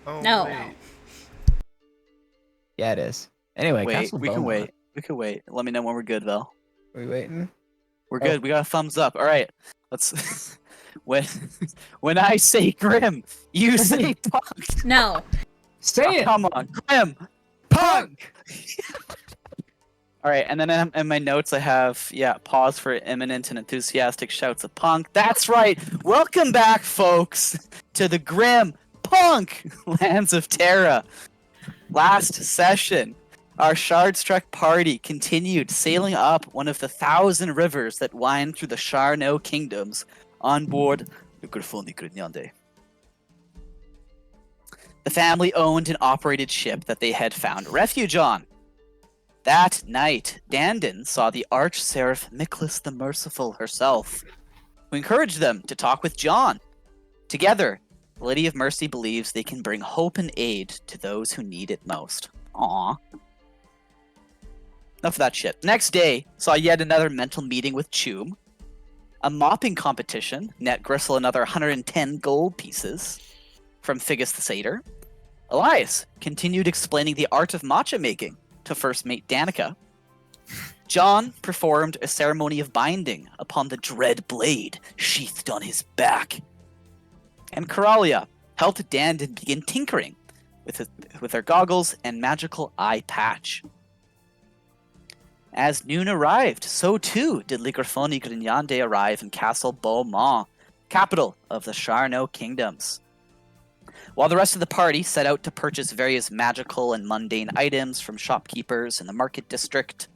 Oh, No. wait. Yeah, it is. Anyway, Wait, Castle we can Beaumont. wait. We can wait. Let me know when we're good, Val. Are we waiting? We're Oh. good. We got a thumbs up. All right. Let's. when I say Grim, you say Punk. No. Say it! Come on, Grim. Punk. All right, and then in my notes I have pause for imminent and enthusiastic shouts of Punk. That's right. Welcome back, folks, to the Grim Punk Lands of Terra. Last session, our Shardstruck party continued sailing up one of the 1,000 rivers that wind through the Sharno kingdoms on board the Grimpunk. The family owned and operated ship that they had found refuge on. That night, Dandin saw the Arch-Seraph Miklas the Merciful herself, who encouraged them to talk with John. Together, the Lady of Mercy believes they can bring hope and aid to those who need it most. Aww. Enough of that shit. Next day, saw yet another mental meeting with Choom. A mopping competition net Gristle another 110 gold pieces from Figgis the Satyr. Elias continued explaining the art of matcha making to first mate Danica. John performed a ceremony of binding upon the dread blade sheathed on his back. And Coralia helped Dandin begin tinkering with her goggles and magical eye patch. As noon arrived, so too did Ligrafoni Grignande arrive in Castle Beaumont, capital of the Sharno kingdoms. While the rest of the party set out to purchase various magical and mundane items from shopkeepers in the market district,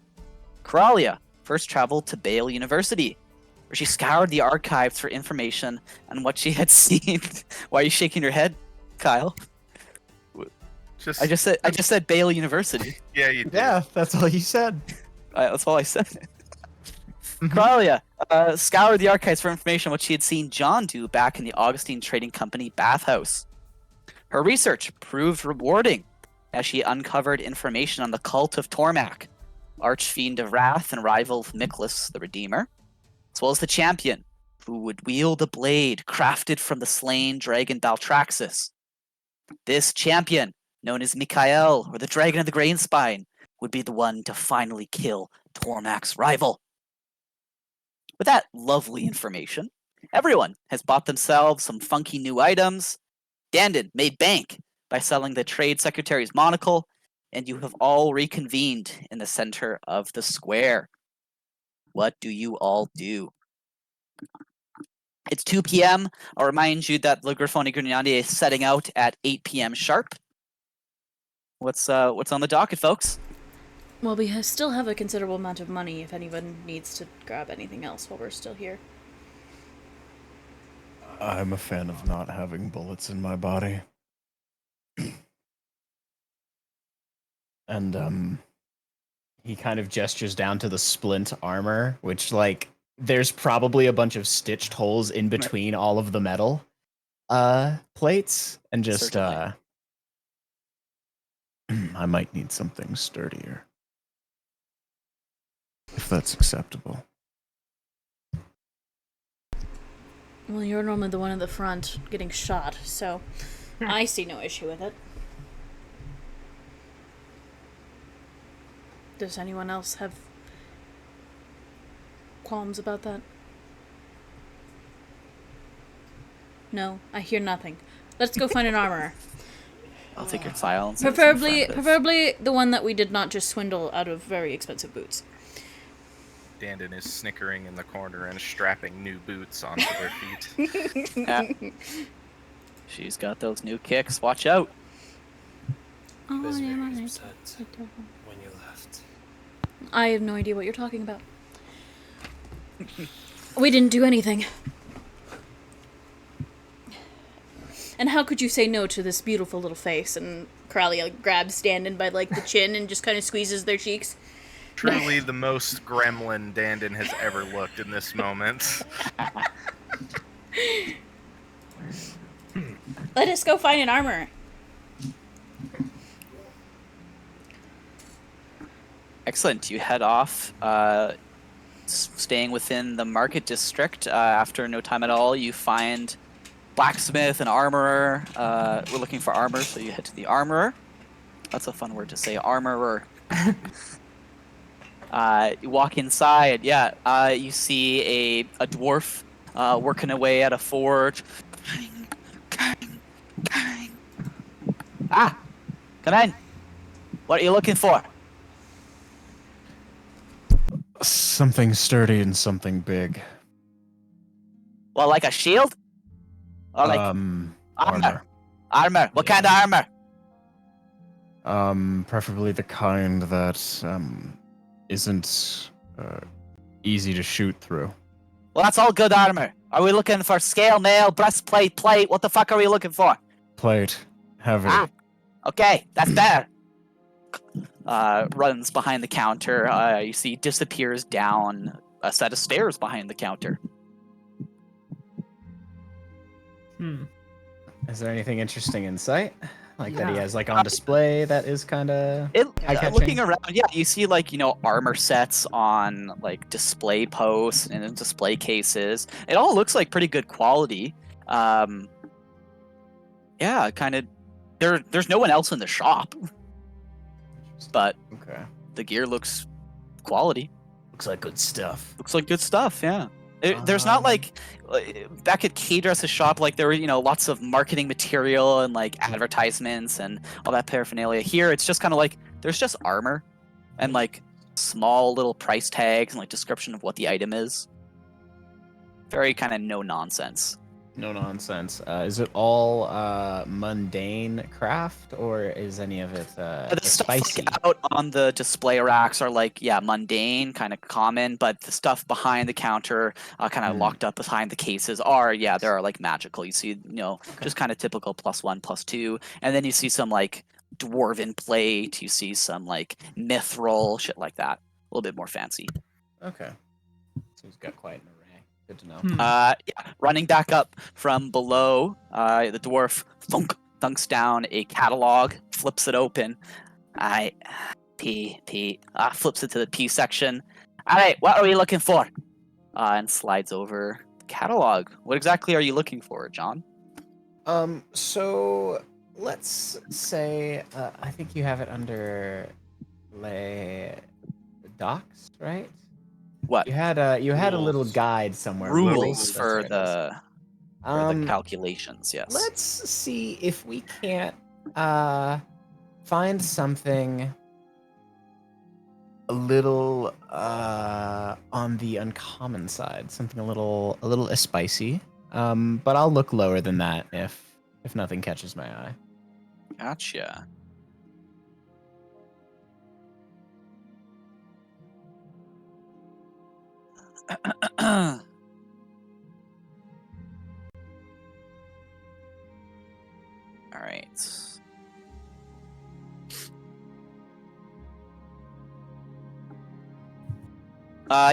Coralia first traveled to Bale University, where she scoured the archives for information on what she had seen. Why are you shaking your head, Kyle? I just said Bale University. Yeah, you did. Yeah, that's all you said. That's all I said. Coralia scoured the archives for information on what she had seen John do back in the Augustine Trading Company bathhouse. Her research proved rewarding as she uncovered information on the cult of Tormak, archfiend of wrath and rival of Miklas the Redeemer, as well as the champion who would wield a blade crafted from the slain dragon Baltraxis. This champion, known as Mikael, or the Dragon of the Grain Spine, would be the one to finally kill Tormak's rival. With that lovely information, everyone has bought themselves some funky new items. Dandin made bank by selling the trade secretary's monocle, and you have all reconvened in the center of the square. What do you all do? It's 2 p.m. I'll remind you that Le Griffoni Grignandi is setting out at 8 p.m. sharp. What's on the docket, folks? Well, we still have a considerable amount of money if anyone needs to grab anything else while we're still here. I'm a fan of not having bullets in my body. And he kind of gestures down to the splint armor, which, like, there's probably a bunch of stitched holes in between all of the metal plates, and just Certainly. I might need something sturdier. If that's acceptable. Well, you're normally the one in the front getting shot, so I see no issue with it. Does anyone else have qualms about that? No, I hear nothing. Let's go find an armorer. I'll take your silence. Preferably the one that we did not just swindle out of very expensive boots. Dandin is snickering in the corner and strapping new boots onto their feet. Yeah. She's got those new kicks. Watch out. Oh, was yeah, very my upset when you left. I have no idea what you're talking about. We didn't do anything. And how could you say no to this beautiful little face? And Coralia grabs Dandin by, like, the chin and just kind of squeezes their cheeks. Truly the most gremlin Dandin has ever looked in this moment. Let us go find an armorer. Excellent. You head off, staying within the market district. After no time at all, you find blacksmith and armorer. We're looking for armor, so you head to the armorer. That's a fun word to say, armorer. You walk inside. Yeah, you see a dwarf working away at a forge. Ah, come in. What are you looking for? Something sturdy and something big. Well, like a shield? Or like Armor. armor. What kind of armor? Preferably the kind that isn't easy to shoot through. Well, that's all good armor. Are we looking for scale, mail, breastplate, plate? What the fuck are we looking for? Plate. Heavy. Ah, okay, that's better. Runs behind the counter. You see disappears down a set of stairs behind the counter. Is there anything interesting in sight? Like that he has like on display that is kind of Looking around, yeah, you see like, you know, armor sets on like display posts and in display cases. It all looks like pretty good quality. Yeah, kind of. There's no one else in the shop, but Okay. the gear looks quality. Looks like good stuff. Looks like good stuff. Yeah. There's not like back at K-Dress's shop, like there were, you know, lots of marketing material and like advertisements and all that paraphernalia. Here, it's just kind of like there's just armor and like small little price tags and like description of what the item is. Very kind of no nonsense. No nonsense. Is it all mundane craft, or is any of it The stuff spicy? like out on the display racks are like, yeah, mundane, kind of common, but the stuff behind the counter, kind of locked up behind the cases are, yeah, there are like magical. You see, you know, just kind of typical +1, +2, and then you see some like dwarven plate. You see some like mithril, shit like that. A little bit more fancy. Okay. So he's got quite an array. Good to know. Yeah, running back up from below, the dwarf thunks down a catalog, flips it open. Flips it to the P section. All right, what are we looking for? And slides over the catalog. What exactly are you looking for, John? So let's say I think you have it under lay docs, right? What? You had a little Rules. guide somewhere. Rules That's for right, it is. the calculations, yes. Let's see if we can't find something a little on the uncommon side, something a little spicy. But I'll look lower than that if nothing catches my eye. Gotcha. All right.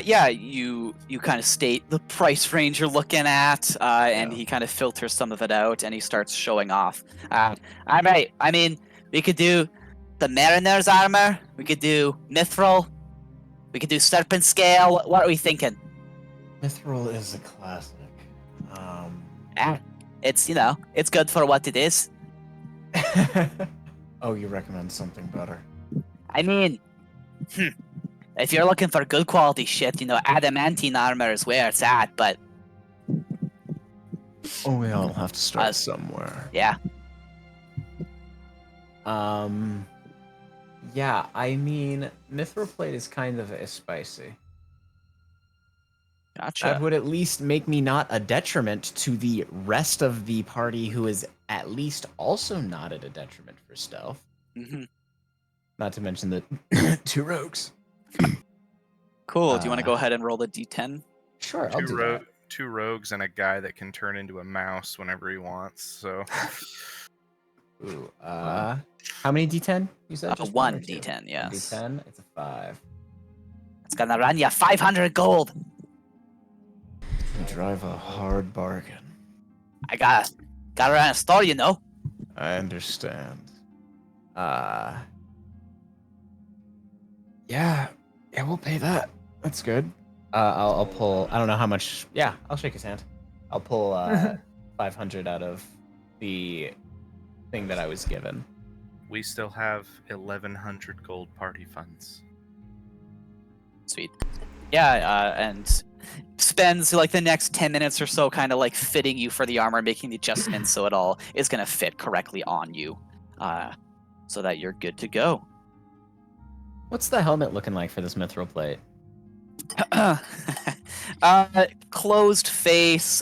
Yeah, you kind of state the price range you're looking at, and he kind of filters some of it out, and he starts showing off. All right. I mean, we could do the Mariner's armor. We could do Mithril. We could do Serpent Scale. What are we thinking? Mithril is a classic. It's, you know, it's good for what it is. Oh, you recommend something better? I mean, if you're looking for good quality shit, you know, adamantine armor is where it's at, but Oh, we all have to start somewhere. yeah. Yeah, I mean, mithril plate is kind of spicy. Gotcha. That would at least make me not a detriment to the rest of the party, who is at least also not at a detriment for stealth. Mm-hmm. Not to mention the 2 rogues. Cool. Do you want to go ahead and roll the d10? Sure, I'll do that. 2 rogues and a guy that can turn into a mouse whenever he wants. So Ooh, how many d10? You said just one or two? d10, yes. D10. It's a 5. It's gonna run you 500 gold. You drive a hard bargain. I gotta run a store, you know. I understand. Yeah, we'll pay that. That's good. I'll pull. I don't know how much. Yeah, I'll shake his hand. I'll pull 500 out of the thing that I was given. We still have 1,100 gold party funds. Sweet. Yeah, and spends like the next 10 minutes or so kind of like fitting you for the armor, making the adjustments so it all is going to fit correctly on you, so that you're good to go. What's the helmet looking like for this mithril plate? Closed face.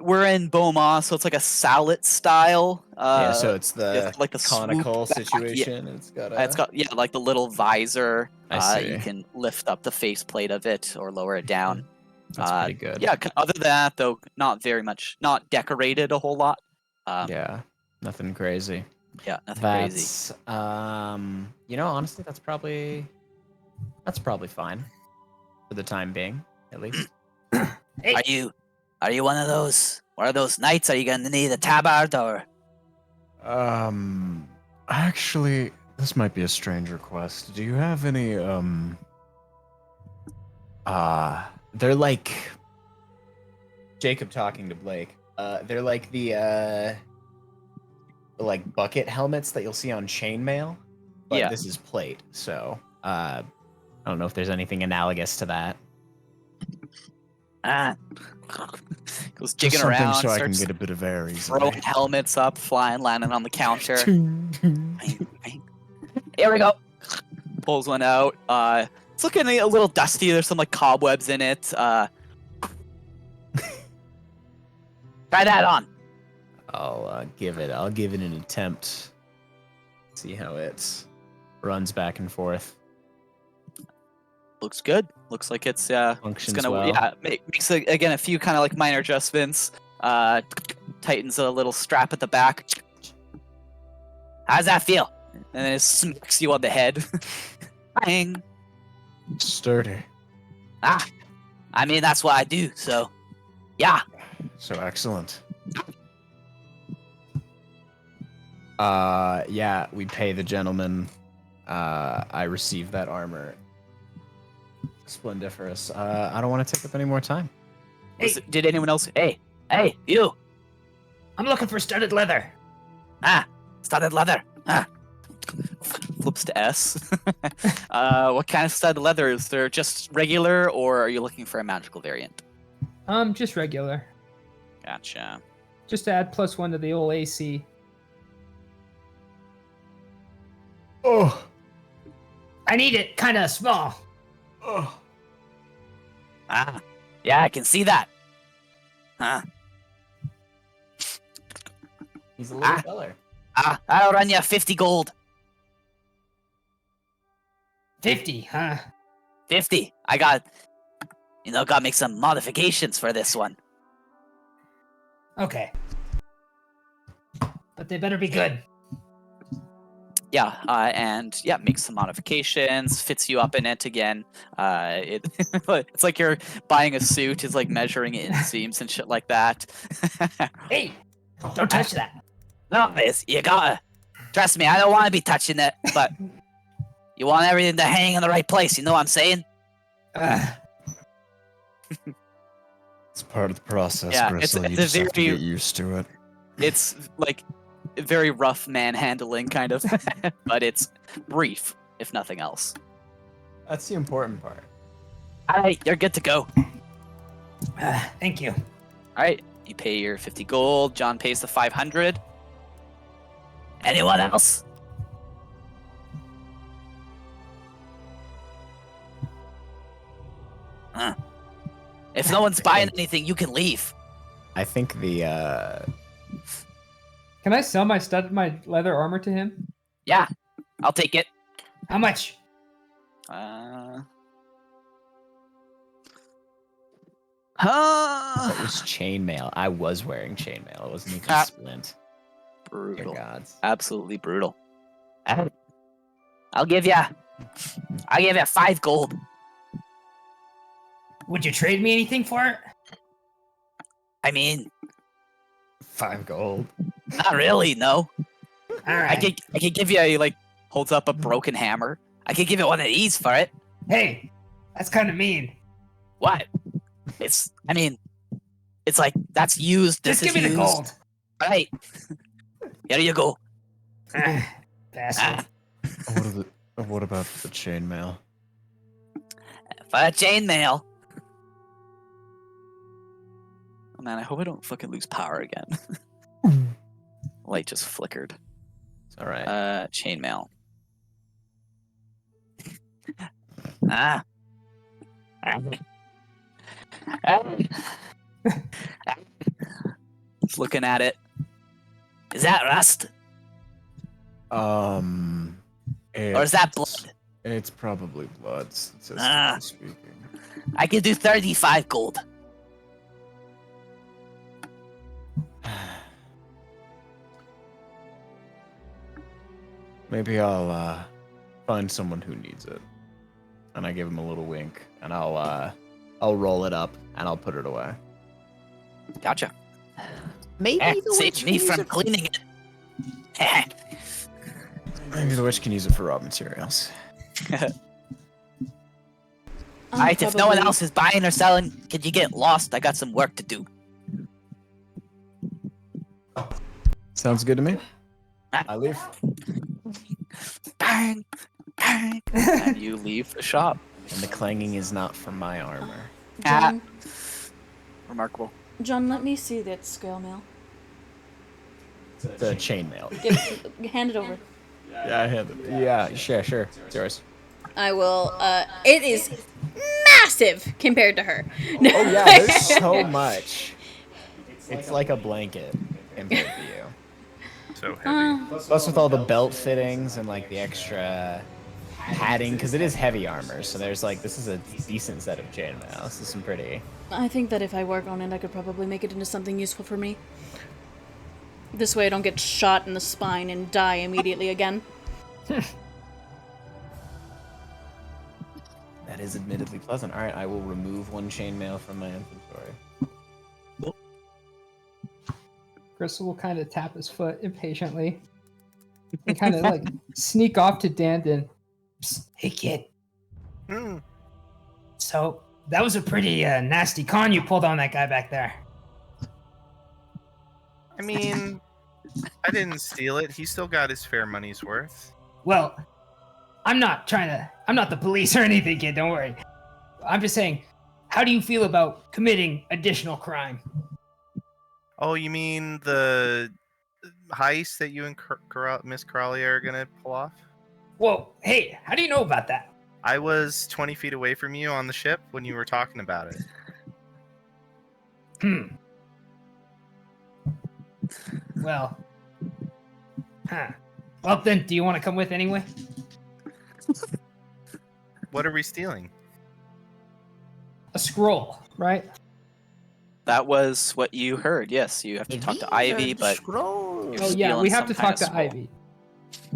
We're in Beaumont, so it's like a salad style. Yeah, so it's the like the conical swoop back. situation. It's got a. It's got like the little visor. I see. You can lift up the faceplate of it or lower it down. That's pretty good. Yeah. Other than that, though, not very much. Not decorated a whole lot. Yeah, nothing crazy. Yeah, nothing crazy. That's honestly, that's probably fine for the time being, at least. Hey. Are you one of those? One of those knights? Are you gonna need a tabard or? Actually, this might be a strange request. Do you have any, They're like Jacob talking to Blake. They're like the like bucket helmets that you'll see on chainmail, but Yeah. this is plate. So I don't know if there's anything analogous to that. Goes just jigging something around, so I can starts get a bit of air throwing easily? helmets up, flying, landing on the counter. Here we go. Pulls one out. It's looking a little dusty. There's some like cobwebs in it. Try that on. I'll give it an attempt. See how it runs back and forth. Looks good. Looks like it's Functions gonna well. makes again a few kind of like minor adjustments. Tightens a little strap at the back. How's that feel? And then it smacks you on the head. Bang. Sturdy. I mean that's what I do. So, yeah. So excellent. Yeah, we pay the gentleman. I receive that armor. Splendiferous. I don't want to take up any more time. Hey. Did anyone else? Hey, you. I'm looking for studded leather. Studded leather. Flips to S. What kind of studded leather? Is there just regular, or are you looking for a magical variant? Just regular. Gotcha. Just to add +1 to the old AC. Oh. I need it kind of small. Oh. Yeah, I can see that. He's a little feller. I'll run you 50 gold. 50, huh? 50. I got to make some modifications for this one. Okay. But they better be good. Yeah, and yeah, make some modifications, fits you up in it again. It's like you're buying a suit, it's like measuring it in seams and shit like that. Hey, don't touch that. No, you gotta. Trust me, I don't want to be touching it, but you want everything to hang in the right place, you know what I'm saying? It's part of the process, Yeah, Bristle. it's You a just have to very- get used to it. It's like very rough manhandling kind of, but it's brief, if nothing else. That's the important part. Alright, you're good to go. Thank you. Alright, you pay your 50 gold, John pays the 500. Anyone else? If no one's buying anything, you can leave. I think the Can I sell my leather armor to him? Yeah, I'll take it. How much? that Huh. was chainmail. I was wearing chainmail. It wasn't even Ah. splint. Dear Brutal. gods. Absolutely brutal. I'll give you 5 gold. Would you trade me anything for it? I mean, 5 gold. not really, no. All I right. could give you holds up a broken hammer. I could give you one of these for it. Hey, that's kind of mean. What? It's It's like, that's used. This Just is give me the used. gold. All right. Here you go. Bastard. What about the chainmail? For a chainmail. Oh, man, I hope I don't fucking lose power again. Light just flickered. It's all right. Chainmail. Ah. It's looking at it. Is that rust? Or is that blood? It's probably blood, statistically Ah. speaking. I can do 35 gold. Maybe I'll find someone who needs it. And I give him a little wink, and I'll roll it up and I'll put it away. Gotcha. Maybe the Save witch me can use from it. cleaning it. Maybe the witch can use it for raw materials. Alright, if no one else is buying or selling, could you get lost? I got some work to do. Sounds good to me. I leave. Bang! Bang! And you leave the shop. And the clanging is not from my armor. John, Remarkable. John, let me see that scale mail. The chainmail. Hand it over. Yeah, I have it. Yeah, sure. It's yours. I will. It is massive compared to her. No. Oh yeah, there's so much. It's like a blanket compared to you. So heavy. Plus with all the belt fittings and like the extra padding, because it is heavy armor. So there's like, this is a decent set of chainmail. This is some pretty. I think that if I work on it, I could probably make it into something useful for me. This way I don't get shot in the spine and die immediately again. That is admittedly pleasant. All right, I will remove one chainmail from my inventory. Crystal will kind of tap his foot impatiently and kind of like sneak off to Dandon. Psst, hey, kid. Hmm. So, that was a pretty nasty con you pulled on that guy back there. I mean, I didn't steal it. He still got his fair money's worth. Well, I'm not the police or anything, kid, don't worry. I'm just saying, how do you feel about committing additional crime? Oh, you mean the heist that you and Miss Crawley are gonna pull off? Whoa, hey, how do you know about that? I was 20 feet away from you on the ship when you were talking about it. Well, Well, then, do you want to come with anyway? What are we stealing? A scroll, right? That was what you heard. Yes, you have to talk to Ivy, but you're Oh yeah, stealing we have some to kind talk of to scroll. Ivy.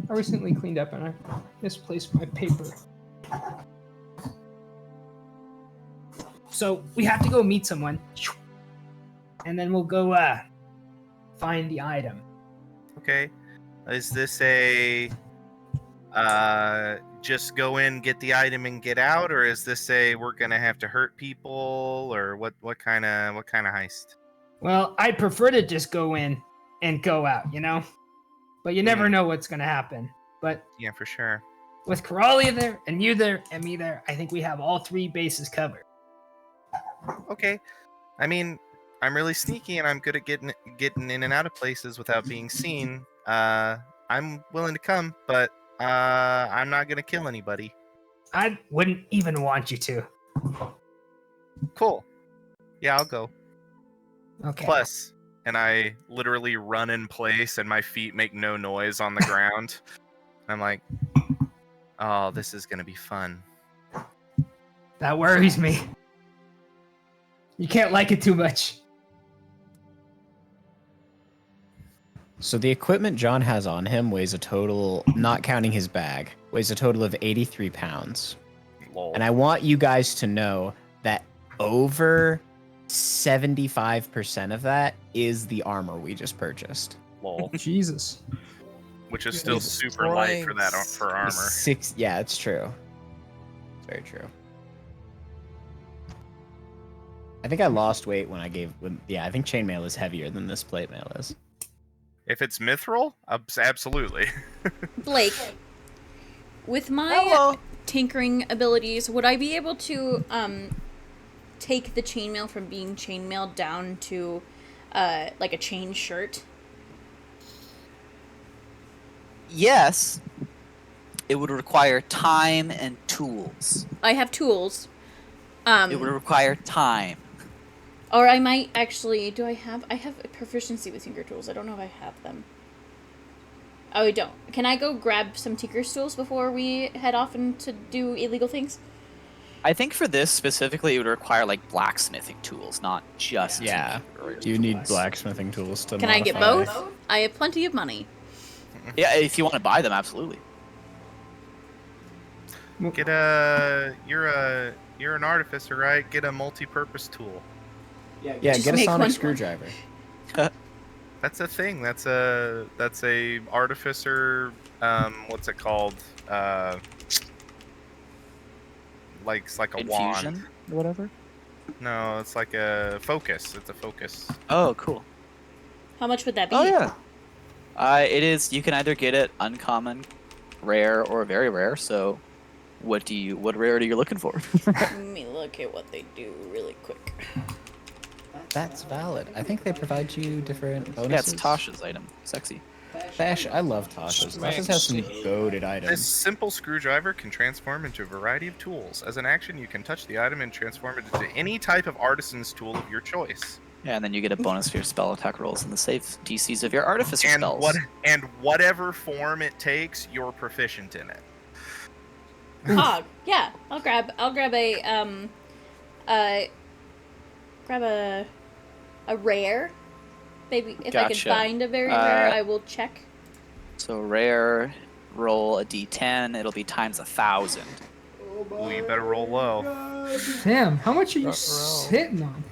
I recently cleaned up and I misplaced my paper. So we have to go meet someone, and then we'll go find the item. Okay. Is this a just go in, get the item, and get out, or is this a we're gonna have to hurt people, or what kind of heist? Well, I'd prefer to just go in and go out, you know? But you never know what's gonna happen. But Yeah, for sure. with Coralia there, and you there, and me there, I think we have all three bases covered. Okay. I mean, I'm really sneaky and I'm good at getting in and out of places without being seen. I'm willing to come, but I'm not gonna kill anybody. I wouldn't even want you to. Cool. Yeah, I'll go. Okay. Plus, and I literally run in place and my feet make no noise on the ground. I'm like, oh, this is gonna be fun. That worries me. You can't like it too much. So the equipment John has on him weighs a total, not counting his bag, weighs a total of 83 pounds. Lol. And I want you guys to know that over 75% of that is the armor we just purchased. Lol. Jesus. Which is still super light for that for armor. Yeah, it's true. It's very true. I think I lost weight when I yeah, I think chainmail is heavier than this plate mail is. If it's mithril, absolutely. Blake, with my Hello. tinkering abilities, would I be able to take the chainmail from being chainmailed down to like a chain shirt? Yes. It would require time and tools. I have tools. It would require time. Or I might actually. I have a proficiency with tinker tools. I don't know if I have them. Oh, I don't. Can I go grab some tinker tools before we head off and to do illegal things? I think for this specifically, it would require like blacksmithing tools, not just. Yeah. tinker You need tools. blacksmithing tools to Can I get modify. both? I have plenty of money. Yeah, if you want to buy them, absolutely. Get you're an artificer, right? Get a multi-purpose tool. Yeah, Just get a make sonic one. screwdriver. That's a thing. That's a artificer. What's it called? Like it's like a Infusion wand. or whatever. No, it's like a focus. It's a focus. Oh, cool. How much would that be? Oh yeah. It is. You can either get it uncommon, rare, or very rare. So, what rarity are you looking for? Let me look at what they do really quick. That's valid. I think they provide you different Yeah, bonuses. it's Tasha's item. Sexy. Tash, I love Tasha's. Tasha's has some goaded This items. simple screwdriver can transform into a variety of tools. As an action, you can touch the item and transform it into any type of artisan's tool of your choice. Yeah, and then you get a bonus for your spell attack rolls and the save DCs of your artificer spells. Whatever form it takes, you're proficient in it. Hog. Yeah, I'll grab a rare. Maybe if I Gotcha. can find a very rare, I will check. So rare, roll a d10. It'll be times 1,000. Ooh, you better roll low. Damn, how much are you sitting on?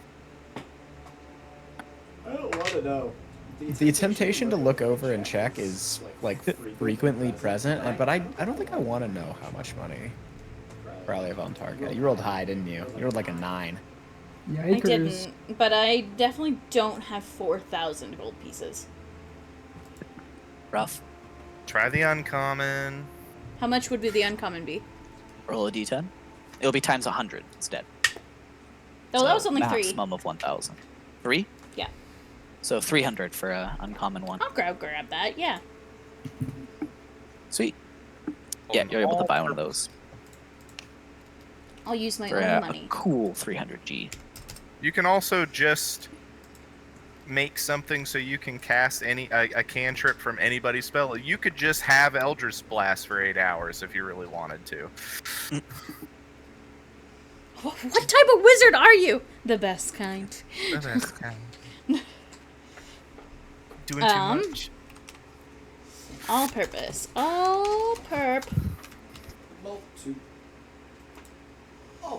I don't want to know. The temptation to look over and check is like frequently present, but I don't think I want to know how much money Crowley on target. You rolled high, didn't you? You rolled like a 9. Yikers. I didn't, but I definitely don't have 4,000 gold pieces. Rough. Try the uncommon. How much would the uncommon be? Roll a d10. It'll be times 100 instead. Oh, that was only 3. Maximum of 1,000. 3? Yeah. So 300 for a uncommon one. I'll grab that. Yeah. Sweet. Yeah, you're able to buy one of those I'll use my for own a money. cool 300G. You can also just make something so you can cast a cantrip from anybody's spell. You could just have Eldritch Blast for 8 hours if you really wanted to. What type of wizard are you? The best kind. That's kind of doing too much. All purpose. All perp.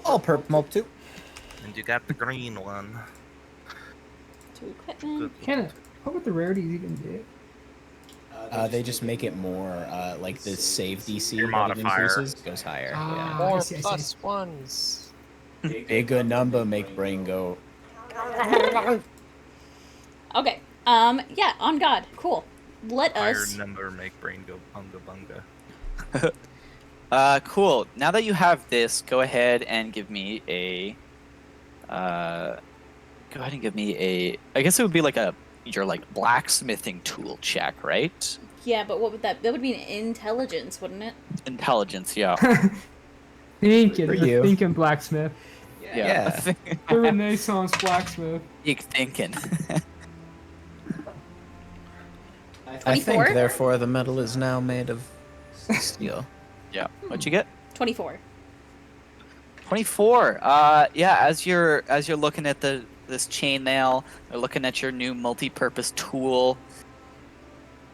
All perp mulp 2. And you got the green one. To equipment. Kenna, what would the rarities even do? They just make it more like the save DC Your that it modifier. increases goes higher. Ah. More I see. +1s. Yeah. Bigger number make brain go. Okay. Yeah, on God. Cool. Let Higher us. number make brain go bunga bunga. Cool. Now that you have this, go ahead and give me a. I guess it would be like your blacksmithing tool check, right? Yeah, but what would that? That would be an intelligence, wouldn't it? Intelligence, yeah. Thinking, For the you. thinking blacksmith. Yeah. The Renaissance blacksmith. Big thinking. I 24? think, therefore, the metal is now made of steel. Yeah. What'd you get? 24. 24. Yeah. As you're looking at this chainmail, or looking at your new multi-purpose tool.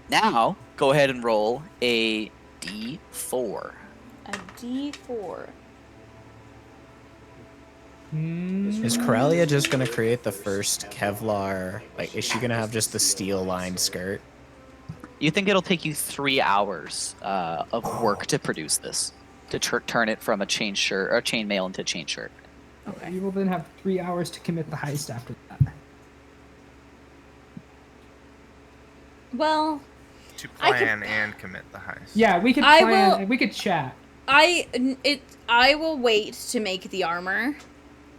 Now, go ahead and roll a d4. A D4. Is Coralia just gonna create the first Kevlar? Like, is she gonna have just the steel-lined skirt? You think it'll take you 3 hours of work to produce this, to turn it from a chain shirt or chainmail into a chain shirt? Okay. You will then have 3 hours to commit the heist after that. Well, To I could- plan and commit the heist. Yeah, we could I plan. will- And we could chat. I will wait to make the armor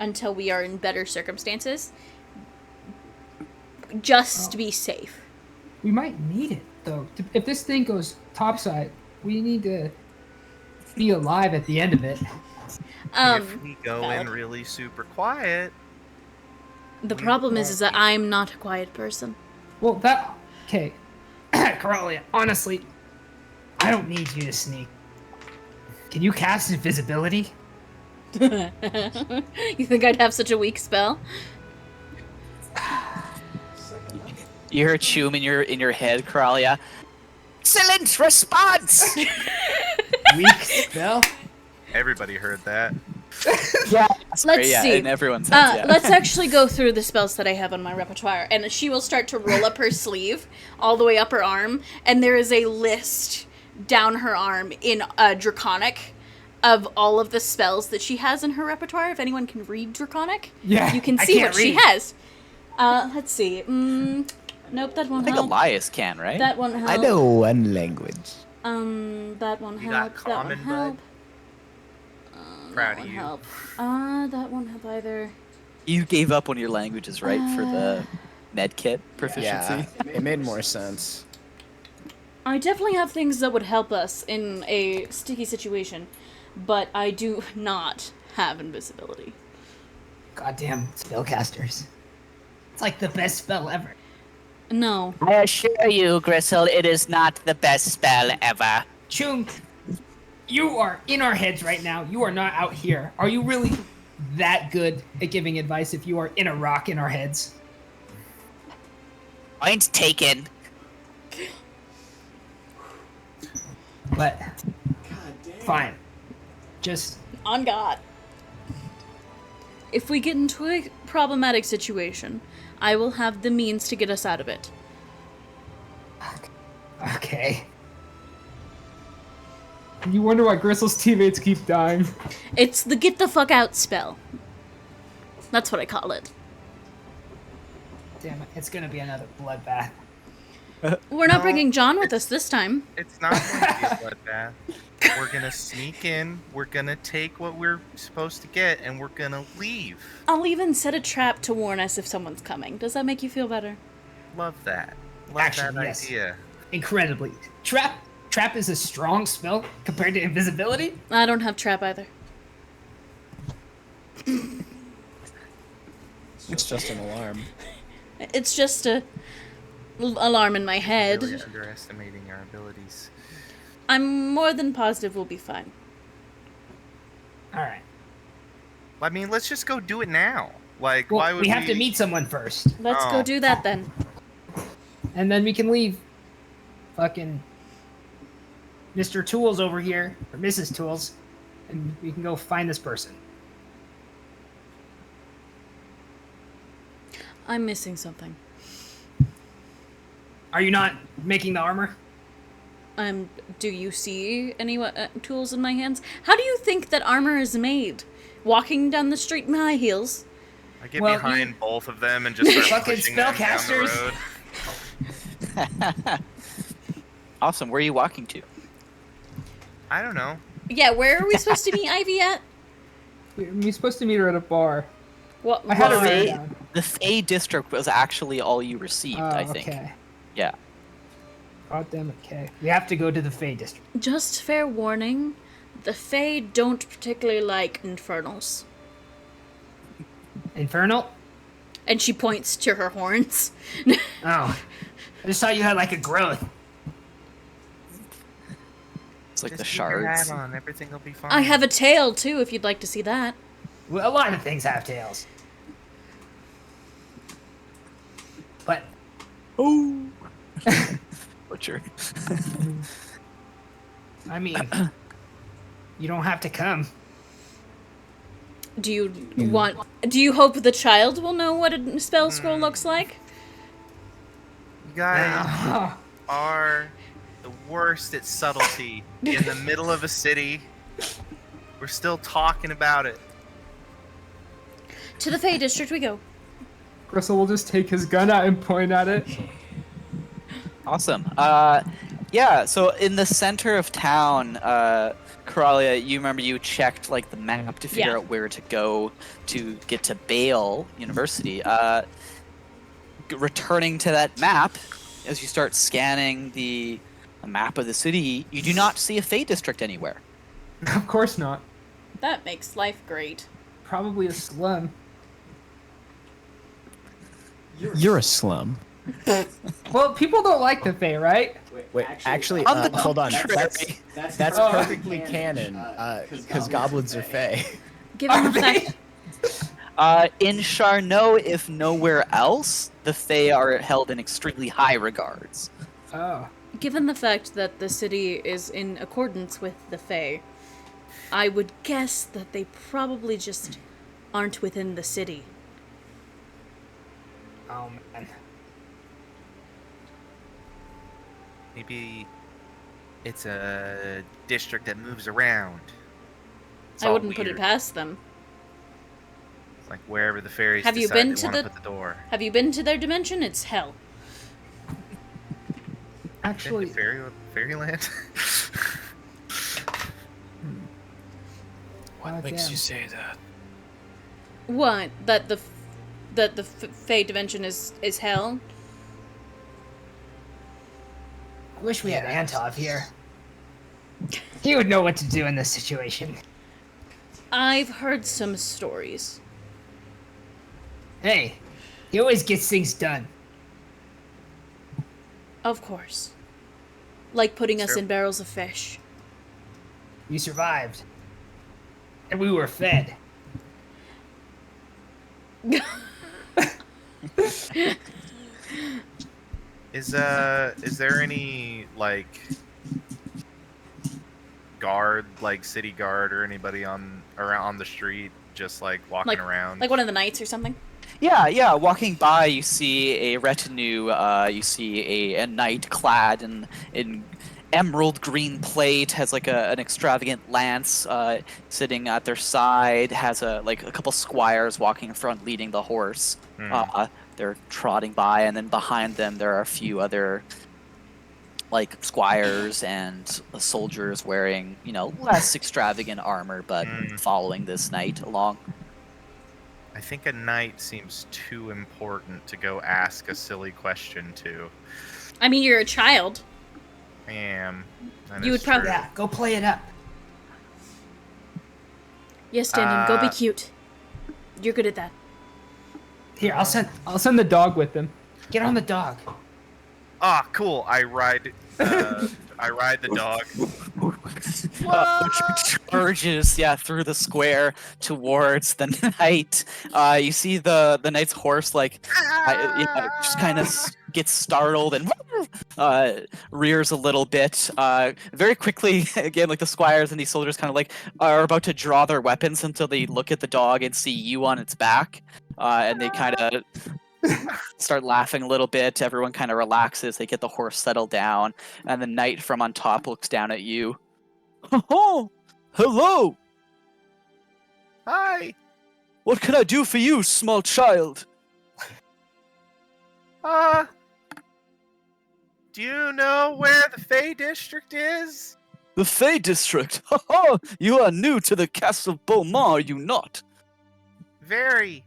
until we are in better circumstances, just to be safe. We might need it though. If this thing goes topside, we need to be alive at the end of it. If we go valid. in really super quiet, The problem is that I'm not a quiet person. Well, that okay. Coralia, honestly, I don't need you to sneak. Can you cast invisibility? You think I'd have such a weak spell? You hear Choom in your head, Coralia. Excellent response. Weak spell? everybody heard that. Let's Yeah, see. in everyone's heads, yeah. Let's actually go through the spells that I have on my repertoire, and she will start to roll up her sleeve all the way up her arm, and there is a list down her arm in Draconic of all of the spells that she has in her repertoire. If anyone can read Draconic, Yeah, you can I see can't what she read. has. Let's see. Nope, that I won't think help. Elias can, right? That won't help. I know one language. That won't You got help. That won't common, help. bud? That Proud of won't you. help. That won't help either. You gave up on your languages, right, for the med kit proficiency? Yeah, it made more sense. I definitely have things that would help us in a sticky situation, but I do not have invisibility. Goddamn spellcasters. It's like the best spell ever. No. I assure you, Gristle, it is not the best spell ever. Chung, you are in our heads right now. You are not out here. Are you really that good at giving advice if you are in a rock in our heads? Point taken. But fine. Just On God. If we get into a problematic situation, I will have the means to get us out of it. okay. You wonder why Gristle's teammates keep dying. It's the get the fuck out spell. That's what I call it. Damn it, it's gonna be another bloodbath. We're not No, bringing John with us this time. It's not going to be a bloodbath. We're gonna sneak in. We're gonna take what we're supposed to get, and we're gonna leave. I'll even set a trap to warn us if someone's coming. Does that make you feel better? Love that. Love Actually, that yes. idea. Incredibly. Trap is a strong spell compared to invisibility? I don't have trap either. It's just an alarm. It's just a alarm in my head. Really underestimating our abilities. I'm more than positive we'll be fine. Alright. I mean, let's just go do it now. Like, Well, why would we have to meet someone first. Let's Oh. go do that then. And then we can leave fucking Mr. Tools over here, or Mrs. Tools, and we can go find this person. I'm missing something. Are you not making the armor? Do you see any tools in my hands? How do you think that armor is made? Walking down the street in high heels? I get Well, behind both of them and just start Fucking pushing them down the spellcasters. road. Awesome. Where are you walking to? I don't know. Yeah, where are we supposed to meet Ivy at? We're supposed to meet her at a bar. What? I had it bar? written Fey, down. the Fey district was actually all you received, I think. Okay. Yeah. God damn it, Kay. We have to go to the Fey district. Just fair warning, the Fae don't particularly like infernals. Infernal? And she points to her horns. Oh. I just thought you had like a growth. It's like Just the keep your hat shards. on. Everything will be fine. I have a tail too, if you'd like to see that. Well, a lot of things have tails. But Oh. Butcher. I mean, you don't have to come. Do you do you hope the child will know what a spell scroll looks like? You guys are the worst at subtlety. In the middle of a city, we're still talking about it. To the Fey District we go. Gristle will just take his gun out and point at it. Awesome. Yeah. So in the center of town, Coralia, you remember you checked like the map to figure Yeah. out where to go to get to Bale University. Returning to that map, as you start scanning the map of the city, you do not see a Fey District anywhere. Of course not. That makes life great. Probably a slum. You're a slum. Well, people don't like the Fae, right? Wait, actually, On the hold on. contrary. That's Oh. perfectly canon, because goblins are fey. Given Are the they? fact In Charnot, if nowhere else, the Fae are held in extremely high regards. Oh. Given the fact that the city is in accordance with the Fae, I would guess that they probably just aren't within the city. Oh man. Maybe it's a district that moves around. It's I all wouldn't put it weird. past them. It's like wherever the fairies Have you decide been they to want to the- put the door. Have you been to their dimension? It's hell. Actually, Fairyland? What Oh, makes damn. you say that? What? That the Fae dimension is hell? I wish we had Antov here. He would know what to do in this situation. I've heard some stories. Hey, he always gets things done. Of course. Like putting us Sure. in barrels of fish. We survived. And we were fed. Is there any like guard, like city guard or anybody around the street just like walking Like- around? Like one of the knights or something? Yeah. Walking by, you see a retinue. You see a knight clad in emerald green plate, has like an extravagant lance sitting at their side. Has a couple squires walking in front, leading the horse. Hmm. They're trotting by, and then behind them there are a few other like squires and soldiers wearing, less extravagant armor, but Mm. following this knight along. I think a knight seems too important to go ask a silly question to. I mean, you're a child. I am. That You is would prob- true. Yeah, go play it up. Yes, Dandon, go be Uh, cute. You're good at that. Here, I'll send the dog with him. Get on the dog. Ah, cool. I ride the dog. Charges, through the square towards the knight. You see the knight's horse just kind of gets startled and rears a little bit. Very quickly, again, like the squires and these soldiers kind of are about to draw their weapons until they look at the dog and see you on its back, and they kind of start laughing a little bit. Everyone kind of relaxes. They get the horse settled down, and the knight from on top looks down at you. Oh, hello! Hi. What can I do for you, small child? Do you know where the Fey District is? The Fey District. Oh, you are new to the Castle of Beaumont, are you not? Very.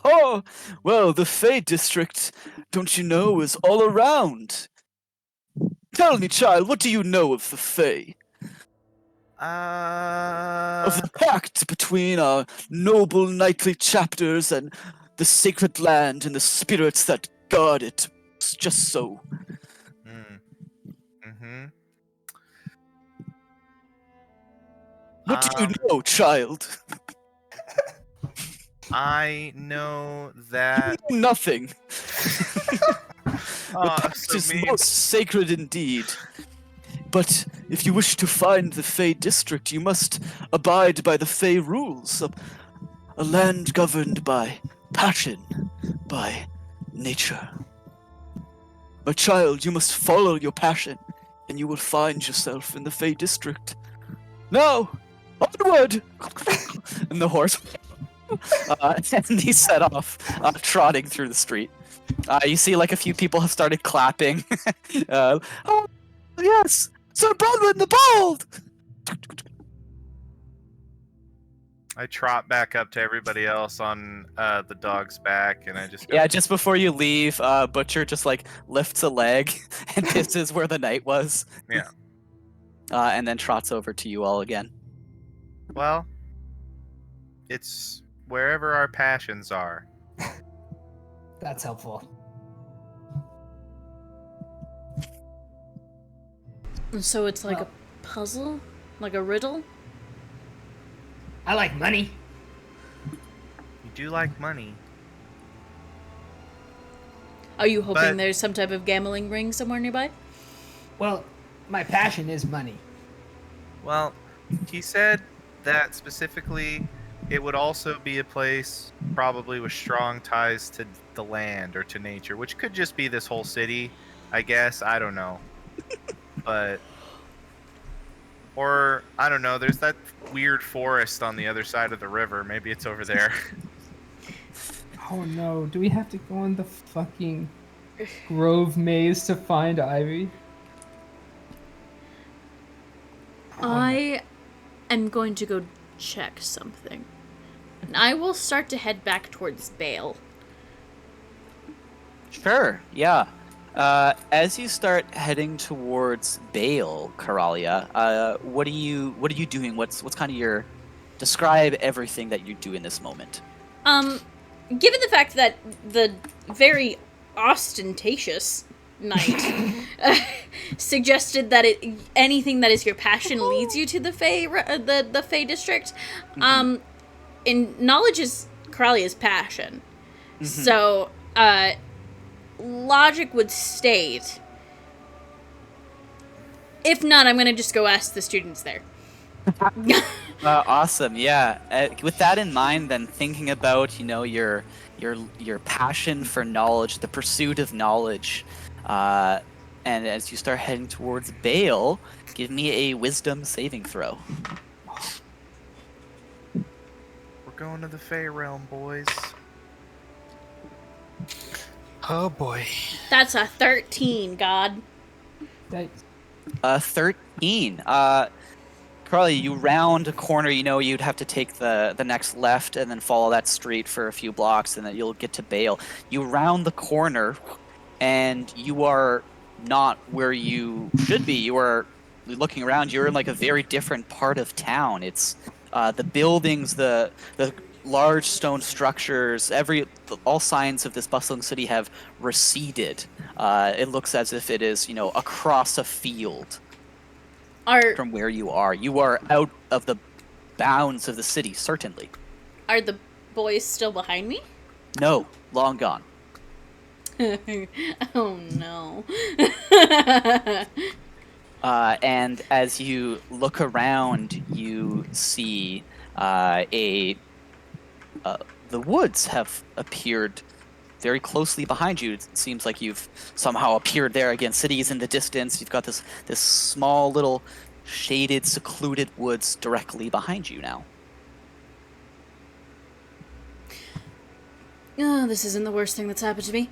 Oh, well, the Fey District, don't you know, is all around. Tell me, child, what do you know of the Fey? Of the pact between our noble knightly chapters and the sacred land and the spirits that guard it. It's just so. Mm-hmm. What do you know, child? I know that. Nothing. The pact is most sacred indeed. But if you wish to find the Fey District, you must abide by the Fey rules. A land governed by passion, by nature. My child, you must follow your passion, and you will find yourself in the Fey District. Now, onward! And the horse And he set off, trotting through the street. You see, like, a few people have started clapping. Oh, yes! Sir Bronwyn the Bold! I trot back up to everybody else on the dog's back, and I just go, Yeah, just before you leave, Butcher just, like, lifts a leg and pisses where the knight was. Yeah. And then trots over to you all again. well, it's wherever our passions are. That's helpful. So it's like Well- a puzzle? Like a riddle? I like money. You do like money. Are you hoping But- there's some type of gambling ring somewhere nearby? Well, my passion is money. Well, he said that specifically it would also be a place probably with strong ties to the land or to nature, which could just be this whole city, I guess. I don't know. But... Or, I don't know, there's that weird forest on the other side of the river. Maybe it's over there. Oh no, do we have to go in the fucking Grove maze to find Ivy? I am going to go check something. And I will start to head back towards Bale. Sure, yeah. As you start heading towards Bale, Coralia, what are you doing? What's kind of your... Describe everything that you do in this moment. Given the fact that the very ostentatious knight suggested that anything that is your passion leads you to the Fey district, in knowledge is Coralia's passion. So, logic would state, if not, I'm gonna just go ask the students there. Awesome, yeah. With that in mind, then thinking about, your passion for knowledge, the pursuit of knowledge, and as you start heading towards Bale, give me a wisdom saving throw. We're going to the Fey realm, boys. Oh boy. That's a 13, God. That, 13. Carly, you round a corner, you'd have to take the next left and then follow that street for a few blocks and then you'll get to Bale. You round the corner and you are not where you should be. You are looking around, you're in like a very different part of town. It's the buildings, the large stone structures, all signs of this bustling city have receded. It looks as if it is, across a field from where you are. You are out of the bounds of the city, certainly. Are the boys still behind me? No, long gone. Oh no. And as you look around, you see the woods have appeared very closely behind you. It seems like you've somehow appeared there again. Cities in the distance. You've got this small little shaded, secluded woods directly behind you now. Oh, this isn't the worst thing that's happened to me.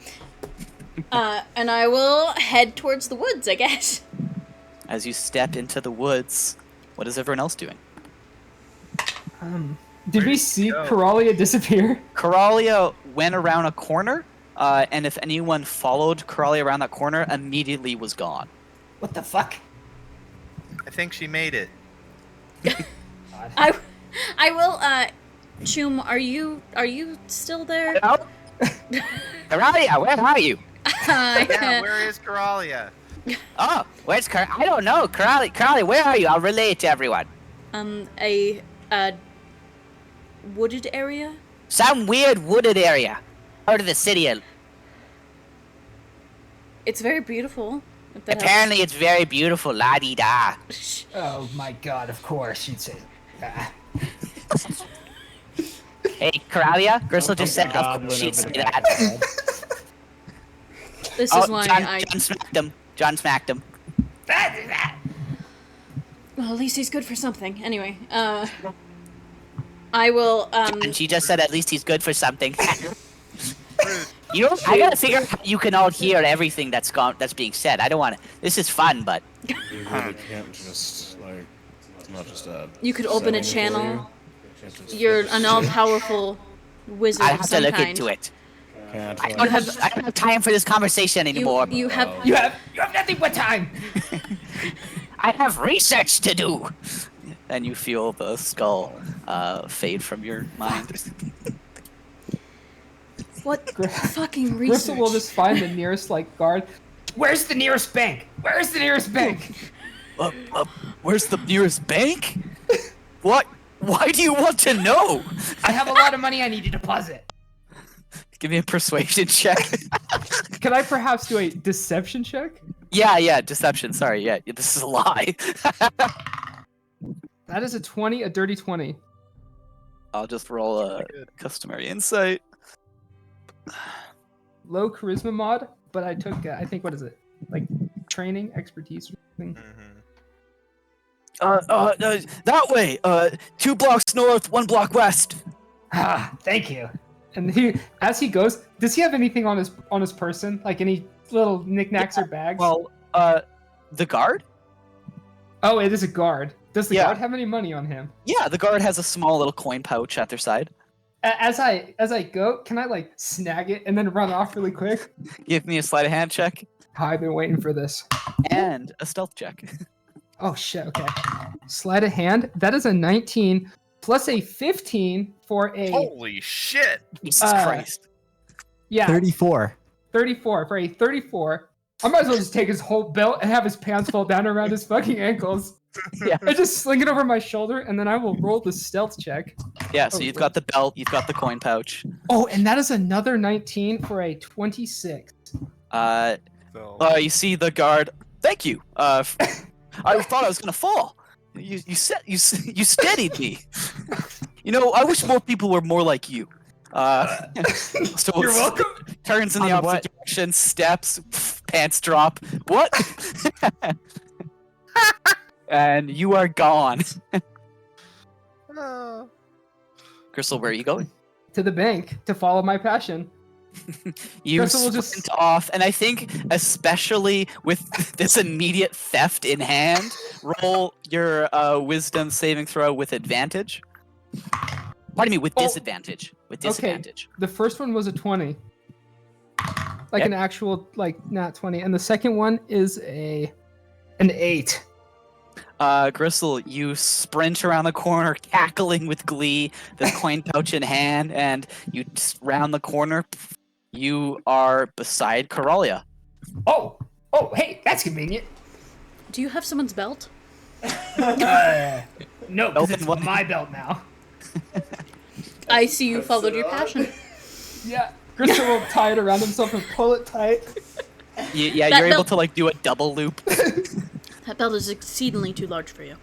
And I will head towards the woods, I guess. As you step into the woods, what is everyone else doing? did Where'd we you see go? Coralia disappear? Coralia went around a corner, and if anyone followed Coralia around that corner, immediately was gone. What the fuck? I think she made it. I will, Chum, are you still there? Hello? Coralia, where are you? Yeah, where is Coralia? Oh, where's I don't know. Coralia, where are you? I'll relay it to everyone. A wooded area? Some weird wooded area. Out of the city. It's very beautiful. if that Apparently it's very beautiful, la-di-da. helps. Oh my god, of course you'd say that. Hey, Coralia, Gristle just said Goblin she'd over say the that. This Oh, is why John smacked him. John smacked him. Well, at least he's good for something. Anyway, I will. And she just said at least he's good for something. You know, I gotta figure out how you can all hear everything that's being said. I don't want to. This is fun, but You really can't just, like, it's not just a. You could open a setting for channel. you. Can't just You're flip a an switch. all-powerful wizard I of have to some look kind. into it. Can't, I like, don't have time for this conversation anymore. You have. You have nothing but time. I have research to do. And you feel the skull fade from your mind. What Gr- fucking Gristle will research? just find the nearest like guard. Where's the nearest bank? Where's the nearest bank? Where's the nearest bank? What? Why do you want to know? I have a lot of money I need to deposit. Give me a persuasion check. Can I perhaps do a deception check? Yeah, deception. Sorry, yeah, this is a lie. That is a 20, a dirty 20. I'll just roll a customary insight. Low charisma mod, but I took, I think, what is it? Like training, expertise, or something. That way. 2 blocks north, 1 block west. Ah, thank you. And he, as he goes, does he have anything on his person? Like any little knickknacks or bags? Well, the guard? Oh, it is a guard. Does the Yeah. guard have any money on him? Yeah, the guard has a small little coin pouch at their side. As I go, can I like snag it and then run off really quick? Give me a sleight of hand check I've been waiting for this. and a stealth check. Oh shit, okay. Sleight of hand. That is a 19 plus a 15 for a Holy shit! Jesus Christ. yeah, 34. 34 for a 34. I might as well just take his whole belt and have his pants fall down around his fucking ankles. Yeah. I just sling it over my shoulder and then I will roll the stealth check. Yeah, so you've got the belt, you've got the coin pouch. Oh, and that is another 19 for a 26. You see the guard. Thank you. I thought I was gonna fall. You steadied me. You know, I wish more people were more like you. So You're welcome. Turns in the On opposite what? direction, steps, pants drop. What? And you are gone. Oh. Crystal, where are you going? To the bank to follow my passion. You Crystal will sprint just- off, and I think especially with this immediate theft in hand, roll your wisdom saving throw with advantage. Pardon me, with Oh. disadvantage. With disadvantage. The first one was a 20. Like Yep. an actual like nat 20. And the second one is an 8. Gristle, you sprint around the corner, cackling with glee, the coin pouch in hand, and you round the corner. You are beside Coralia. Oh, hey, that's convenient. Do you have someone's belt? No, because Open it's one. my belt now. I see you followed your passion. Yeah. Gristle will tie it around himself and pull it tight. Yeah, That you're able belt- to like do a double loop. That belt is exceedingly too large for you.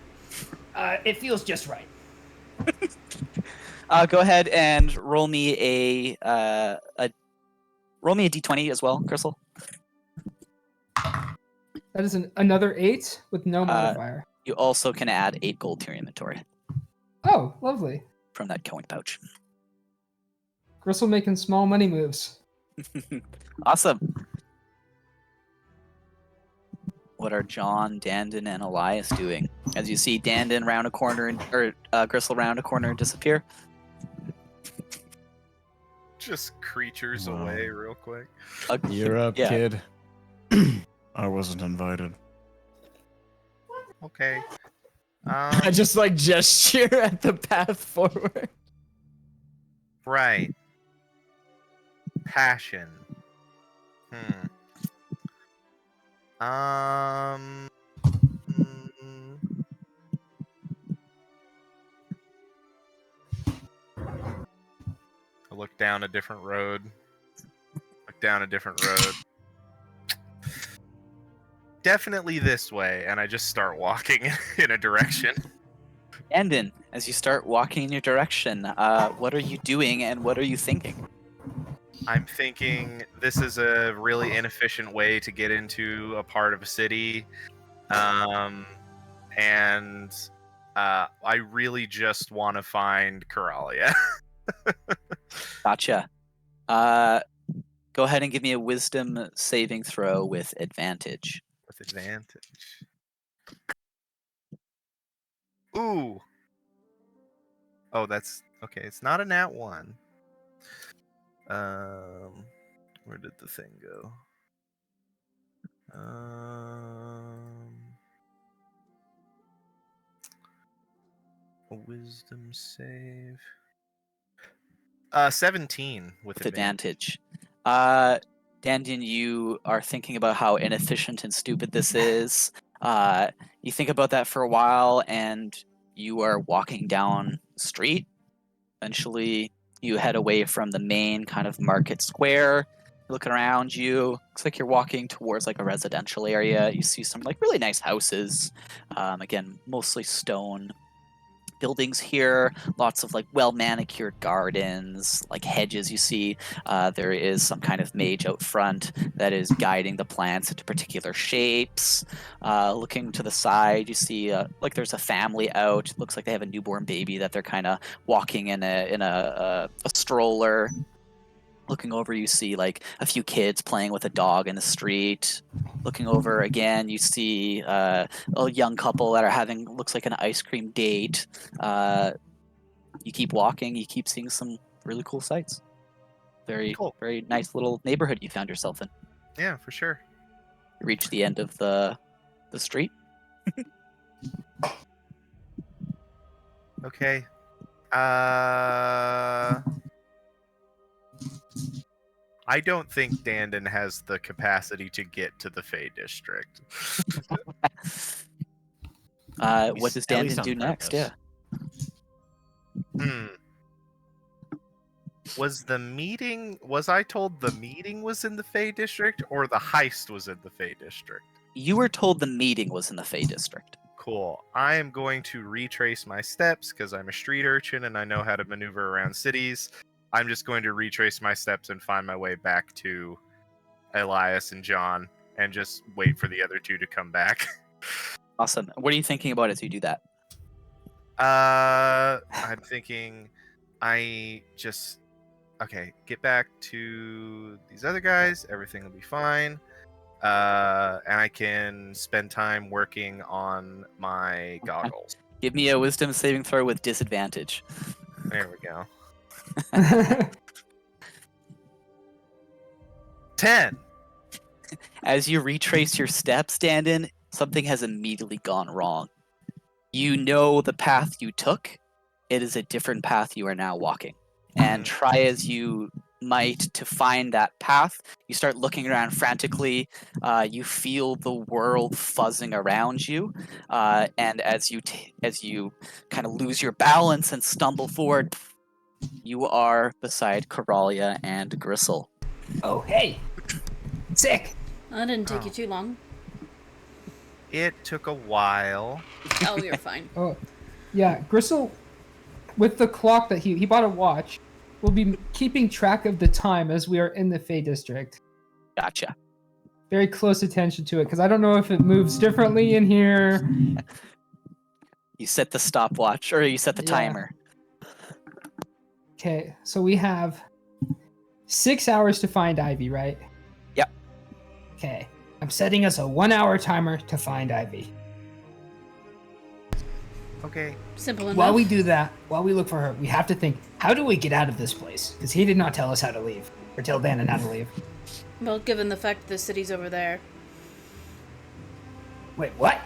It feels just right. Go ahead and roll me a d20 as well, Crystal. That is another 8 with no modifier. You also can add 8 gold to your inventory Oh, lovely. from that coin pouch. Gristle making small money moves. Awesome. What are John, Dandon, and Elias doing? As you see Dandon round a corner or Gristle round a corner and disappear. Just creatures Wow. away real quick. You're up, Yeah. kid. I wasn't invited. Okay. I just like gesture at the path forward. Right. Passion. mm, I look down a different road. Definitely this way, and I just start walking in a direction. Dandon, as you start walking in your direction, what are you doing and what are you thinking? I'm thinking this is a really inefficient way to get into a part of a city. And I really just want to find Coralia. Gotcha. Go ahead and give me a wisdom saving throw with advantage. With advantage. Ooh. Oh, that's okay. It's not a nat 1. Where did the thing go? A wisdom save. 17 with advantage. Dandian, you are thinking about how inefficient and stupid this is. You think about that for a while, and you are walking down the street. Eventually, you head away from the main kind of market square. Looking around you, looks like you're walking towards like a residential area. You see some like really nice houses. Again, mostly stone buildings here, lots of like well manicured gardens, like hedges. You see there is some kind of mage out front that is guiding the plants into particular shapes. Looking to the side, you see like there's a family out. Looks like they have a newborn baby that they're kind of walking in a stroller. Looking over, you see like a few kids playing with a dog in the street. Looking over again, you see a young couple that are having looks like an ice cream date. You keep walking, you keep seeing some really cool sights. Very Cool. very nice little neighborhood you found yourself in. Yeah, for sure. You reach the end of the street. Okay. I don't think Dandon has the capacity to get to the Fey District. What does At least Dandan on do next? Yeah. purpose. Was I told the meeting was in the Fey District or the heist was in the Fey District? You were told the meeting was in the Fey District. Cool. I am going to retrace my steps because I'm a street urchin and I know how to maneuver around cities. I'm just going to retrace my steps and find my way back to Elias and John and just wait for the other two to come back. Awesome. What are you thinking about as you do that? I'm thinking get back to these other guys, everything will be fine. And I can spend time working on my goggles. Give me a wisdom saving throw with disadvantage. There we go. 10. As you retrace your steps, Dandon, something has immediately gone wrong. You know the path you took. It is a different path you are now walking. And try as you might to find that path, you start looking around frantically. You feel the world fuzzing around you, and as you kind of lose your balance and stumble forward, you are beside Coralia and Gristle. Oh, hey. Sick. That didn't take you too long. It took a while. Oh, you're fine. Oh, yeah. Gristle, with the clock that he bought a watch, will be keeping track of the time as we are in the Fey District. Gotcha. Very close attention to it, because I don't know if it moves differently in here. You set the stopwatch, or you set the Yeah. timer. Okay, so we have 6 hours to find Ivy, right? Yep. Okay, I'm setting us a 1 hour timer to find Ivy. Okay. Simple enough. While we do that, while we look for her, we have to think, how do we get out of this place? Because he did not tell us how to leave, or tell Dannon how to leave. Well, given the fact that the city's over there. Wait, what?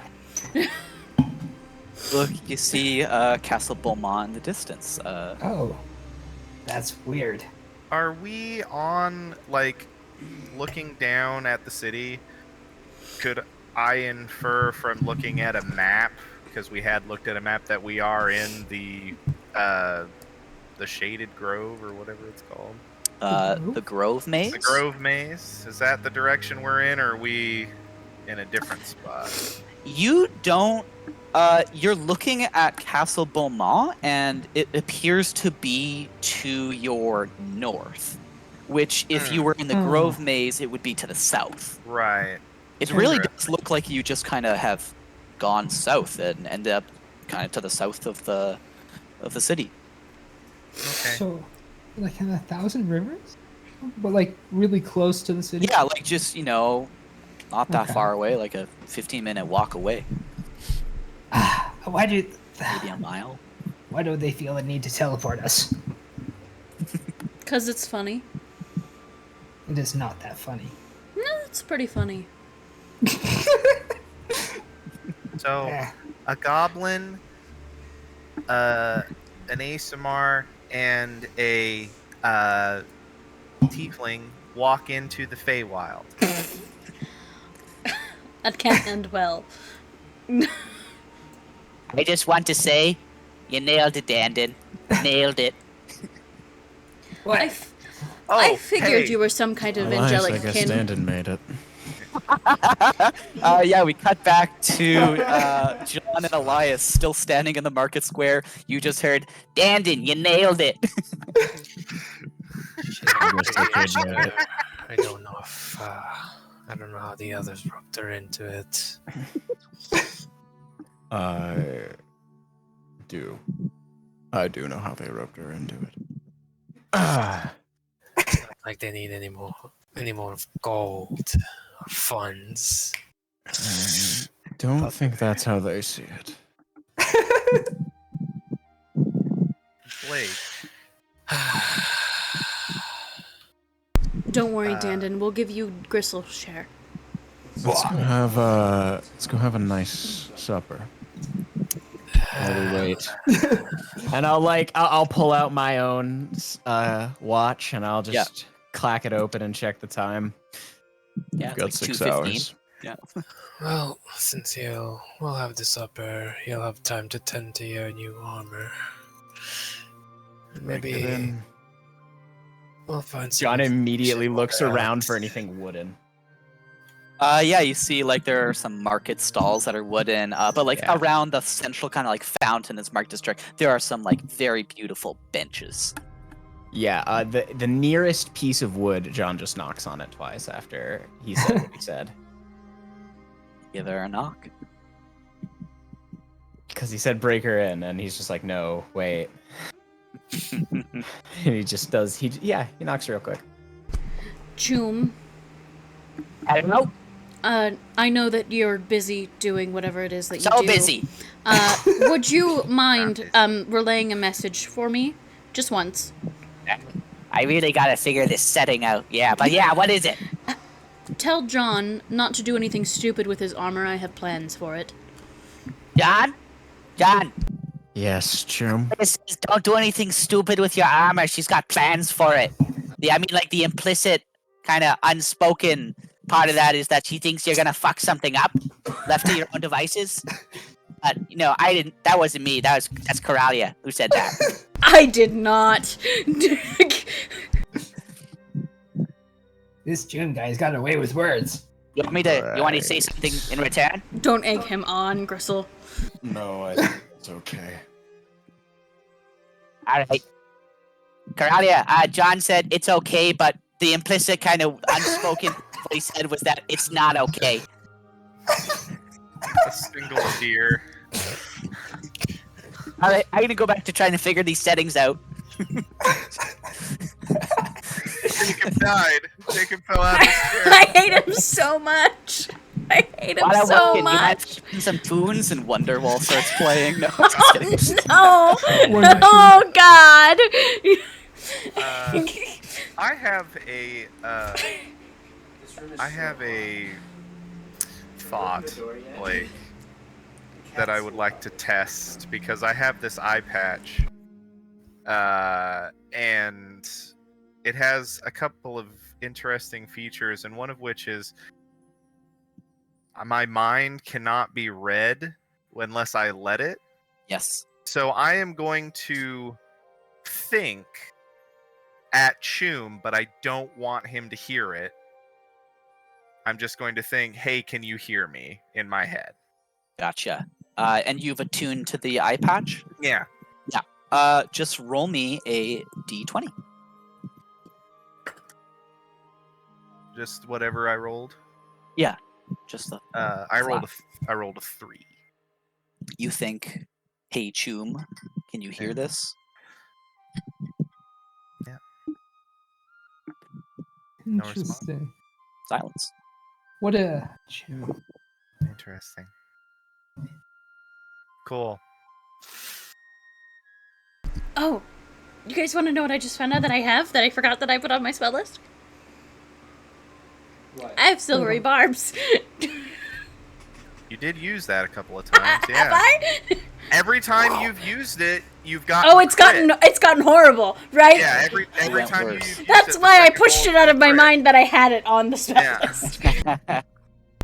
Look, you see Castle Beaumont in the distance. Oh, that's weird. Are we on, like, looking down at the city? Could I infer from looking at a map, because we had looked at a map, that we are in the Shaded Grove, or whatever it's called? The Grove Maze? The Grove Maze? Is that the direction we're in, or are we in a different spot? You don't. You're looking at Castle Beaumont, and it appears to be to your north. Which, if you were in the Grove Maze, it would be to the south. Right. It really does look like you just kind of have gone south and ended up kind of to the south of the city. Okay. So, like in 1,000 rivers, but like really close to the city. Yeah, like just not that Okay. far away, like a 15-minute walk away, Why do maybe a mile. why do they feel the need to teleport us? Because it's funny. It is not that funny. No, it's pretty funny. So Eh. a goblin, an ASMR, and a tiefling walk into the Feywild. That can't end well. I just want to say, you nailed it, Dandon. Nailed it. What? I figured hey. you were some kind of Elias, angelic I guess kin. Standon made it. Yeah, we cut back to John and Elias still standing in the market square. You just heard, Dandon, you nailed it. Shit, I guess the kid made it. I don't know if I don't know how the others roped her into it. I do. I do know how they roped her into it. It's not like they need any more gold or funds. I don't think that's how they see it. Blake. Don't worry, Dandon. We'll give you Gristle's share. Let's go have a nice supper. While we wait. And I'll pull out my own watch and I'll just clack it open and check the time. Yeah, We've got it's like 6 2:15. hours. Yeah. Well, since we'll have the supper, you'll have time to tend to your new armor. Break it Maybe in. we'll find some John immediately information looks about around that. for anything wooden. Yeah, you see like there are some market stalls that are wooden, but like Yeah. around the central kind of like fountain is market district, there are some like very beautiful benches. Yeah, the nearest piece of wood, John just knocks on it twice after he said what he said. Give her a knock. Because he said break her in, and he's just like, no, wait. And he just does, he knocks real quick. Choom, I don't know. I know that you're busy doing whatever it is that you So do. busy. Would you mind relaying a message for me? Just once. I really gotta figure this setting out. Yeah, but yeah, what is it? Tell John not to do anything stupid with his armor. I have plans for it. John? Yes, Chum. This is, don't do anything stupid with your armor. She's got plans for it. I mean, like the implicit, kind of unspoken part of that is that she thinks you're gonna fuck something up, left to your own devices. But I didn't. That wasn't me. That's Coralia who said that. I did not. This June guy's got away with words. You want me to say something in return? Don't egg him on, Gristle. No, I think it's okay. All right. Coralia, John said it's okay, but the implicit kind of unspoken what he said was that it's not okay. A single tear. All right, I'm gonna go back to trying to figure these settings out. Jacob died. Jacob fell out of the chair. I hate him so much. I hate him While I'm so working, you might much. find some tunes and Wonderwall starts playing. No, I'm just kidding. No. Wonder Oh God. I have a thought, like, that I would like to test because I have this eye patch, and it has a couple of interesting features, and one of which is my mind cannot be read unless I let it. Yes. So I am going to think at Choom, but I don't want him to hear it. I'm just going to think, hey, can you hear me in my head? Gotcha. And you've attuned to the eye patch? Yeah. Just roll me a d20. Just whatever I rolled. Just the, I rolled a 3. you think Hey Choom, can you hear this? No response. Interesting. Silence. What a. Interesting. Cool. Oh, you guys want to know what I just found out that I have that I forgot that I put on my spell list? What? I have silvery barbs. You did use that a couple of times. Have Yeah. I? Every time you've used it, you've got. Oh, it's gotten horrible, right? Yeah, every went time worse. you've used That's it, the why I second pushed roll it out of is my crit. mind that I had it on the spell Yeah. list.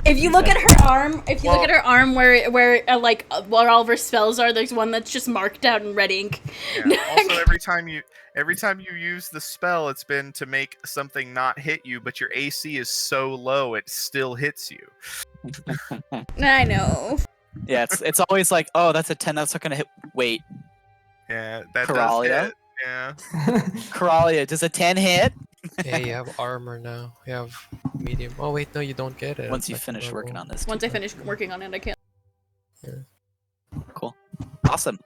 If you look at her arm, look at her arm where where all of her spells are, there's one that's just marked out in red ink. Yeah. Also, every time you use the spell, it's been to make something not hit you, but your AC is so low it still hits you. I know. Yeah, it's always like, oh, that's a 10. That's not gonna hit. Wait, Yeah, that Coralia? does hit. Yeah. Coralia, does a 10 hit? Yeah, you have armor now. You have medium. Oh wait, no, you don't get it. Once you finish working on this. Once I finish working on it, I can't. Cool. Awesome.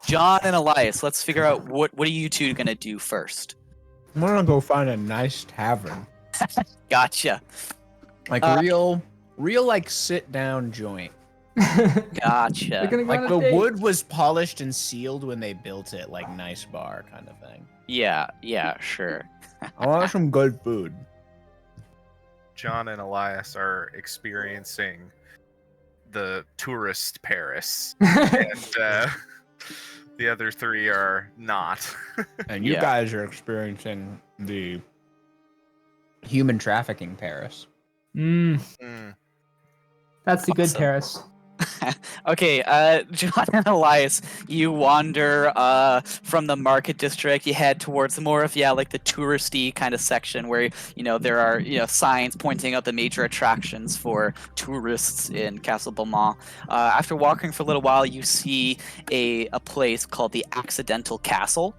John and Elias, let's figure out what are you two gonna do first? I'm gonna go find a nice tavern, Gotcha. like real like sit down joint. Gotcha. They're gonna go Like on a the date. wood was polished and sealed when they built it, like nice bar kind of thing. Yeah, sure. I want some good food. John and Elias are experiencing the tourist Paris, and the other three are not. And you Yeah. guys are experiencing the human trafficking Paris. Mm, Mm. that's the good Awesome. Paris. Okay, John and Elias, you wander from the market district. You head towards more of like the touristy kind of section where there are signs pointing out the major attractions for tourists in Castle Beaumont. After walking for a little while, you see a place called the Accidental Castle,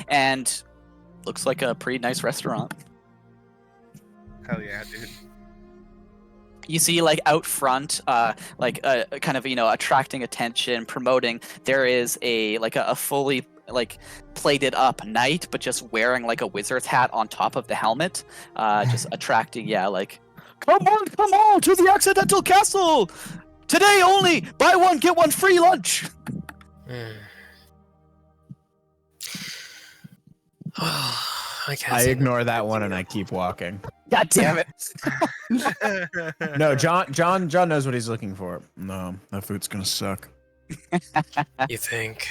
and looks like a pretty nice restaurant. Hell yeah, dude. You see, like out front, kind of attracting attention, promoting. There is a fully plated up knight, but just wearing like a wizard's hat on top of the helmet, just attracting. Come on to the Accidental Castle today only. Buy one get one free lunch. I can't. I say ignore no. that one and I keep walking. God damn it! No, John knows what he's looking for. No, that food's gonna suck. You think?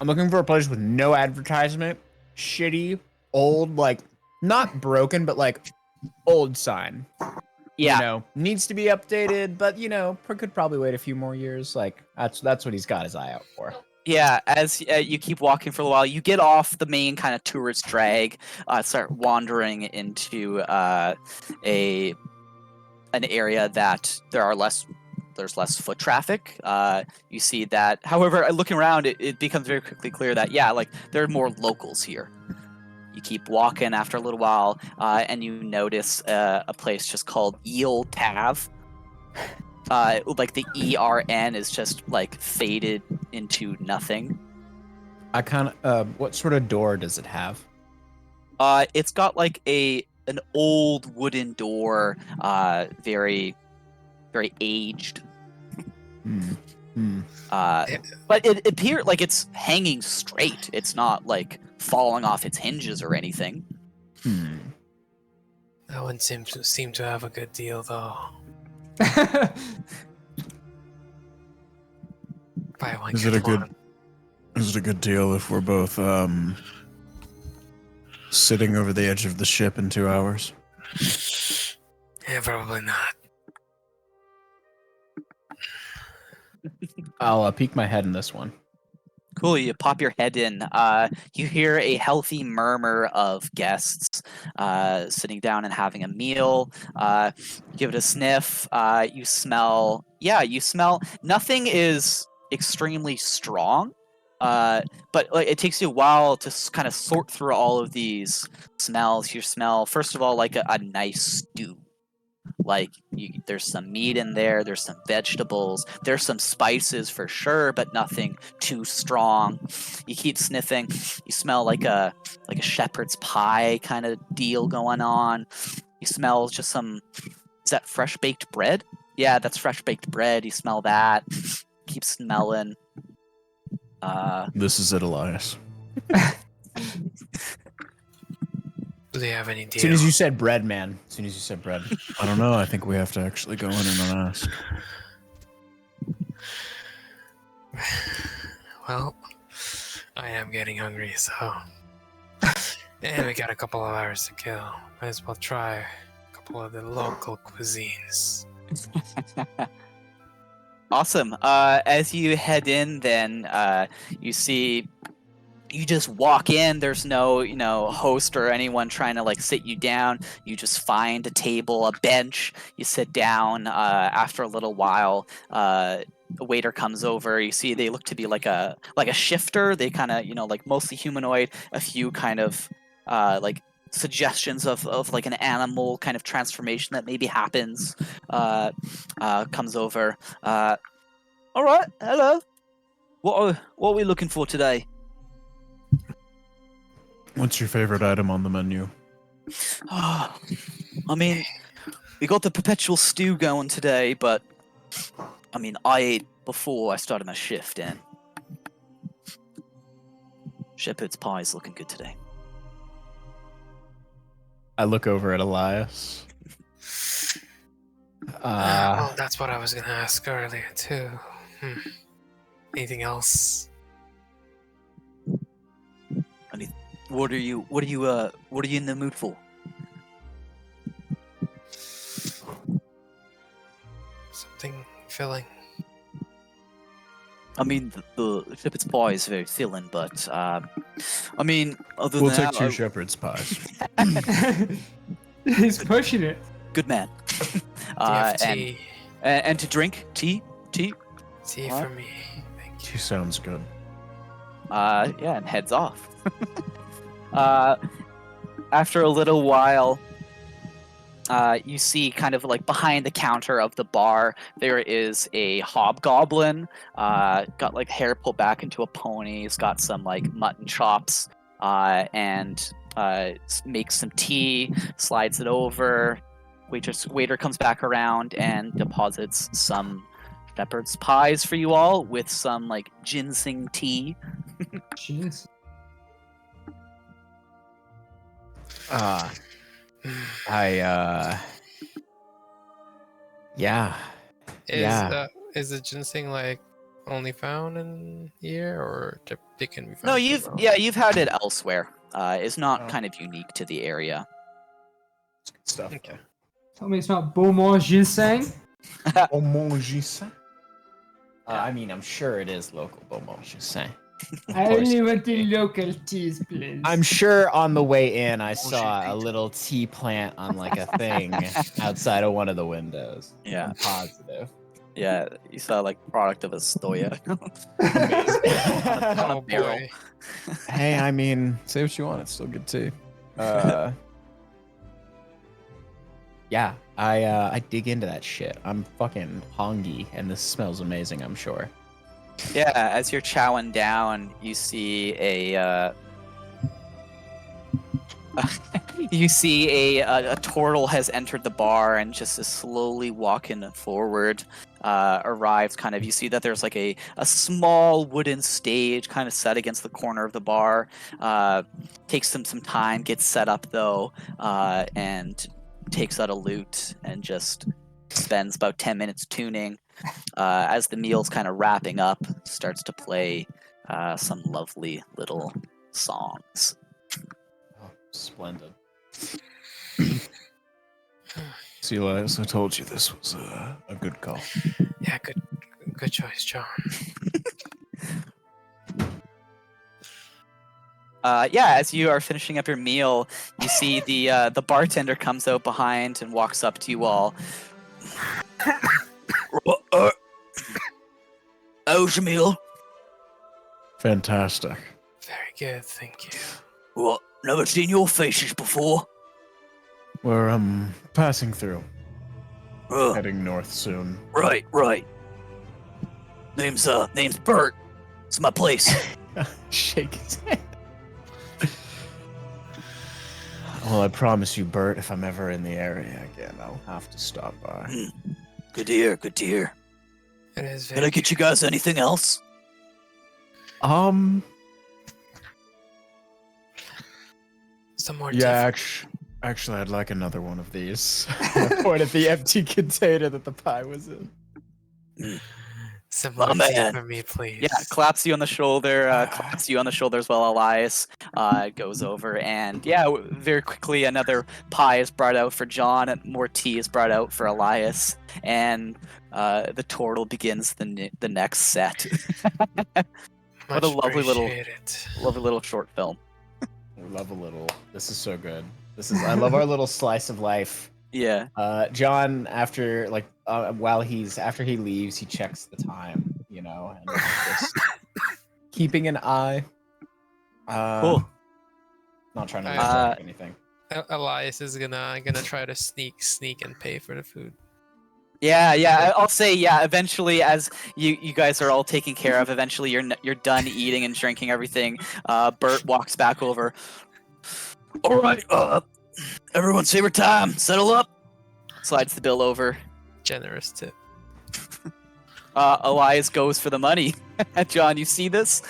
I'm looking for a place with no advertisement, shitty, old, like not broken, but like old sign. Yeah. Needs to be updated, but could probably wait a few more years. Like that's what he's got his eye out for. Yeah, as you keep walking for a while, you get off the main kind of tourist drag, start wandering into an area that there's less foot traffic. You see that, however, looking around, it becomes very quickly clear that there are more locals here. You keep walking after a little while, and you notice a place just called Eel Tav. Like the ERN is just faded into nothing. I kind of. What sort of door does it have? It's got an old wooden door, very, very aged. But it appears like it's hanging straight. It's not falling off its hinges or anything. That one seemed to have a good deal though. Buy one Is get it a good? one. Is it a good deal if we're both sitting over the edge of the ship in 2 hours? Yeah, probably not. I'll peek my head in this one. Cool, you pop your head in. You hear a healthy murmur of guests sitting down and having a meal. Give it a sniff. You smell. Yeah, you smell. Nothing is extremely strong, but it takes you a while to kind of sort through all of these smells. You smell, first of all, a nice stew. Like there's some meat in there, there's some vegetables, there's some spices for sure, but nothing too strong. You keep sniffing, you smell like a shepherd's pie kind of deal going on. You smell just some, is that fresh baked bread? Yeah, that's fresh baked bread. You smell that. Keep smelling. This is it, Elias. Do they have any As deal? soon as you said bread, man. As soon as you said bread. I don't know. I think we have to actually go in and ask. Well, I am getting hungry, so. And we got a couple of hours to kill. Might as well try a couple of the local cuisines. Awesome. As you head in, then you see. You just walk in. There's no, host or anyone trying to like sit you down. You just find a table, a bench. You sit down. After a little while, a waiter comes over. You see they look to be like a shifter. They kind of, like mostly humanoid. A few kind of like suggestions of like an animal kind of transformation that maybe happens. Comes over. All right. Hello. What are we looking for today? What's your favorite item on the menu? I mean, we got the perpetual stew going today, but I mean, I ate before I started my shift, and shepherd's pie is looking good today. I look over at Elias. Well, that's what I was gonna ask earlier too. Anything else? What are you in the mood for? Something filling. I mean, the shepherd's pie is very filling, but I mean, other We'll than take that, two shepherd's pies. He's pushing it. good man. Do you have and tea? and to drink tea. Tea What? for me. Thank you. She sounds good. Yeah, and heads off. After a little while, you see kind of like behind the counter of the bar, there is a hobgoblin, got like hair pulled back into a pony. He's got some like mutton chops, and makes some tea, slides it over. Waiter comes back around and deposits some shepherd's pies for you all with some like ginseng tea. Jeez. Yeah. Is the ginseng like only found in here, or they can be found? No, somewhere else? you've had it elsewhere. It's not Oh. kind of unique to the area. Stuff. Okay. Tell me it's not Beaumont ginseng. I mean, I'm sure it is local Beaumont ginseng. I course. only want the local teas, please. I'm sure on the way in, I saw a little tea plant on like a thing outside of one of the windows. Yeah. I'm positive. Yeah, you saw like product of a stoya. Oh barrel. boy. Hey, I mean, say what you want. It's still good tea. Yeah, I dig into that shit. I'm fucking hungry, and this smells amazing, I'm sure. Yeah, as you're chowing down, you see a a turtle has entered the bar and just is slowly walking forward. Arrives kind of. You see that there's like a small wooden stage kind of set against the corner of the bar. Takes them some time, gets set up though, and takes out a lute and just spends about 10 minutes tuning. As the meal's kind of wrapping up, starts to play some lovely little songs. Oh, splendid. See, Elias, I told you this was a good call. Yeah, good choice, John. As you are finishing up your meal, you see the bartender comes out behind and walks up to you all. How's your meal? Fantastic. Very good, thank you. What? Never seen your faces before. We're passing through. Heading north soon. Right. Name's Bert. It's my place. Shake his head. Well, I promise you, Bert, if I'm ever in the area again, I'll have to stop by. Good to hear. It is Can I very get you guys anything else? some more. Yeah, actually, I'd like another one of these. I point at the empty container that the pie was in. Some more Oh, man. tea for me, please. Yeah, claps you on the shoulder. Claps you on the shoulder as well, Elias. Goes over and very quickly another pie is brought out for John, and more tea is brought out for Elias, and the turtle begins the next set. What a Much lovely appreciated. little short film. We love a little. This is so good. I love our little slice of life. Yeah. John, after after he leaves, he checks the time, and just keeping an eye. Cool. Not trying to Uh, distract anything. Elias is gonna try to sneak and pay for the food. Yeah. I'll say eventually, as you guys are all taken care of, eventually you're done eating and drinking everything. Bert walks back over. All right. Everyone's favorite time. Settle up. Slides the bill over. Generous tip. Elias goes for the money. John, you see this?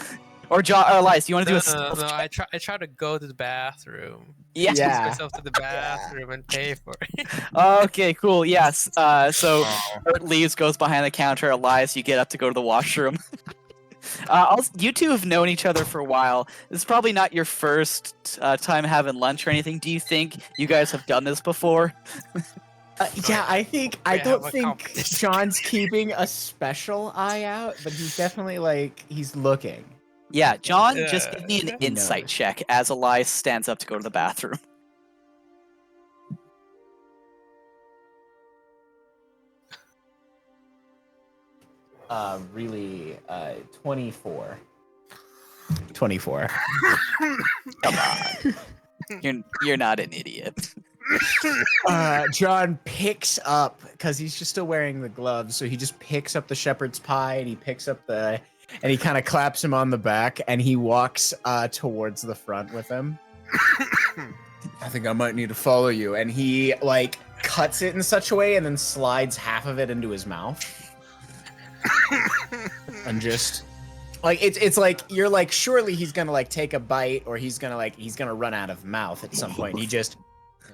Or Elias, you want to do a stealth No. check? I try to go to the bathroom. Yeah. Squeeze myself to the bathroom and pay for it. Okay, cool. Yes. So Bert leaves, goes behind the counter. Elias, you get up to go to the washroom. You two have known each other for a while. This is probably not your first time having lunch or anything. Do you think you guys have done this before? Yeah, I have don't a think competition. John's keeping a special eye out, but he's definitely he's looking. Yeah, John, just give me an Yeah. insight check as Elias stands up to go to the bathroom. Really, 24. 24. Come on. You're not an idiot. John picks up, because he's just still wearing the gloves, so he just picks up the shepherd's pie and he picks up and he kind of claps him on the back and he walks towards the front with him. I think I might need to follow you. And he cuts it in such a way and then slides half of it into his mouth. And just it's like you're surely he's gonna take a bite, or he's gonna run out of mouth at some point. He just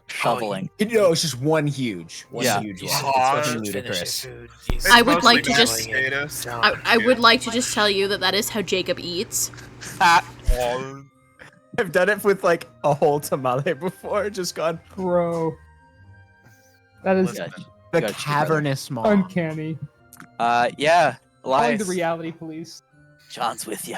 Shoveling. it's just one huge one. Yeah. Huge You one. should It's Aw, fucking finish your ludicrous. food. I would like to just- Potatoes. I would like to just tell you that is how Jacob eats. I've done it with a whole tamale before. Just gone Bro. That is Listen, the Gotcha, cavernous maw. uncanny. Yeah. Calling Elias, the reality police. John's with you.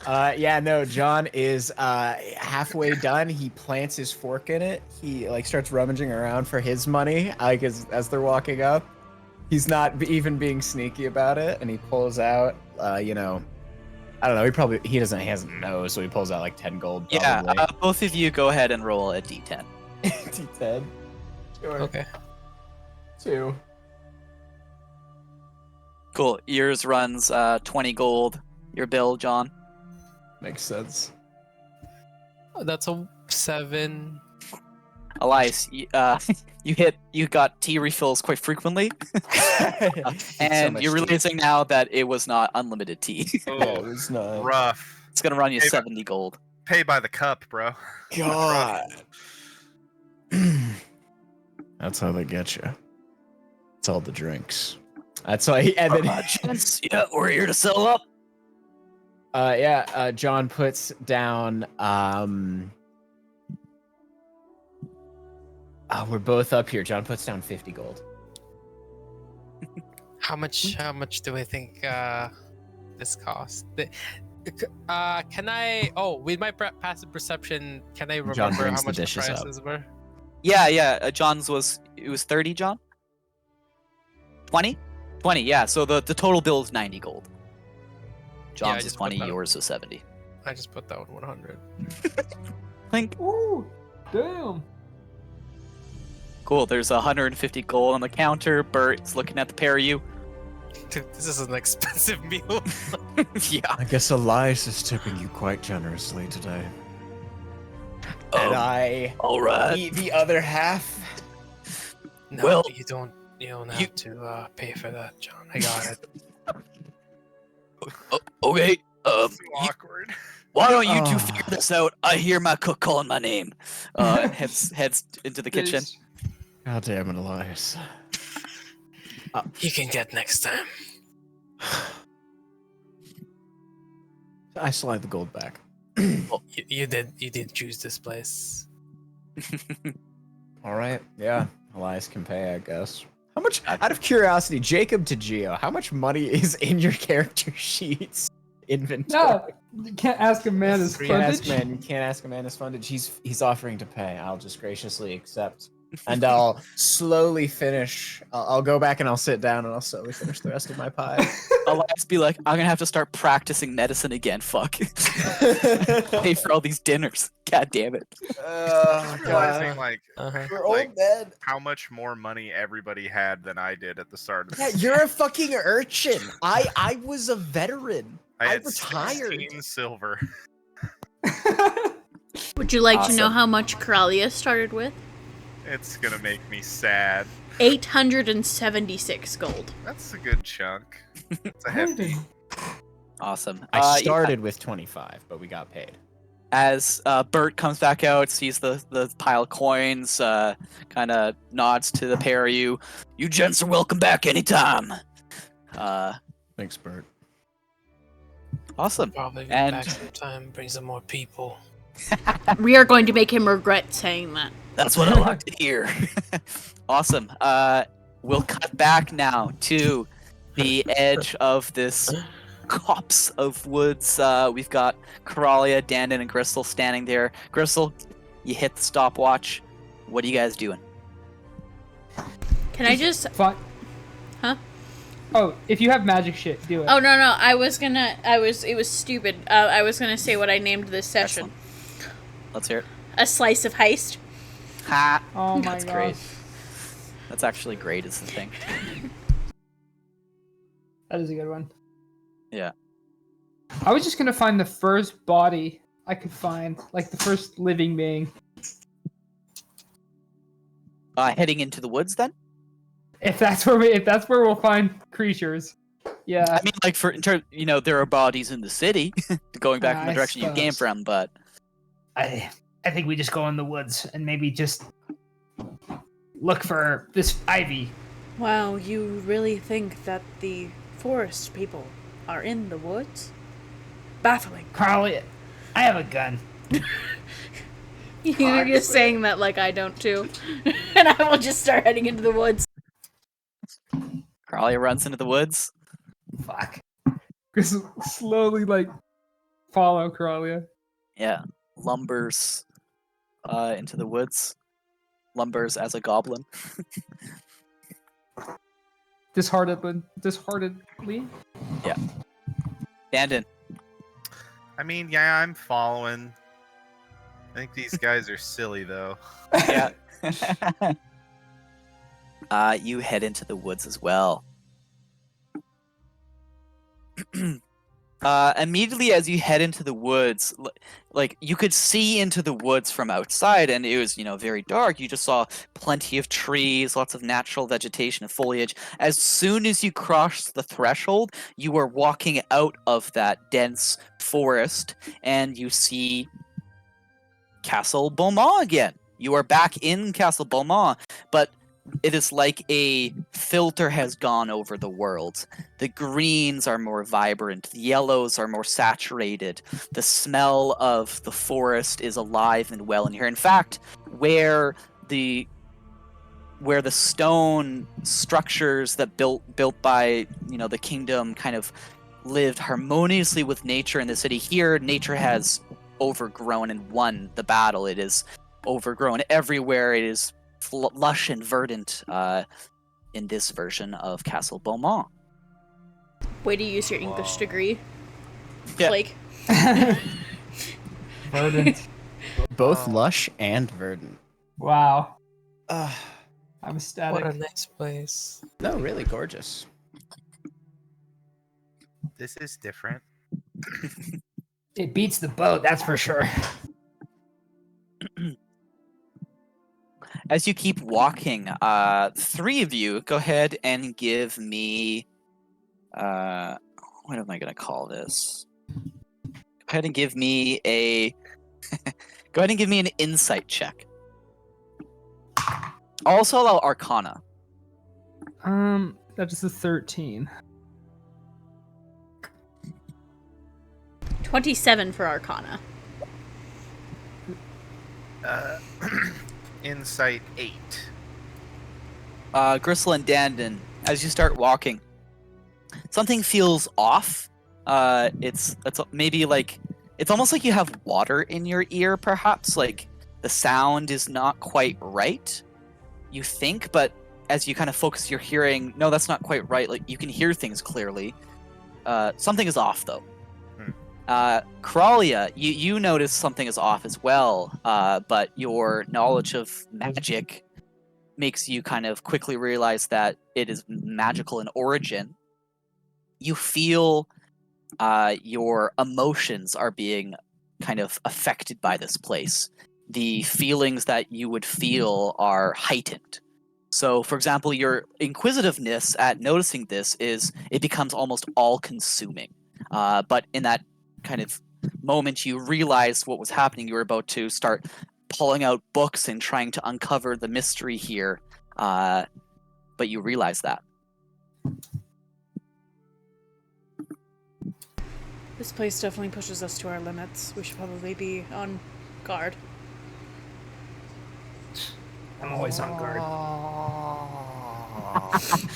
John is halfway done. He plants his fork in it. He starts rummaging around for his money as they're walking up. He's not even being sneaky about it, and he pulls out I don't know, he hasn't knows, so he pulls out 10 gold Yeah, probably. both of you go ahead and roll a d10. D10. Sure. Okay. 2. Cool. Yours runs 20 gold. Your bill, John. Makes sense. That's a 7. Elias, you got tea refills quite frequently, and you're realizing now that it was not unlimited tea. It was not. Rough. It's gonna run you Hey, 70 gold. Pay by the cup, bro. God. That's how they get you. It's all the drinks. That's why and then Gents, yeah, we're here to settle up. John puts down we're both up here. John puts down 50 gold. How much do I think this costs? Can I? Oh, with my passive perception, can I John remember brings how the much the dishes up. prices were? Yeah. John's was 30, John? 20? 20, yeah. So the total bill is 90 gold. Yeah, I John's is just put 20, that- yours is 70. I just put down 100. Clink. Ooh, damn. Cool. There's 150 gold on the counter. Bert's looking at the pair of you. Dude, this is an expensive meal. Yeah. I guess Elias is tipping you quite generously today. And I All right. eat the other half. No, Well, you don't have to pay for that, John. I got it. Okay. So awkward. Why don't you two Oh. figure this out? I hear my cook calling my name. And heads into the kitchen. God damn it, Elias. You can get next time. I slide the gold back. You did choose this place. All right. Yeah. Elias can pay, I guess. How much, out of curiosity, Jacob to Geo, how much money is in your character sheets inventory? No, you can't ask a man his You can't ask fundage. man. You can't ask a man his fundage. He's offering to pay. I'll just graciously accept, and I'll slowly finish. I'll go back and I'll sit down and I'll slowly finish the rest of my pie. Elias be like, I'm gonna have to start practicing medicine again. Fuck. Pay for all these dinners. God damn it. Oh Realizing god. like We're like, old men. how much more money everybody had than I did at the start of Yeah, this. you're a fucking urchin. I was a veteran. I had retired. 16 silver. Would you like to know Awesome. how much Coralia started with? It's gonna make me sad. 876 gold. That's a good chunk. It's a hefty. Awesome. I Yeah, started with 25, but we got paid. as Bert comes back out, sees the pile of coins, kind of nods to the pair of you. You gents are welcome back anytime. Thanks, Bert. Awesome. Probably be And- back sometime. Bring some more people. We are going to make him regret saying that. That's what I like to hear. Awesome. We'll cut back now to the edge of this copse of woods. We've got Coralia, Dandon, and Gristle standing there. Gristle, you hit the stopwatch. What are you guys doing? Can I just? Fine. Huh? Oh, if you have magic shit, do it. Oh no. It was stupid. I was gonna say what I named this session. Let's hear it. A slice of heist. Ha! Oh my That's god. great. That's actually great, is the thing. That is a good one. Yeah. I was just gonna find the first body I could find, like the first living being. Heading into the woods then? If that's where we'll find creatures. Yeah. I mean, like there are bodies in the city, going back in the I direction you came suppose. from, but I think we just go in the woods and maybe just look for this ivy. Wow, you really think that the forest people are in the woods? Baffling. Carl, I have a gun. You're just saying that like I don't too. And I will just start heading into the woods. Coralia runs into the woods. Fuck. Just slowly like follow Coralia. Yeah, lumbers into the woods. Lumbers as a goblin. Disheartedly. Dandon. I mean, yeah, I'm following. I think these guys are silly though. Yeah. You head into the woods as well. Immediately as you head into the woods, like you could see into the woods from outside, and it was very dark. You just saw plenty of trees, lots of natural vegetation and foliage. As soon as you cross the threshold, you are walking out of that dense forest, and you see Castle Beaumont again. You are back in Castle Beaumont, but it is like a filter has gone over the world. The greens are more vibrant, the yellows are more saturated. The smell of the forest is alive and well in here. In fact, where the stone structures that built by the kingdom kind of lived harmoniously with nature in the city, here nature has overgrown and won the battle. It is overgrown everywhere. It is lush and verdant in this version of Castle Beaumont. Way to use your English degree. Yeah. Blake. Verdant. Both lush and verdant. Wow. I'm ecstatic. What a nice place. No, really gorgeous. This is different. It beats the boat, that's for sure. As you keep walking, three of you go ahead and give me. What am I gonna call this? Go ahead and give me a. Go ahead and give me an insight check. Also allow Arcana. That is a 13. 27 for Arcana. Insight 8. Gristle and Dandon, as you start walking, something feels off. It's maybe like it's almost like you have water in your ear, perhaps. Like the sound is not quite right. You think, but as you kind of focus your hearing, no, that's not quite right. Like you can hear things clearly. Something is off though. Crawlia, you notice something is off as well, but your knowledge of magic makes you kind of quickly realize that it is magical in origin. You feel your emotions are being kind of affected by this place. The feelings that you would feel are heightened. So, for example, your inquisitiveness at noticing this is it becomes almost all-consuming. But in that kind of moment you realized what was happening, you were about to start pulling out books and trying to uncover the mystery here, but you realize that. This place definitely pushes us to our limits. We should probably be on guard. I'm always on guard.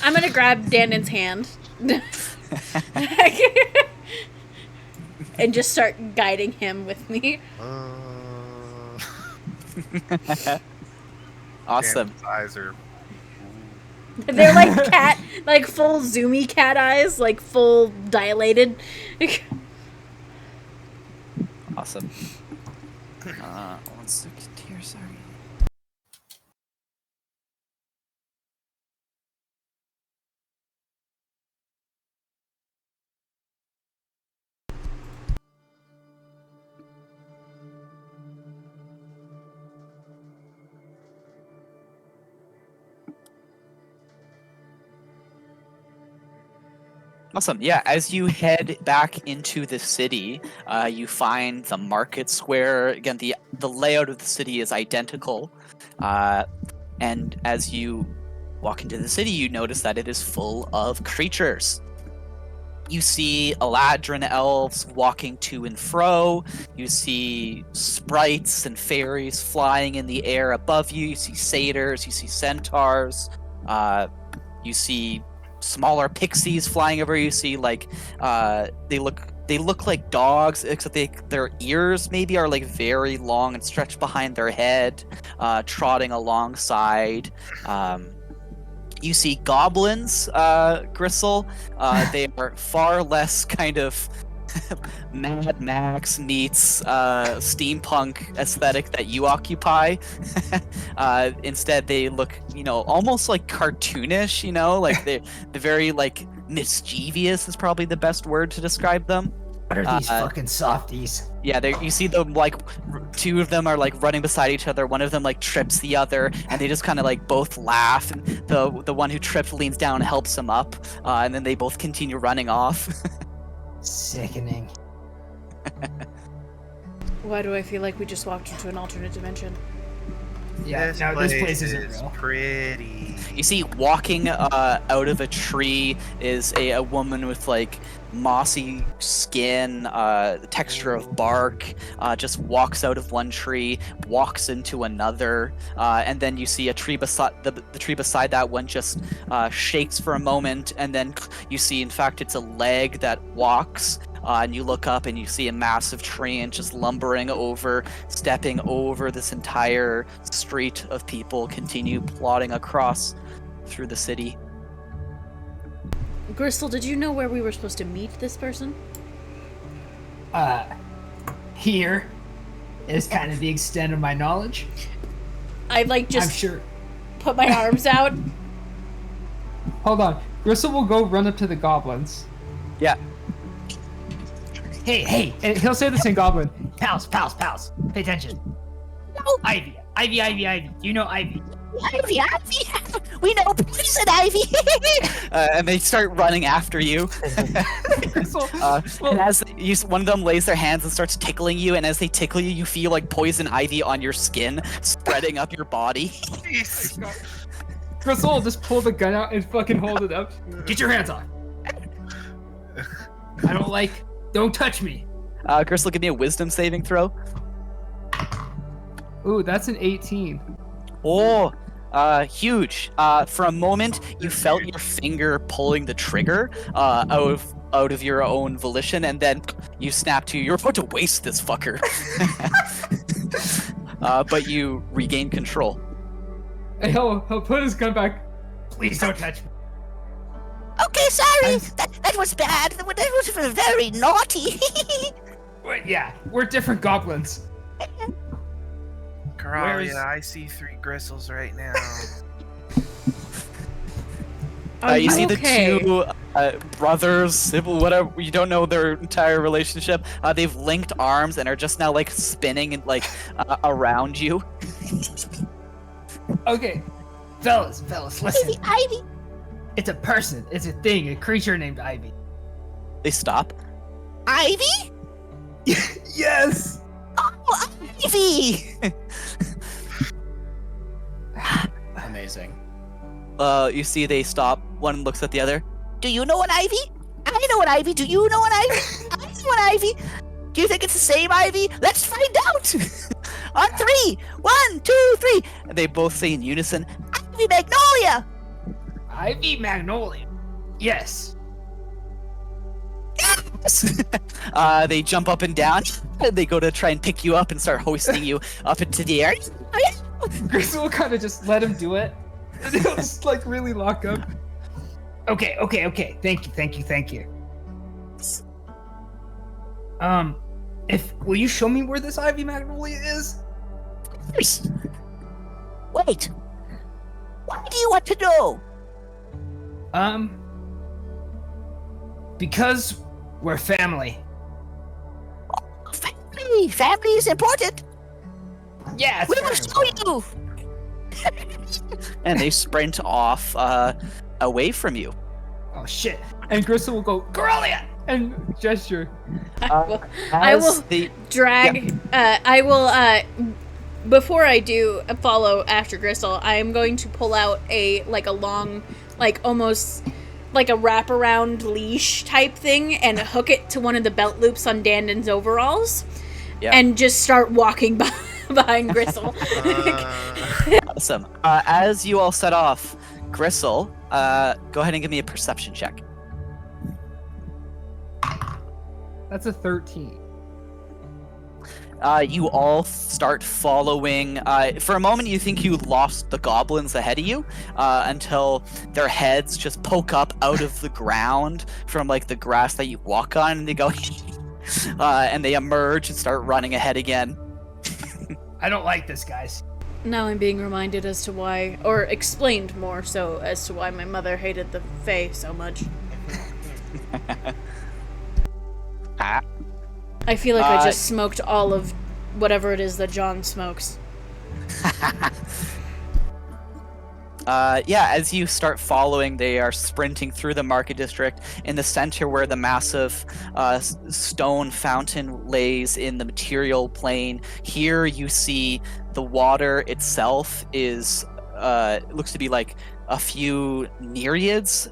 I'm gonna grab Dandon's hand. And just start guiding him with me. Awesome. Dan's eyes are. They're like cat, like full zoomy cat eyes, like full dilated. Awesome. 1 second here, sorry. Awesome. Yeah, as you head back into the city, you find the market square. Again, the layout of the city is identical. And as you walk into the city, you notice that it is full of creatures. You see Eladrin elves walking to and fro. You see sprites and fairies flying in the air above you. You see satyrs. You see centaurs. You see smaller pixies flying over. You see like they look like dogs, except their ears maybe are like very long and stretched behind their head, trotting alongside. You see goblins, Gristle. They are far less kind of Mad Max meets steampunk aesthetic that you occupy. Instead, they look, almost like cartoonish. Like they're very like mischievous is probably the best word to describe them. What are these fucking softies? Yeah, you see them like two of them are like running beside each other. One of them like trips the other, and they just kind of like both laugh. And the one who tripped leans down and helps him up, and then they both continue running off. Sickening. Why do I feel like we just walked into an alternate dimension? Yeah, this place isn't real. Pretty. You see, walking out of a tree is a woman with like mossy skin, the texture of bark. Just walks out of one tree, walks into another, and then you see a tree beside the tree beside that one just shakes for a moment, and then you see, in fact, it's a leg that walks. And you look up and you see a massive train just lumbering over, stepping over this entire street of people, continue plodding across through the city. Gristle, did you know where we were supposed to meet this person? Here is kind of the extent of my knowledge. I like just I'm sure. put my arms out. Hold on. Gristle will go run up to the goblins. Yeah. Hey, and he'll say this in Goblin. Pals, pay attention. No. Ivy. You know Ivy. Ivy. We know poison ivy. And they start running after you. Gristle, And as one of them lays their hands and starts tickling you, and as they tickle you, you feel like poison ivy on your skin, spreading up your body. Jeez. Gristle will just pull the gun out and fucking hold it up. Get your hands off. Don't touch me. Gristle, give me a wisdom saving throw. Ooh, that's an 18. Oh, huge. For a moment, you felt your finger pulling the trigger out of your own volition, and then you snap to, you're about to waste this fucker. But you regain control. And he'll put his gun back. Please don't touch me. Okay, sorry. That was bad. That was very naughty. Wait, yeah, we're different goblins. Coralia, I see 3 gristles right now. Are You see okay? the two brothers, whatever, you don't know their entire relationship. They've linked arms and are just now like spinning and like around you. Okay, fellas, listen. Ivy. It's a person. It's a thing. A creature named Ivy. They stop. Ivy? Yes. Oh, Ivy! Amazing. You see they stop. One looks at the other. Do you know an Ivy? I know an Ivy. Do you know an Ivy? I know an Ivy. Do you think it's the same Ivy? Let's find out. On 3. 1, 2, 3. And they both say in unison, Ivy Magnolia. Ivy Magnolia. Yes. Yes. they jump up and down. And they go to try and pick you up and start hoisting you up into the air. Gristle will kind of just let him do it. And he'll just like really lock up. Okay. Thank you. Will you show me where this Ivy Magnolia is? Yes. Wait. Why do you want to know? Because we're family. Family. Family is important. Yeah, We will show you. And they sprint off away from you. Oh shit. And Gristle will go, Coralia! and gesture. I will As they- drag. I will. Before I do follow after Gristle, I am going to pull out a long, almost like a wraparound leash type thing, and hook it to one of the belt loops on Dandon's overalls, Yeah. and just start walking behind Gristle. Awesome. As you all set off, Gristle, go ahead and give me a perception check. That's a 13. You all start following. For a moment, you think you lost the goblins ahead of you, until their heads just poke up out of the ground from like the grass that you walk on, and they go, and they emerge and start running ahead again. I don't like this, guys. Now I'm being reminded as to why, or explained more so as to why my mother hated the Fae so much. I feel like I just smoked all of whatever it is that John smokes. Yeah, as you start following, they are sprinting through the market district in the center where the massive stone fountain lays in the material plane. Here you see the water itself is looks to be like a few nereids,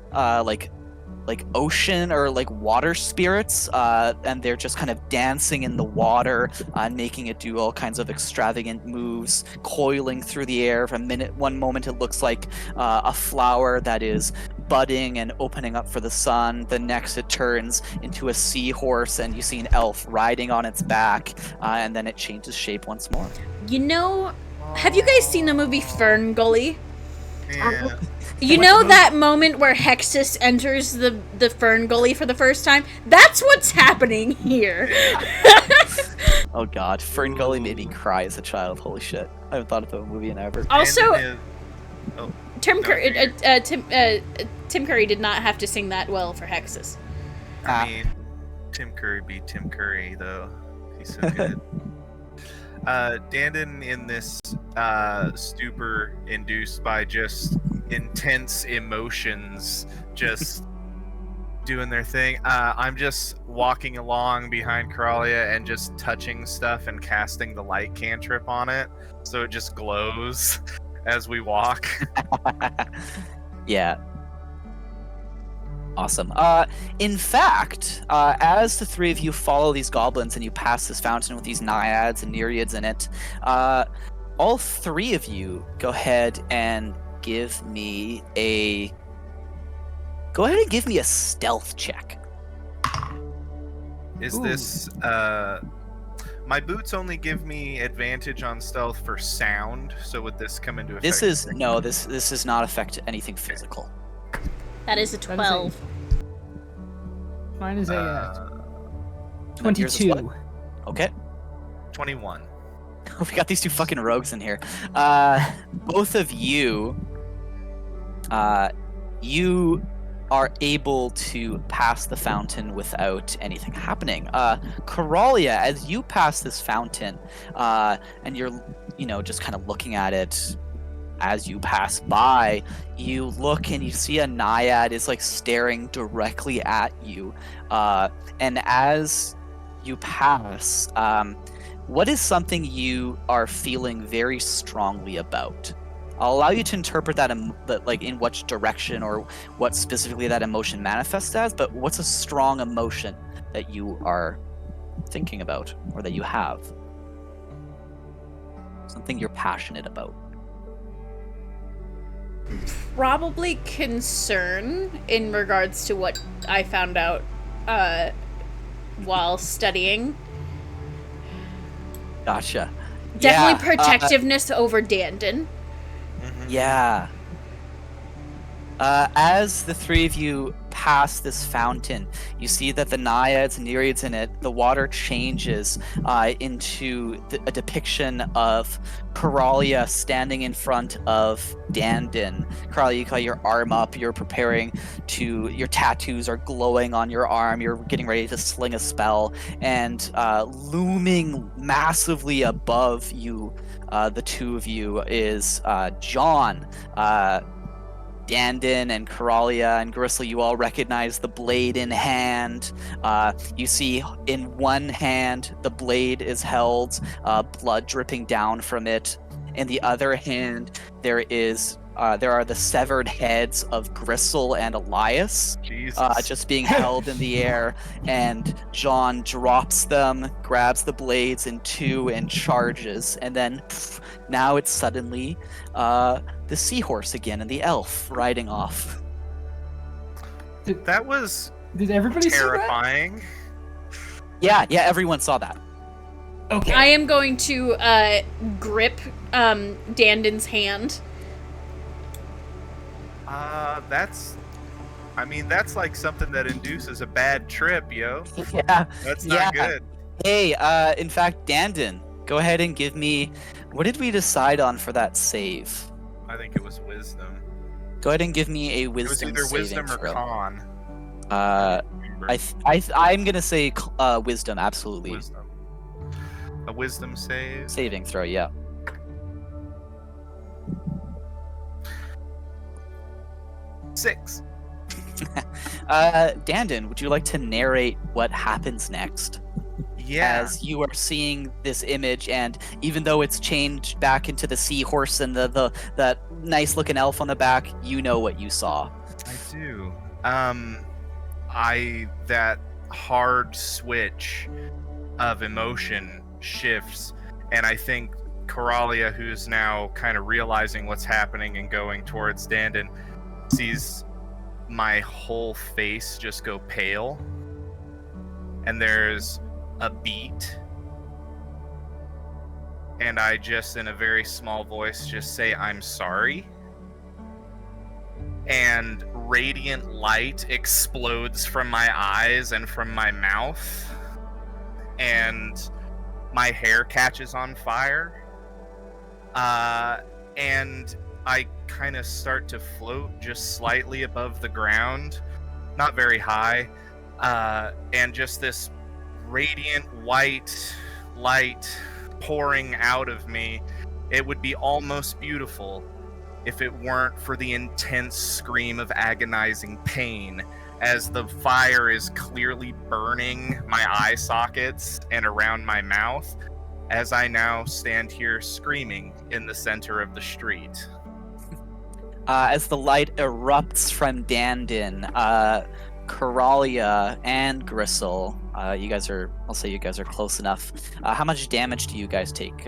like ocean or like water spirits, and they're just kind of dancing in the water and making it do all kinds of extravagant moves, coiling through the air. One moment it looks like a flower that is budding and opening up for the sun. The next it turns into a seahorse and you see an elf riding on its back, and then it changes shape once more. You know, have you guys seen the movie Fern Gully? Yeah. You know that moment where Hexus enters the Fern Gully for the first time? That's what's happening here. Oh god, Fern Gully made me cry as a child. Holy shit. I haven't thought of a movie in ever. Also, Oh, Tim don't you Curry, Tim Curry did not have to sing that well for Hexus. I mean, Tim Curry be Tim Curry though. He's so good. Dandon in this stupor induced by just intense emotions, just doing their thing. I'm just walking along behind Coralia and just touching stuff and casting the light cantrip on it, so it just glows as we walk. Yeah. Awesome. In fact, as the three of you follow these goblins and you pass this fountain with these naiads and nereids in it, all three of you go ahead and give me a stealth check. Is this my boots only give me advantage on stealth for sound, so would this come into effect? This does not affect anything physical. That is a 12. Mine is a Yours is 22. what? Okay. 21. We got these two fucking rogues in here. Both of you, you are able to pass the fountain without anything happening. Coralia, as you pass this fountain, and you're, just kind of looking at it as you pass by, you look and you see a naiad is like staring directly at you. And as you pass, what is something you are feeling very strongly about? I'll allow you to interpret that in which direction or what specifically that emotion manifests as, but what's a strong emotion that you are thinking about or that you have? Something you're passionate about. Probably concern in regards to what I found out while studying. Gotcha. Definitely protectiveness over Dandon. Yeah. As the three of you pass this fountain, you see that the naiads and nereids in it, the water changes into a depiction of Coralia standing in front of Dandon. Coralia, you got your arm up, you're preparing to, your tattoos are glowing on your arm, you're getting ready to sling a spell, and looming massively above you, the two of you, is John. Dandon and Coralia and Gristle, you all recognize the blade in hand. You see in one hand the blade is held, blood dripping down from it. In the other hand, there are the severed heads of Gristle and Elias, just being held in the air. And John drops them, grabs the blades in two, and charges. And then now it's suddenly the seahorse again and the elf riding off. That was Did everybody terrifying. Yeah, everyone saw that. Okay. I am going to grip Dandon's hand. That's like something that induces a bad trip, yo. Yeah. That's not good. Hey, in fact, Dandon, go ahead and give me, what did we decide on for that save? I think it was wisdom. Go ahead and give me a wisdom It was either saving wisdom or throw. con. I'm gonna say wisdom, absolutely. Wisdom. A wisdom save. Saving throw, yeah. Six. Dandon, would you like to narrate what happens next? Yeah. As you are seeing this image, and even though it's changed back into the seahorse and that nice looking elf on the back, you know what you saw. I do. That hard switch of emotion shifts, and I think Coralia, who's now kind of realizing what's happening and going towards Dandon, sees my whole face just go pale, and there's a beat, and I just, in a very small voice, just say, "I'm sorry." And radiant light explodes from my eyes and from my mouth, and my hair catches on fire, and I kind of start to float just slightly above the ground, not very high, and just this radiant white light pouring out of me. It would be almost beautiful if it weren't for the intense scream of agonizing pain as the fire is clearly burning my eye sockets and around my mouth as I now stand here screaming in the center of the street. As the light erupts from Dandin, Coralia and Gristle, I'll say you guys are close enough. How much damage do you guys take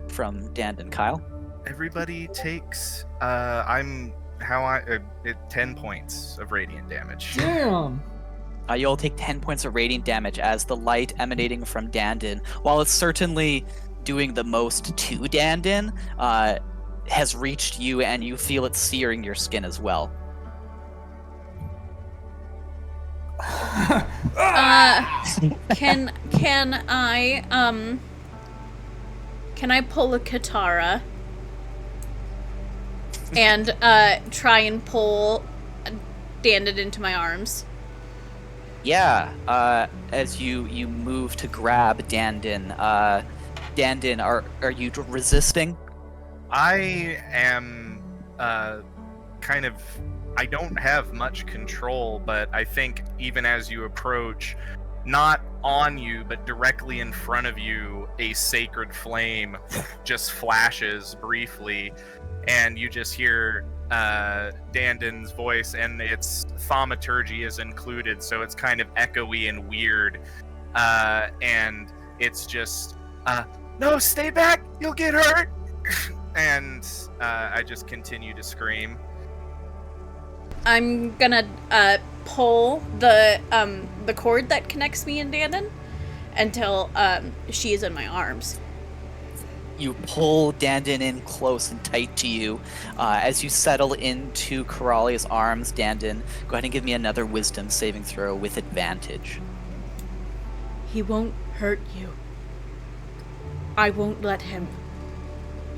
from Dandin, Kyle? Everybody takes 10 points of radiant damage. Damn. You'll take 10 points of radiant damage as the light emanating from Dandin, while it's certainly doing the most to Dandin, has reached you and you feel it searing your skin as well. Can I pull a Katara and try and pull Dandin into my arms? Yeah, as you move to grab Dandin, Dandin, are you resisting? I am I don't have much control, but I think even as you approach, not on you, but directly in front of you, a sacred flame just flashes briefly, and you just hear Dandin's voice, and its thaumaturgy is included, so it's kind of echoey and weird, and it's just, no, stay back, you'll get hurt, and I just continue to scream. I'm gonna pull the cord that connects me and Dandin until she is in my arms. You pull Dandin in close and tight to you. As you settle into Coralia's arms, Dandin, go ahead and give me another wisdom saving throw with advantage. He won't hurt you. I won't let him.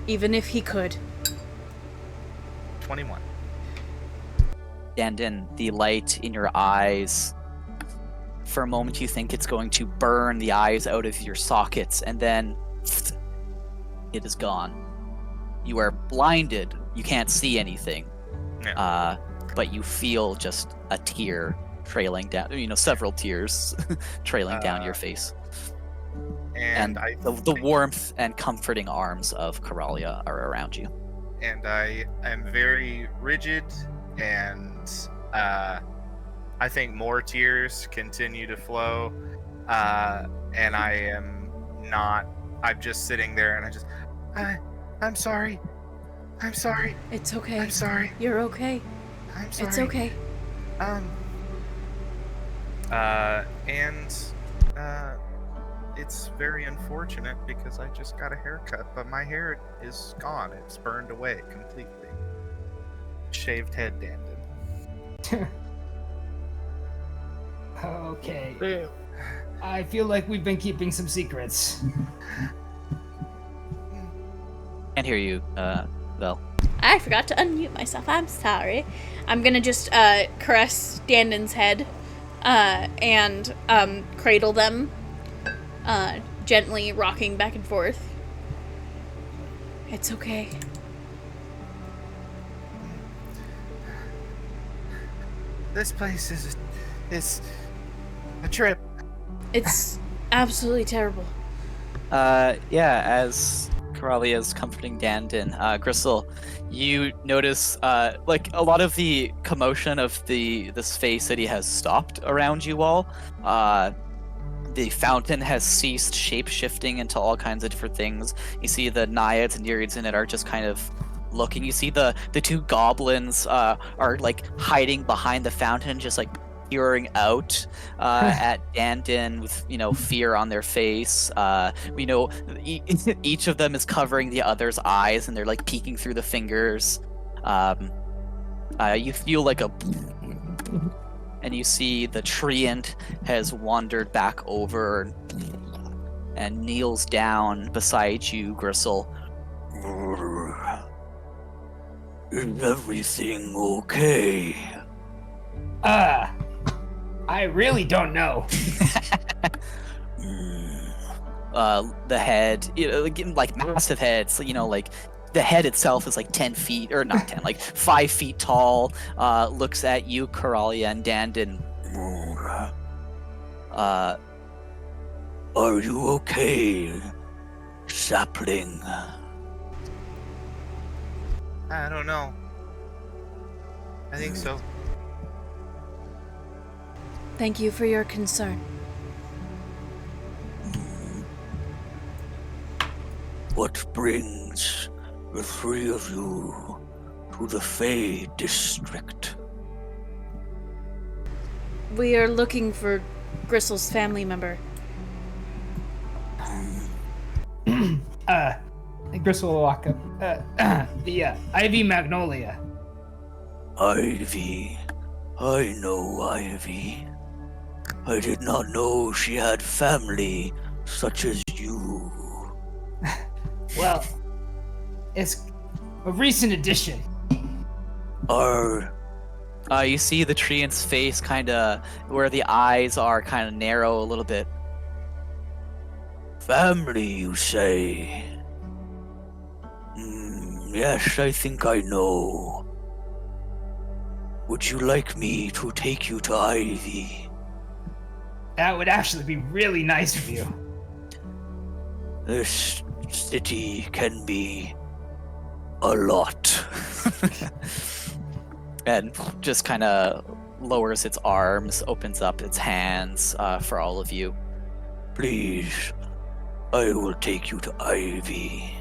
Even if he could. 21. Dandin, the light in your eyes, for a moment you think it's going to burn the eyes out of your sockets, and then it is gone. You are blinded. You can't see anything. Yeah. But you feel just a tear trailing down, several tears trailing down your face. And the warmth and comforting arms of Coralia are around you. And I am very rigid, and I think more tears continue to flow, and I'm just sitting there, and I'm sorry. I'm sorry. It's okay. I'm sorry. You're okay. I'm sorry. It's okay. It's very unfortunate because I just got a haircut, but my hair is gone. It's burned away completely. Shaved head, Dandin. Okay. I feel like we've been keeping some secrets. Can't hear you, Vel. I forgot to unmute myself. I'm sorry. I'm gonna just caress Dandin's head and cradle them, gently rocking back and forth. It's okay. This place is a trip. It's absolutely terrible. As Coralia is comforting Dandin, Gristle, you notice like a lot of the commotion of this Fey city has stopped around you all. The fountain has ceased shape-shifting into all kinds of different things. You see the naiads and nereids in it are just kind of looking. You see the two goblins are like hiding behind the fountain, just like peering out at Dandin with fear on their face. Each of them is covering the other's eyes, and they're like peeking through the fingers. You feel like and you see the treant has wandered back over and kneels down beside you, Gristle. Is everything okay? I really don't know. The head, like massive heads, like the head itself is like 10 feet, or not 10, like 5 feet tall, looks at you, Coralia and Dandin. Are you okay, sapling? I don't know. I think so. Thank you for your concern. What brings the three of you to the Fey District? We are looking for Gristle's family member. Gristle will walk up. The Ivy Magnolia. Ivy. I know Ivy. I did not know she had family such as you. Well, it's a recent addition. You see the treant's face kind of, where the eyes are kind of narrow a little bit. Family, you say? Yes, I think I know. Would you like me to take you to Ivy? That would actually be really nice of you. This city can be a lot. And just kind of lowers its arms, opens up its hands for all of you. Please, I will take you to Ivy.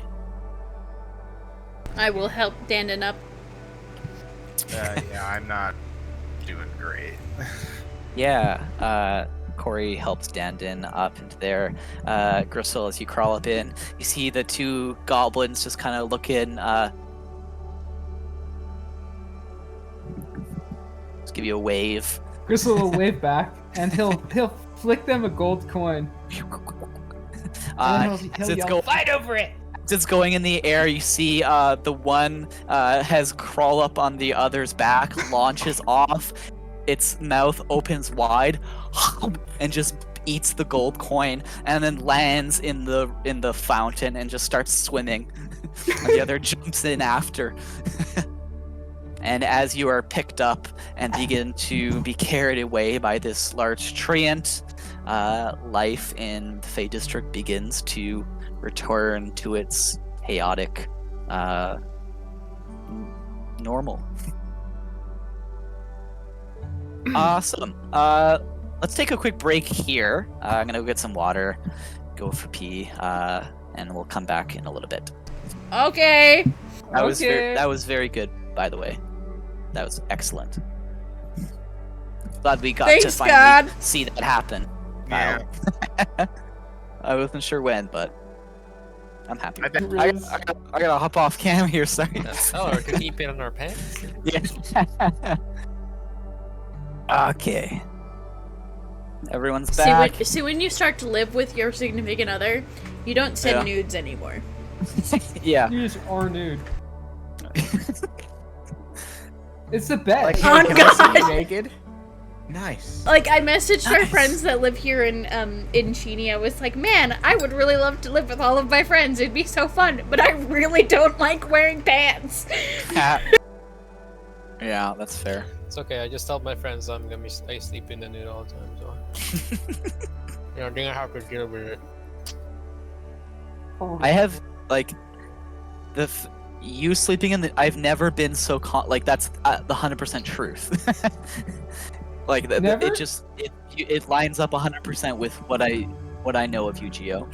I will help Dandin up. Yeah, I'm not doing great. Yeah, Corey helps Dandin up into there. Gristle, as you crawl up in, you see the two goblins just kind of looking. Just give you a wave. Gristle will wave back, and he'll flick them a gold coin. And then he'll yell, Fight over it! As it's going in the air, you see the one has crawl up on the other's back, launches off, its mouth opens wide, and just eats the gold coin, and then lands in the fountain and just starts swimming. And the other jumps in after. And as you are picked up and begin to be carried away by this large treant, life in the Fey District begins to return to its chaotic, normal. Awesome. Let's take a quick break here. I'm gonna go get some water, go for pee, and we'll come back in a little bit. Okay. That was very good, by the way. That was excellent. Glad we got to Thanks, finally God. see that happen. Yeah. I wasn't sure when, but I'm happy. I bet. I gotta hop off cam here, sorry. Oh, or to keep it in our pants. Yeah. Okay. Everyone's back. See, when you start to live with your significant other, you don't send nudes anymore. Yeah. You just are nude. It's the best. Like, Oh, hey, can I see you God. naked? Nice. Like, I messaged our friends that live here in Cheney. I was like, man, I would really love to live with all of my friends. It'd be so fun, but I really don't like wearing pants. Yeah, that's fair. It's okay. I just tell my friends I sleep in the nude all the time, so they're gonna have to deal with it. I have like you sleeping in the. I've never been so like that's the 100% truth. Like Never? it lines up 100% with what I know of you, Gio.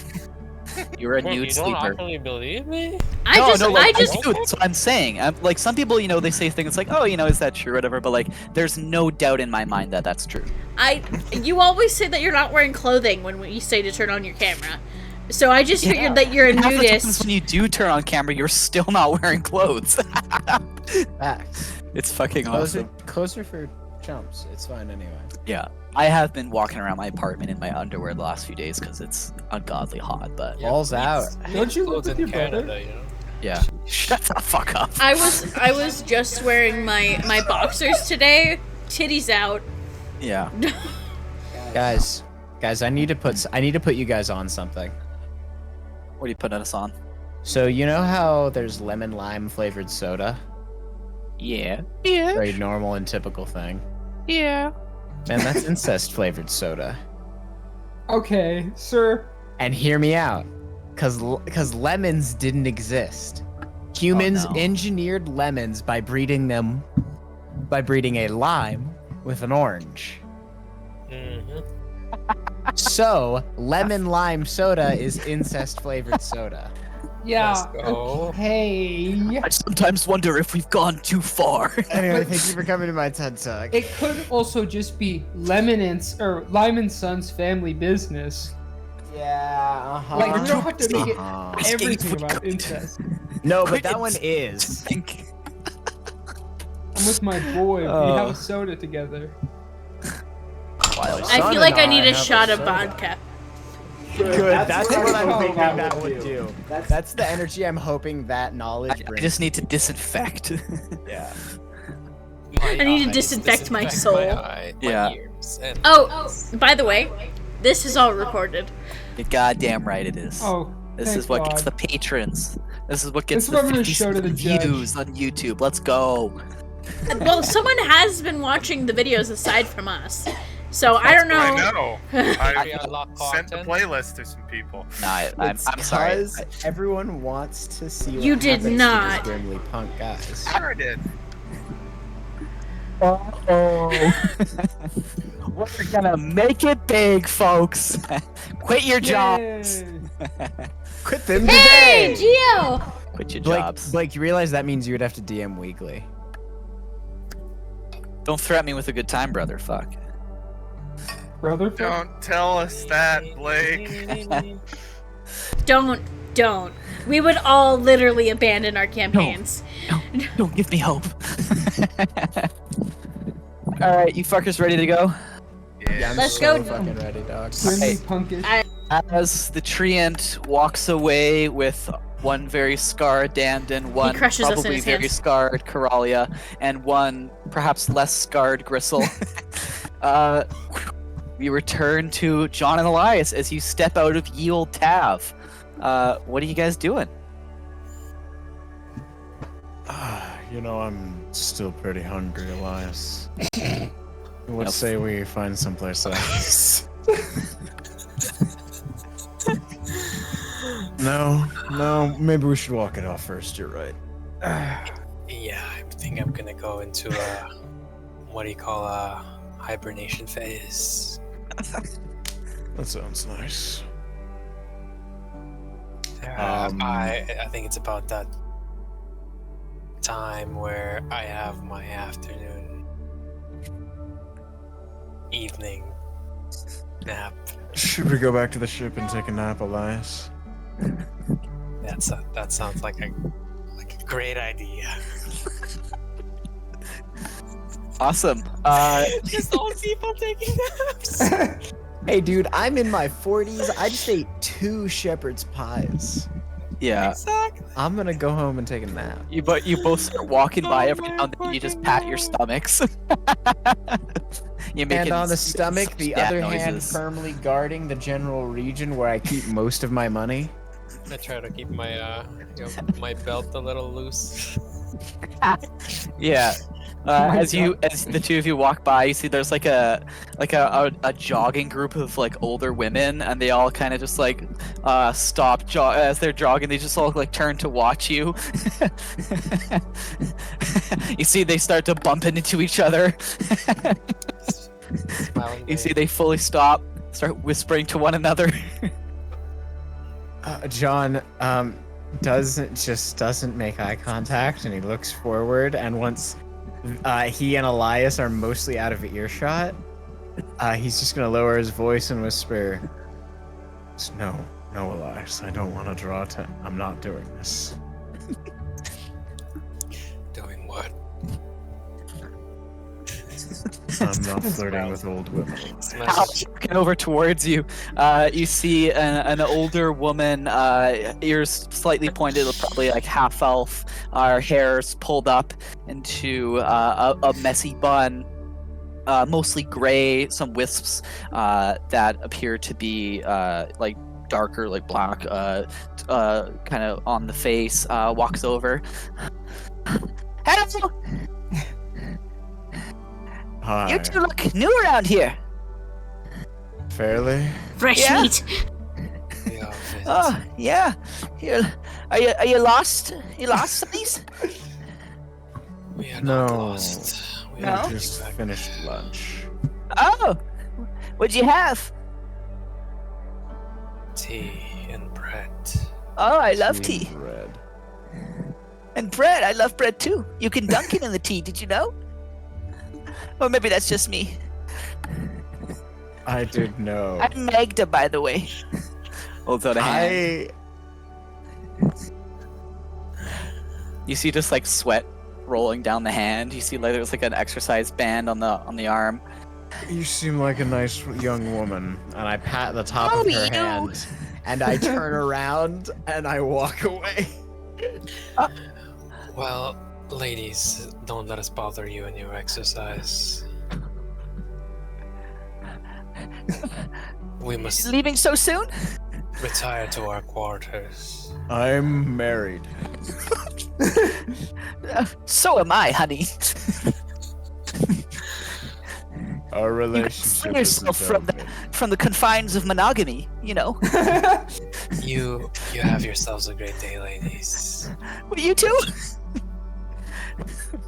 You're a Wait, nude you don't sleeper. actually believe me? I I do. That's what I'm saying. Like some people, they say things like, "Oh, is that true?" or whatever. But like, there's no doubt in my mind that that's true. You always say that you're not wearing clothing when you say to turn on your camera. So I just figured that you're a Half the times nudist. when you do turn on camera, you're still not wearing clothes. Facts. It's fucking Clothes awesome. are for chumps. It's fine anyway. Yeah, I have been walking around my apartment in my underwear the last few days because it's ungodly hot. But Balls out. Don't you live Clothes with in your brother? Canada, yeah, Shut the fuck up. I was just wearing my boxers today. Titties out. Yeah. Guys, I need to put you guys on something. What are you putting us on? So you know how there's lemon lime flavored soda? Yeah. Very normal and typical thing. Yeah. And that's incest flavored soda. Okay, sir. And hear me out, cause lemons didn't exist. Humans Oh, no. engineered lemons by breeding a lime with an orange. Mm-hmm. So lemon lime soda is incest flavored soda. Yeah. Let's go. Okay. I sometimes wonder if we've gone too far. Anyway, thank you for coming to my TED Talk. It could also just be Lime and Sons family business. Yeah. Like you don't have to make it Uh-huh. everything Would about go to- incest. No, but that one is. Think. I'm with my boy. We Oh. have a soda together. I feel like I need a shot of vodka. Good. That's what I'm what hoping that that would do. That's the energy I'm hoping that knowledge I brings. just need to disinfect. Yeah. I need to disinfect my soul. My Yeah. ears and Oh, by the way, this is all recorded. You're goddamn right it is. Oh, This thank is what gets God. the patrons. This is what gets This is what the I'm gonna 50 show to the judge. views on YouTube. Let's go. Well, someone has been watching the videos aside from us, so I don't know. I know. we I unlock sent the content. playlist to some people. No, I'm sorry. Because everyone wants to see what You did happens to these not. Grimly Punk guys. Sure I did. Oh. We're gonna make it big, folks. Quit your jobs. Yay. Quit them Hey, today! Gio! Quit your Blake, jobs. Blake, you realize that means you would have to DM weekly. Don't threaten me with a good time, brother. Fuck. Brother. Don't tell us that, Blake. Don't. We would all literally abandon our campaigns. Don't give me hope. All right, you fuckers ready to go? Yeah. I'm Let's so go. fucking ready, dog. Grimly Hey. punkish. As the treant walks away with one very scarred Dandon, one crushes us in probably his very hands. scarred Coralia, and one perhaps less scarred Gristle, we return to John and Elias as you step out of Ye Olde Tav. What are you guys doing? You know, I'm still pretty hungry, Elias. What Yep. say we find someplace else? No, maybe we should walk it off first, you're right. Yeah, I think I'm gonna go into a what do you call a hibernation phase. That sounds nice. I think it's about that time where I have my afternoon, evening nap. Should we go back to the ship and take a nap, Elias? That sounds like a great idea. Awesome. Just old people taking naps. Hey, dude, I'm in my 40s. I just ate 2 shepherd's pies. Yeah. Exactly. I'm gonna go home and take a nap. You both start walking by Oh every my now and then. You just fucking pat your God. stomachs. You And on the stomach, the stab other hand noises. firmly guarding the general region where I keep most of my money. I try to keep my my belt a little loose. Yeah. my As the two of you walk by, you see there's like a jogging group of like older women, and they all kind of just like stop as they're jogging. They just all like turn to watch you. You see they start to bump into each other. Smiling You see face. they fully stop, start whispering to one another. John doesn't make eye contact, and he looks forward. And once he and Elias are mostly out of earshot, he's just gonna lower his voice and whisper, No, Elias, I don't want to draw attention. I'm not doing this. Doing what? I'm not flirting with old women. Al's looking over towards you. You see an older woman, ears slightly pointed, probably like half elf. Her hair's pulled up into a messy bun, mostly gray, some wisps that appear to be like darker, like black, kind of on the face. Walks over. Hello! Hi. You two look new around here. Fairly? Fresh Yeah. meat. We are fit. Oh, yeah. Are you lost? You lost, sonnies? We are No. not lost. We No? are I getting just back. finished lunch. Oh, what'd you have? Tea and bread. Oh, I love Tea tea. and bread. And bread. I love bread too. You can dunk it in the tea, did you know? Or maybe that's just me. I did know. I'm Magda, by the way. Holds out a hand. You see just like sweat rolling down the hand. You see like there's like an exercise band on the arm. You seem like a nice young woman. And I pat the top Oh, of her you. hand, and I turn around and I walk away. Well, ladies, don't let us bother you in your exercise. We must Leaving so soon? retire to our quarters. I'm married. So am I, honey. Our You can relationship free is yourself from the confines of monogamy, you know. You have yourselves a great day, ladies. Well, you too?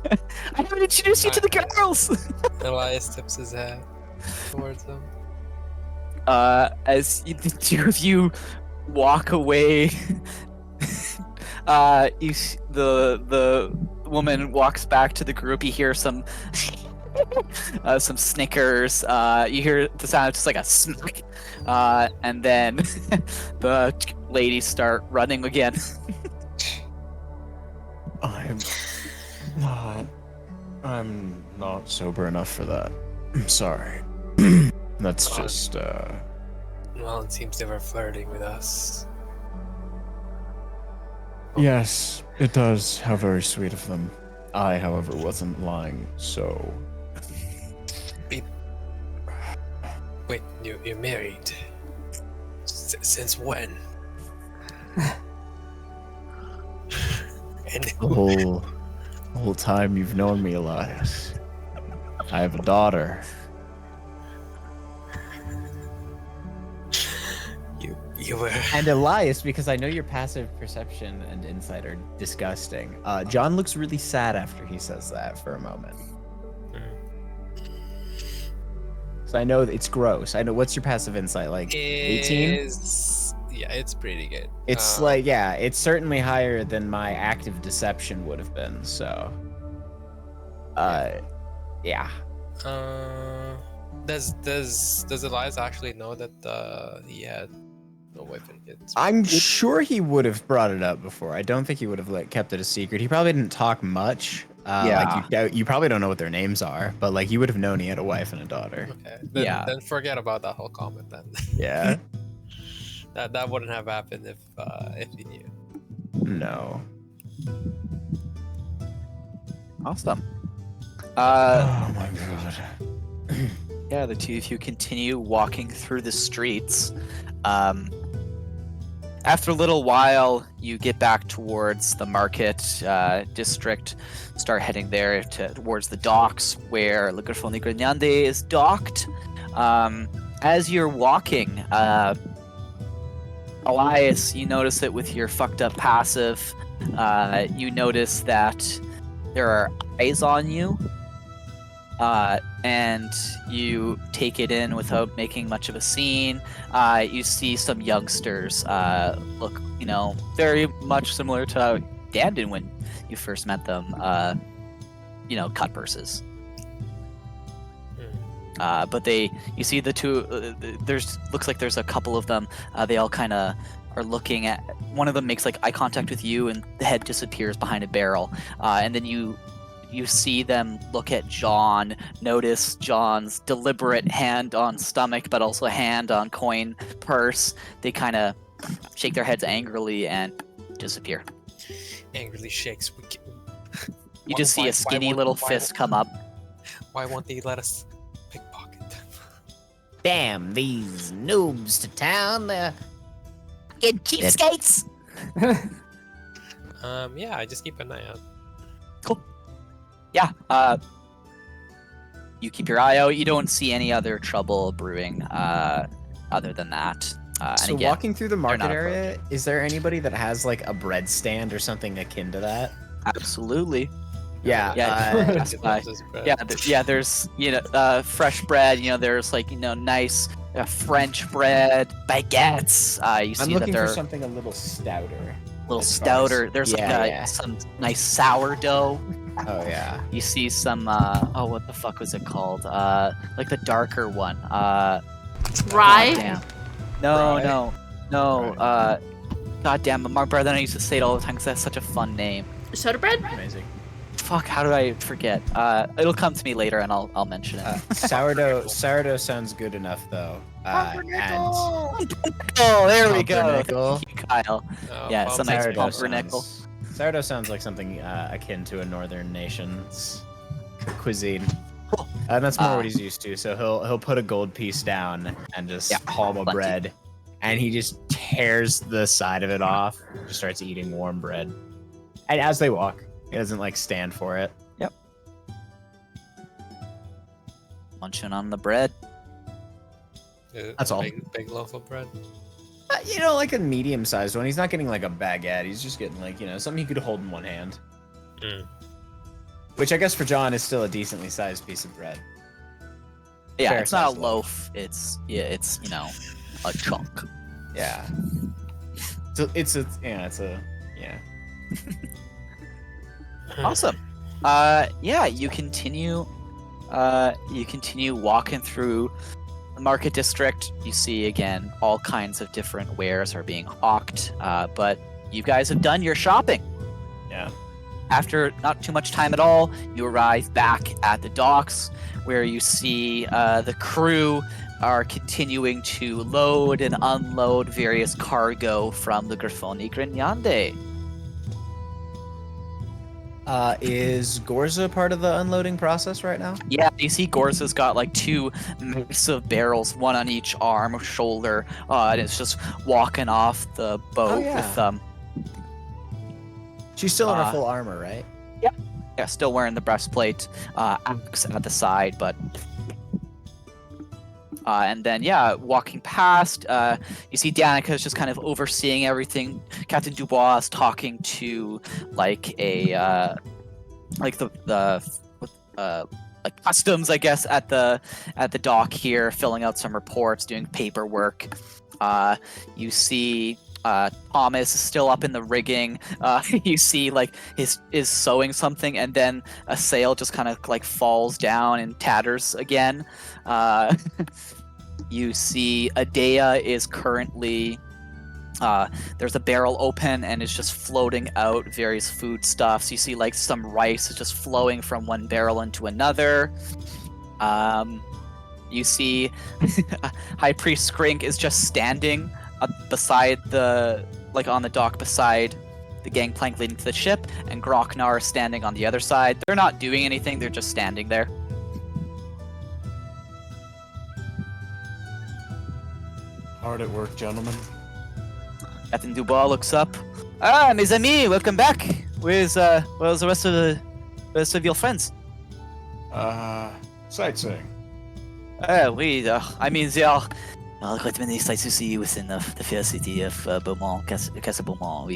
I haven't introduced you to the girls. Elias tips his head towards them. As the two of you walk away, the woman walks back to the group. You hear some snickers. You hear the sound of just like a smack, and then the ladies start running again. I'm not sober enough for that. I'm sorry. That's just Well, it seems they were flirting with us. yes, it does. How very sweet of them. I, however, wasn't lying, so Wait, you're married? Since when? And The whole time you've known me, Elias. I have a daughter. you were. And Elias, because I know your passive perception and insight are disgusting. John looks really sad after he says that for a moment. So I know it's gross. I know. What's your passive insight like? 18? Yeah, it's pretty good. It's like, yeah, it's certainly higher than my active deception would have been. So, yeah. Does Elias actually know that he had no wife and kids? I'm sure he would have brought it up before. I don't think he would have kept it a secret. He probably didn't talk much. Like you probably don't know what their names are, but like you would have known he had a wife and a daughter. Okay. Then forget about that whole comment then. Yeah. That wouldn't have happened if he knew. No. Awesome. oh my god. Yeah, the two of you continue walking through the streets. After a little while, you get back towards the market district, start heading there towards the docks where Le Grifone Grande is docked. As you're walking, Elias, you notice that with your fucked up passive, you notice that there are eyes on you. And you take it in without making much of a scene. You see some youngsters look, very much similar to Dandon when you first met them. Cut purses. But you see the two. Looks like there's a couple of them. They all kind of are looking at. One of them makes like eye contact with you, and the head disappears behind a barrel. And then you you see them look at John, notice John's deliberate hand on stomach, but also hand on coin purse. They kind of shake their heads angrily and disappear. Angrily shakes. You just see a skinny little fist come up. Why won't they let us pickpocket them? Damn, these noobs to town. They're Fucking cheapskates. Yeah, I just keep an eye out. Cool. Yeah. You keep your eye out. You don't see any other trouble brewing. Other than that. And So again, walking through the market not area, is there anybody that has like a bread stand or something akin to that? absolutely. Yeah. Yeah. Just uh, this bread. Yeah, there's fresh bread. There's like nice French bread, baguettes. You I'm see that looking they're for something a little stouter. a little as far as- stouter. There's yeah, like yeah. some nice sourdough. Oh yeah. You see some what the fuck was it called? Like the darker one. Rye? Damn. No, Rye? no. Rye. God damn it, my brother and I used to say it all the time because that's such a fun name. Soda bread? Amazing. Fuck, how did I forget? It'll come to me later and I'll mention it. Sourdough sounds good enough though. And Oh, there we go. Pumpernickel. Thank you, Kyle. Oh, Yeah, some nice Sourdough pumpernickel. sourdough sounds like something akin to a northern nation's cuisine. And that's more what he's used to. So he'll put a gold piece down and just palm a plenty. bread, and he just tears the side of it off. Just starts eating warm bread, and as they walk, he doesn't like stand for it. Munching on the bread. That's all. Big loaf of bread. Like a medium-sized one. He's not getting like a baguette. He's just getting like something he could hold in one hand. Mm. Which I guess for John is still a decently sized piece of bread. Yeah, Fair it's not a sized loaf. It's a chunk. Yeah. So it's a Awesome. You continue walking through the market district. You see again all kinds of different wares are being hawked, but you guys have done your shopping. Yeah. After not too much time at all, you arrive back at the docks where you see the crew are continuing to load and unload various cargo from the Grifoni Grignande. Is Gorza part of the unloading process right now? Yeah, you see Gorza's got like two massive barrels, one on each arm or shoulder, and it's just walking off the boat yeah. with She's still in her full armor, right? still wearing the breastplate, axe at the side, but and then walking past, you see Danica's just kind of overseeing everything. Captain Dubois is talking to like a like customs, I guess, at the dock here, filling out some reports, doing paperwork. You see Thomas is still up in the rigging. You see like is sewing something, and then a sail just kind of like falls down in tatters again. You see Adea is currently there's a barrel open and it's just floating out various foodstuffs. You see like some rice is just flowing from one barrel into another. You see High Priest Skrink is just standing beside on the dock beside the gangplank leading to the ship, and Groknar is standing on the other side. They're not doing anything, they're just standing there. Hard at work, gentlemen. Captain Dubois looks up. Mes amis, welcome back. Where's the rest of your friends? Sightseeing. I mean, there are quite many sights to see within the fair city of Beaumont, Castle Beaumont.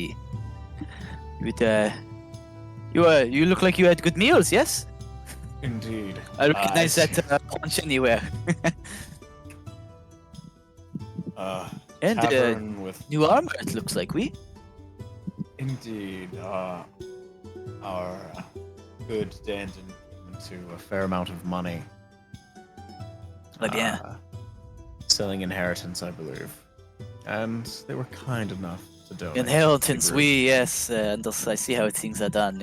You look like you had good meals, yes? Indeed. I recognize that punch anywhere. And Tavern with new armor, it looks like indeed our good Danton To a fair amount of money. bien. Selling inheritance, I believe. And they were kind enough to donate. Inheritance, to the group. yes, and I see how things are done.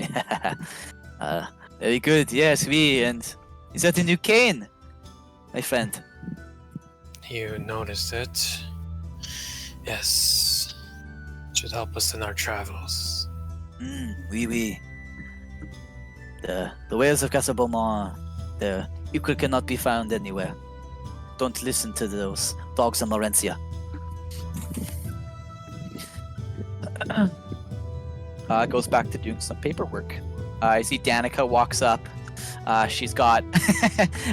Very good. Yes, and is that a new cane, my friend? You noticed it. Yes. It should help us in our travels. Oui. The wares of Casa Beaumont, the equal cannot be found anywhere. Don't listen to those dogs in Laurentia. Goes back to doing some paperwork. I see Danica walks up. She's got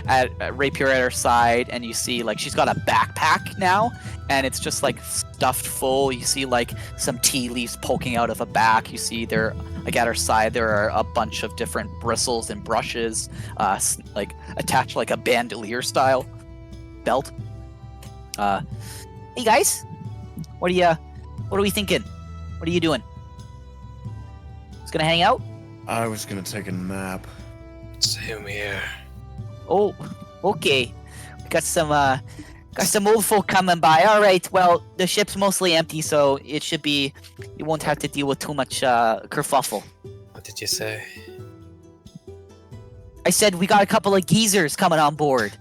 a rapier at her side, and you see like she's got a backpack now, and it's just like stuffed full. You see like some tea leaves poking out of a back. You see there, like at her side, there are a bunch of different bristles and brushes, like attached like a bandolier style belt. Hey guys, what are we thinking? What are you doing? Just gonna hang out? I was gonna take a nap. Same here. Oh, okay. We got some old folk coming by. All right. Well, the ship's mostly empty, so it should be. You won't have to deal with too much kerfuffle. What did you say? I said we got a couple of geezers coming on board.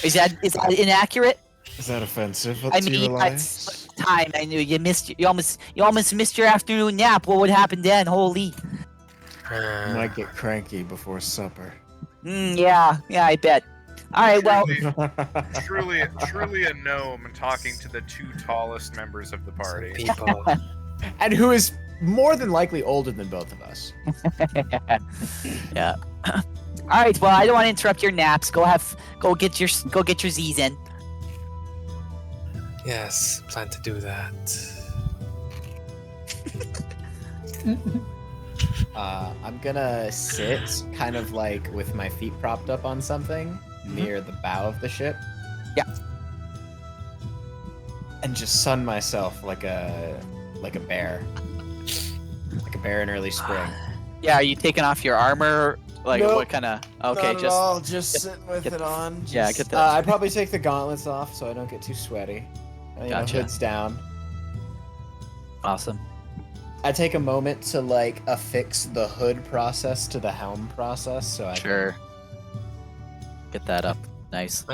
Is that inaccurate? Is that offensive? I mean, that's time. I knew you missed. You almost missed your afternoon nap. What would happen then? Holy. Might get cranky before supper. Yeah, I bet. All right, well. Truly a gnome talking to the two tallest members of the party. People. And who is more than likely older than both of us. Yeah. All right. Well, I don't want to interrupt your naps. Go get your Z's in. Yes, plan to do that. I'm gonna sit kind of like with my feet propped up on something near the bow of the ship. Yeah. And just sun myself like a bear. Like a bear in early spring. Yeah, are you taking off your armor? Like Nope, what kind of? Okay, Not at all, just sitting with get- it on. yeah, Just- get the- I'd probably take the gauntlets off so I don't get too sweaty. Gotcha. Hood's down. Awesome. I take a moment to like affix the hood process to the helm process, so I Sure. Get that up. Nice.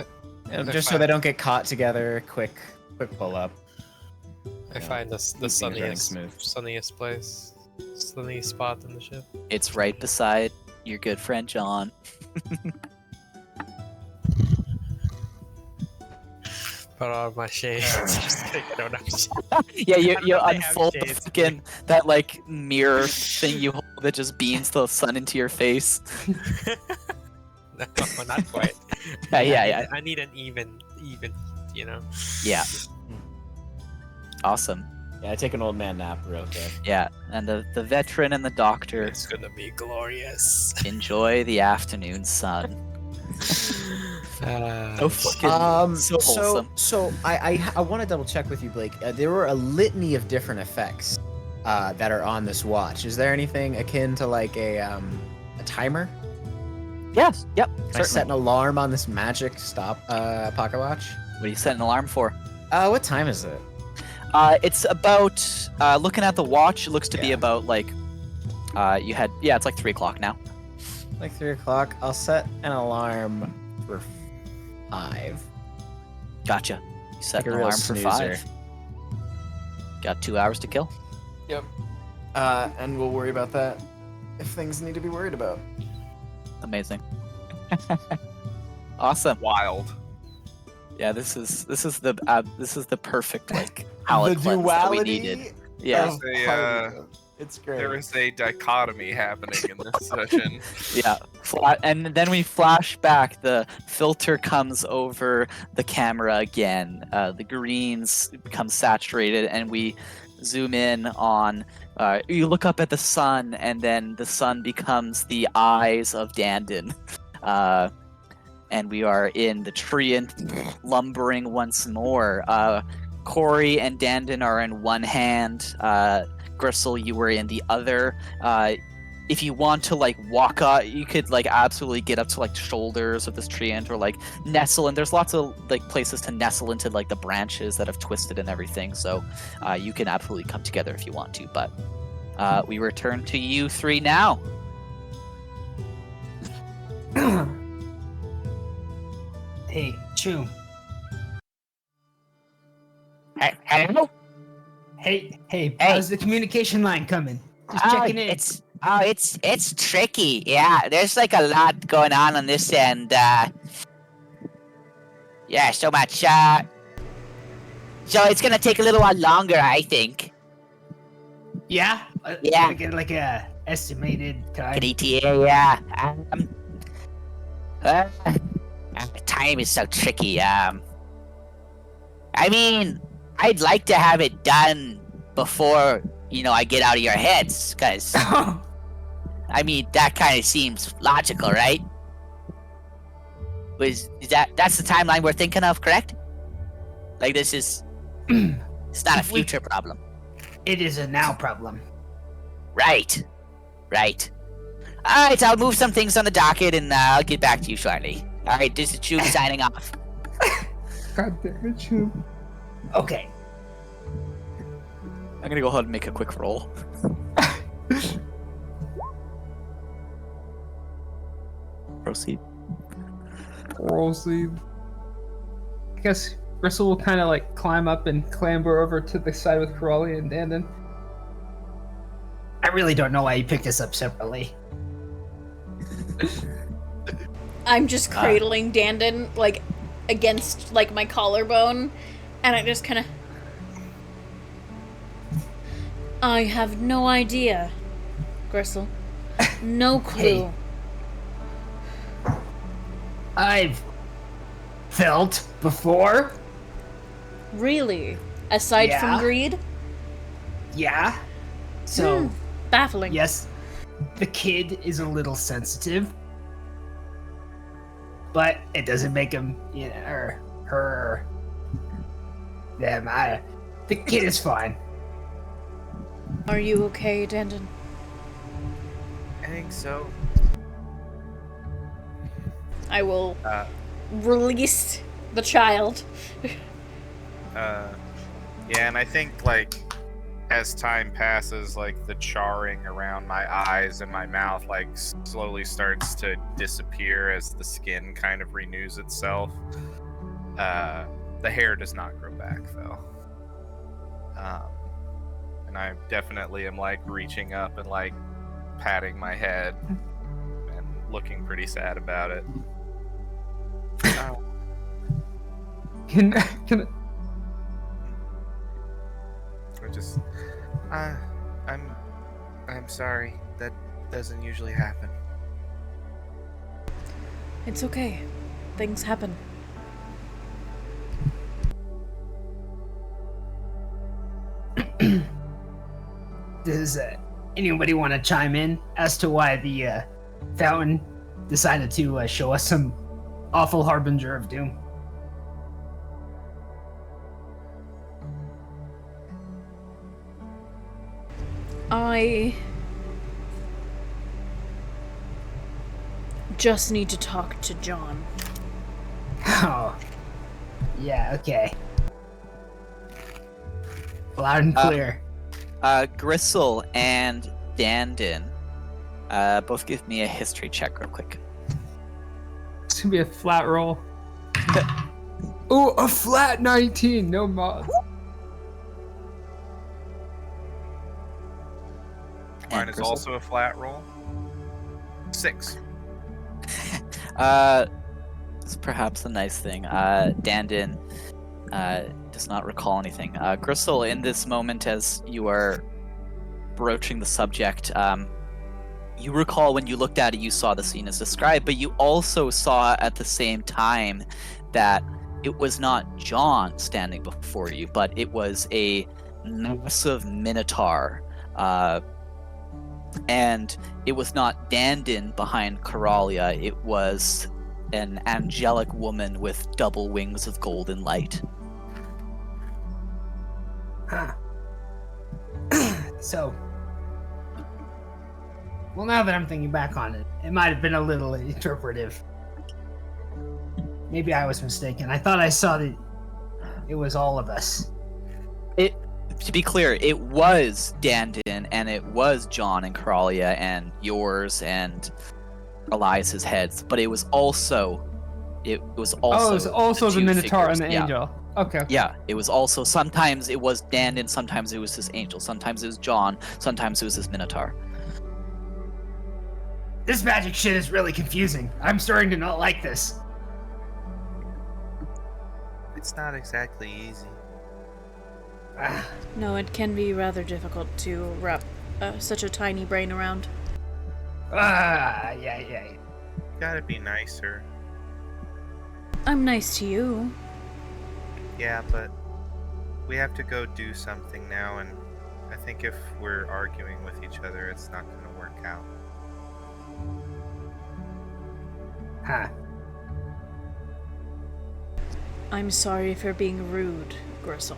just so they don't get caught together. Quick pull up. I find the things running sunniest spot in the ship. It's right beside your good friend John. Put on my shades. Just kidding, I don't have Yeah, you know if they have unfold the shades. fucking that like mirror thing you hold that just beams the sun into your face. No, not quite. Yeah. I need an even, you know. Yeah. Awesome. Yeah, I take an old man nap real quick. Yeah, and the veteran and the doctor It's gonna be glorious. enjoy the afternoon sun. So fucking so wholesome. So I want to double check with you, Blake. There were a litany of different effects that are on this watch. Is there anything akin to like a timer? Yes. Yep. Can I Certainly. set an alarm on this magic stop pocket watch? What do you set an alarm for? What time is it? It's about looking at the watch. It looks to be Yeah. about like it's like 3:00 now. Like 3 o'clock. I'll set an alarm for 5. Gotcha. You set Like a an real alarm for snoozer. 5. Got 2 hours to kill. Yep. And we'll worry about that if things need to be worried about. Amazing. Awesome. Wild. Yeah, this is the perfect like palate The cleanse that we duality needed. Yeah. of They, Parliament. It's great. There is a dichotomy happening in this session. Yeah, and then we flash back. The filter comes over the camera again. The greens become saturated, and we zoom in on. You look up at the sun, and then the sun becomes the eyes of Dandon. And we are in the tree and lumbering once more. Corey and Dandon are in one hand. Gristle, you were in the other. If you want to like walk up, you could like absolutely get up to like shoulders of this tree and or like nestle. And there's lots of like places to nestle into like the branches that have twisted and everything. So you can absolutely come together if you want to. But We return to you three now. Hey, Chew. Hello? Hey, Hey. how's the communication line coming? Just checking in. It's tricky. Yeah, there's like a lot going on this end. Yeah, so much. So it's gonna take a little while longer, I think. Yeah? Yeah. Like a estimated time. An ETA, yeah. Time is so tricky. I mean, I'd like to have it done before, I get out of your heads, because, I mean, that kind of seems logical, right? That's the timeline we're thinking of, correct? Like, this is, it's not a future problem. It is a now problem. Right. Alright, I'll move some things on the docket and I'll get back to you shortly. Alright, this is Chew signing off. God damn it, Chew. Okay. I'm gonna go ahead and make a quick roll. Proceed. Proceed. I guess Gristle will kind of like climb up and clamber over to the side with Crawley and Dandon. I really don't know why you picked us up separately. I'm just cradling Dandon, like, against, like, my collarbone, and I just kind of... I have no idea, Gristle. No clue. Hey. I've felt before. Really? Aside Yeah. from greed? Yeah. So, Baffling. yes, the kid is a little sensitive, but it doesn't make him, or her, them. The kid is fine. Are you okay, Dandon? I think so. I will release the child. Yeah, and I think, like, as time passes, like, the charring around my eyes and my mouth, like, slowly starts to disappear as the skin kind of renews itself. The hair does not grow back, though. And I definitely am, like, reaching up and, like, patting my head and looking pretty sad about it. Can I'm sorry. That doesn't usually happen. It's okay. Things happen. Does anybody want to chime in as to why the fountain decided to show us some awful harbinger of doom? I just need to talk to John. Oh, yeah, okay. Loud and clear. Gristle and Dandon, both give me a history check real quick. It's gonna be a flat roll. Oh, a flat 19, no mods. Mine And is Gristle? also a flat roll. 6. It's perhaps a nice thing. Dandon does not recall anything. Gristle, in this moment, as you are broaching the subject, you recall when you looked at it, you saw the scene as described, but you also saw at the same time that it was not John standing before you, but it was a massive minotaur. And it was not Dandon behind Coralia, it was an angelic woman with double wings of golden light. Huh. So, well, now that I'm thinking back on it, it might have been a little interpretive. Maybe I was mistaken. I thought I saw that it was all of us. To be clear, it was Dandon and it was John and Coralia and yours and Elias's heads, but it was also Oh, it was also the two Minotaur figures, and the yeah. angel. Okay. Yeah, it was also sometimes it was Dandon, sometimes it was this angel, sometimes it was John, sometimes it was this Minotaur. This magic shit is really confusing. I'm starting to not like this. It's not exactly easy. No, it can be rather difficult to wrap such a tiny brain around. Yeah. Gotta be nicer. I'm nice to you. Yeah, but we have to go do something now, and I think if we're arguing with each other, it's not gonna work out. Huh. I'm sorry for being rude, Gristle.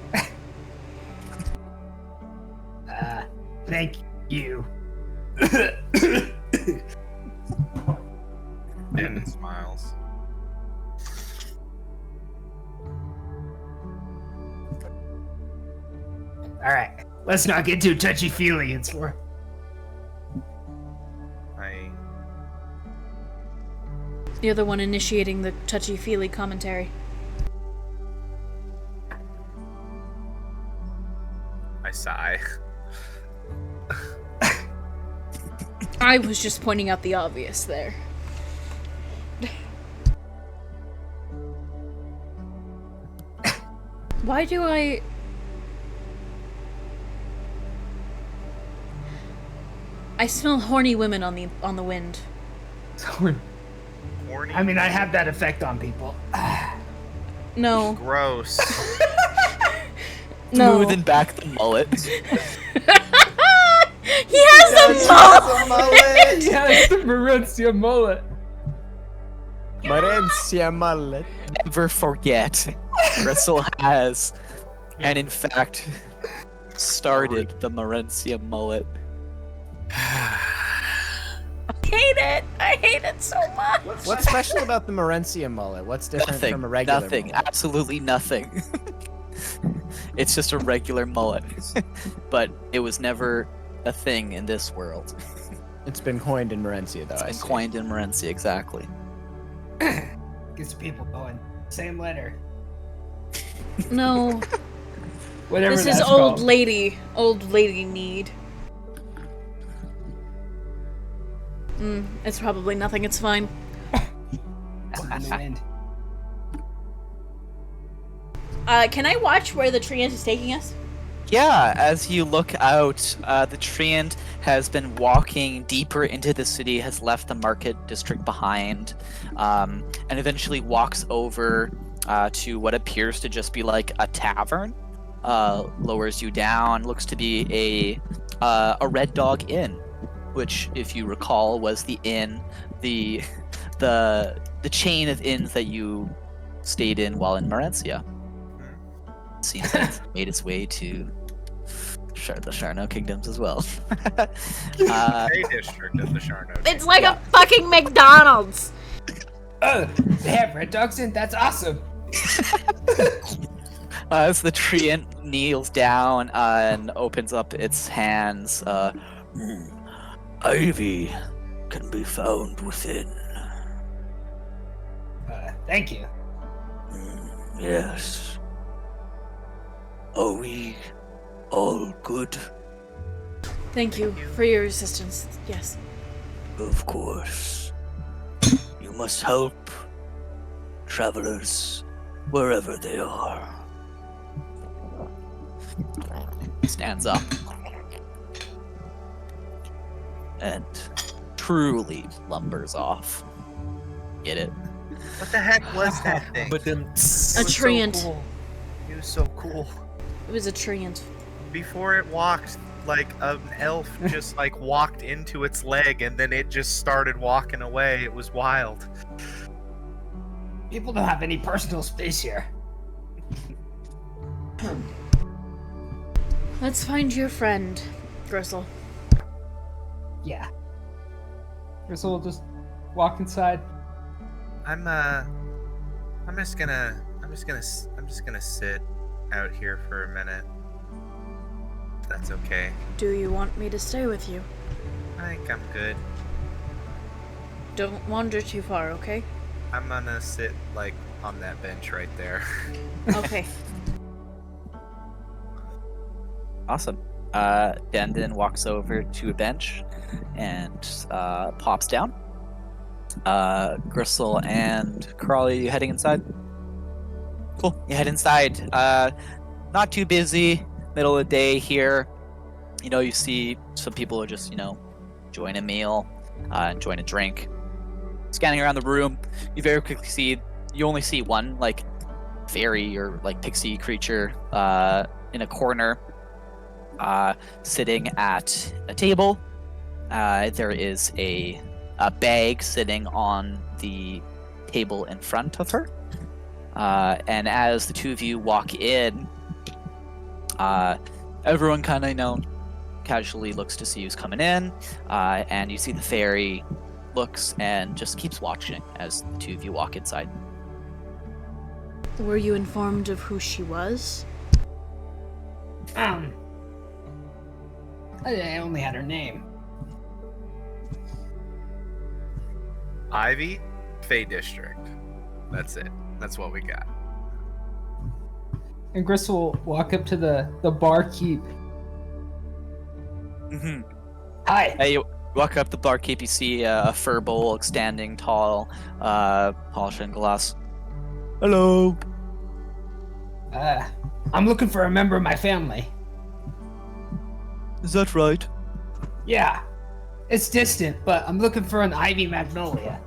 Thank you. And smiles. Alright, let's not get too touchy-feely. It's more... You're the one initiating the touchy-feely commentary. I sigh. I was just pointing out the obvious there. Why do I smell horny women on the wind. Horny? I mean, I have that effect on people. No. Gross. No. Smoothing back the mullet. He has a mullet! He has the Marencia mullet. Marencia mullet. Never forget, Gristle has, and in fact, started the Marencia mullet. I hate it so much. What's special about the Marencia mullet? What's different Nothing. from a regular Nothing. mullet? Absolutely nothing. It's just a regular mullet. But it was never a thing in this world. It's been coined in Marencia, though. It's been coined in Marencia, exactly. Gets people going. Same letter. No. Whatever This is that's old called. lady need. It's probably nothing, it's fine. In the wind. Can I watch where the treant is taking us? Yeah, as you look out, the treant has been walking deeper into the city, has left the market district behind, and eventually walks over to what appears to just be like a tavern. Lowers you down, looks to be a Red Dog Inn, which, if you recall, was the inn, the chain of inns that you stayed in while in Marencia. Seems like it's made its way to the Sharno Kingdoms as well. A district of the Sharno. It's like a fucking McDonald's! Oh, they have Red Dogs in? That's awesome. As the treant kneels down and opens up its hands, ivy can be found within. Thank you. Yes. Are we all good? Thank you for your assistance, yes. Of course. You must help travelers wherever they are. Stands up. And truly lumbers off. Get it? What the heck was that thing? But then A treant. It was so cool. It was a treant. Before it walked, like an elf just like walked into its leg and then it just started walking away. It was wild. People don't have any personal space here. Let's find your friend, Gristle. Yeah. Gristle will just walk inside. I'm just gonna sit out here for a minute. That's okay. Do you want me to stay with you? I think I'm good. Don't wander too far, okay? I'm gonna sit, like, on that bench right there. Okay. Awesome. Dendon walks over to a bench and pops down. Gristle and Crawley, you heading inside? Cool. You head inside. Not too busy. Middle of the day here. You know, you see some people are just, enjoying a meal, enjoying a drink. Scanning around the room, you very quickly see, you only see one, like, fairy or, like, pixie creature in a corner, sitting at a table. There is a bag sitting on the table in front of her. And as the two of you walk in, everyone kind of, casually looks to see who's coming in. And you see the fairy looks and just keeps watching as the two of you walk inside. Were you informed of who she was? I only had her name. Ivy, Fey District. That's it. That's what we got. And Gristle will walk up to the barkeep. Mm-hmm. Hi. Hey, you walk up the barkeep, you see a fur bowl standing tall, polishing glass. Hello. I'm looking for a member of my family. Is that right? Yeah. It's distant, but I'm looking for an Ivy Magnolia.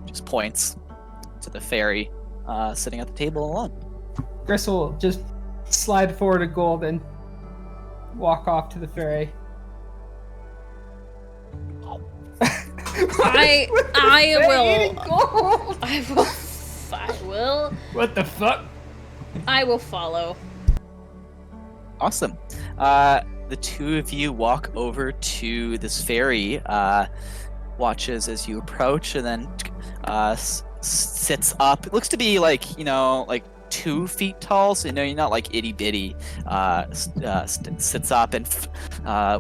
Just points to the fairy sitting at the table alone. Gristle will just slide forward a gold and walk off to the ferry. I will. Gold. I will. What the fuck? I will follow. Awesome. The two of you walk over to this fairy, watches as you approach, and then sits up. It looks to be like 2 feet tall, so you're not like itty bitty. Sits up and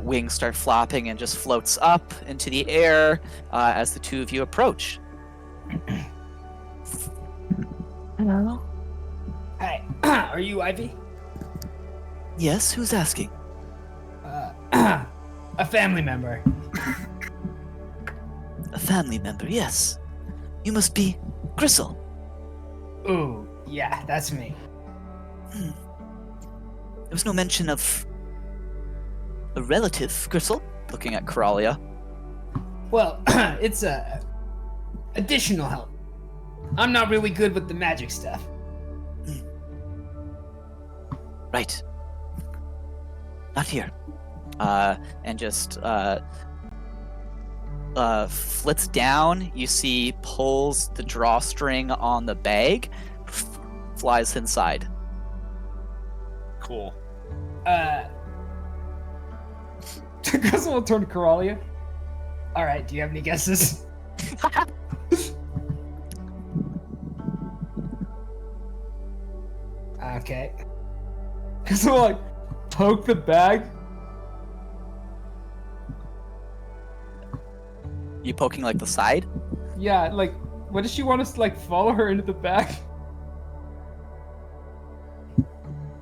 wings start flapping and just floats up into the air as the two of you approach. Hello? Hi. Are you Ivy? Yes, who's asking? A family member. A family member, yes. You must be Gristle. Ooh, yeah, that's me. There was no mention of a relative, Gristle, looking at Coralia. Well, it's additional help. I'm not really good with the magic stuff. Right. Not here. And just flits down. You see, pulls the drawstring on the bag, flies inside. Cool. Gristle will turn to Coralia. All right, do you have any guesses? Okay. Gristle will poke the bag. You poking the side? Yeah, what does she want us to follow her into the bag?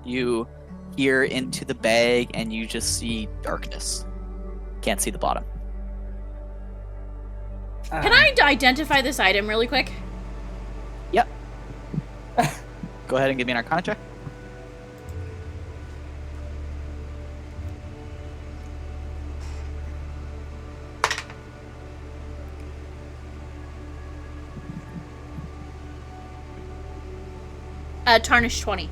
You peer into the bag and you just see darkness. Can't see the bottom. Can I identify this item really quick? Yep. Go ahead and give me an Arcana check. Tarnished 20.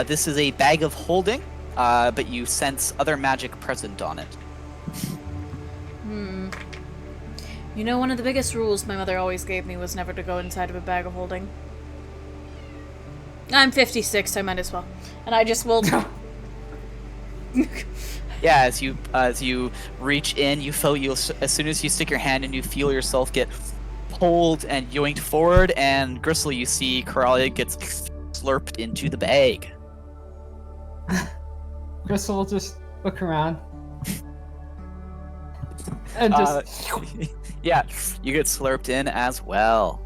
This is a bag of holding, but you sense other magic present on it. You know, one of the biggest rules my mother always gave me was never to go inside of a bag of holding. I'm 56, I might as well. And I just will... Yeah, as you reach in, as soon as you stick your hand in, you feel yourself get pulled and yoinked forward, and Gristle, you see Coralia gets slurped into the bag. Gristle will just look around. And just Yeah, you get slurped in as well.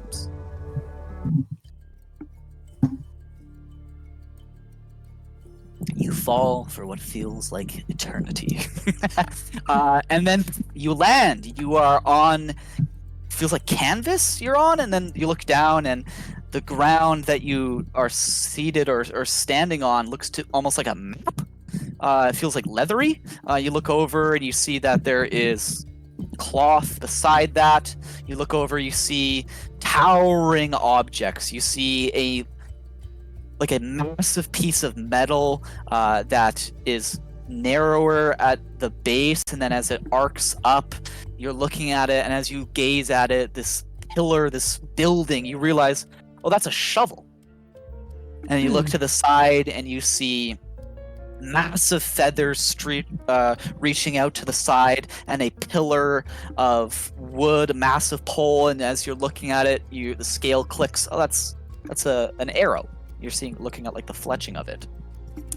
Oops. You fall for what feels like eternity. And then you land. You are on, feels like canvas you're on, and then you look down and the ground that you are seated or standing on looks to almost like a map. It feels like leathery. You look over and you see that there is cloth beside that. You look over, you see towering objects. You see a massive piece of metal that is narrower at the base, and then as it arcs up, you're looking at it, and as you gaze at it, this pillar, this building, you realize, oh, that's a shovel. And you look to the side and you see massive feathers reaching out to the side, and a pillar of wood, a massive pole, and as you're looking at it, the scale clicks. Oh, that's an arrow. You're looking at like the fletching of it.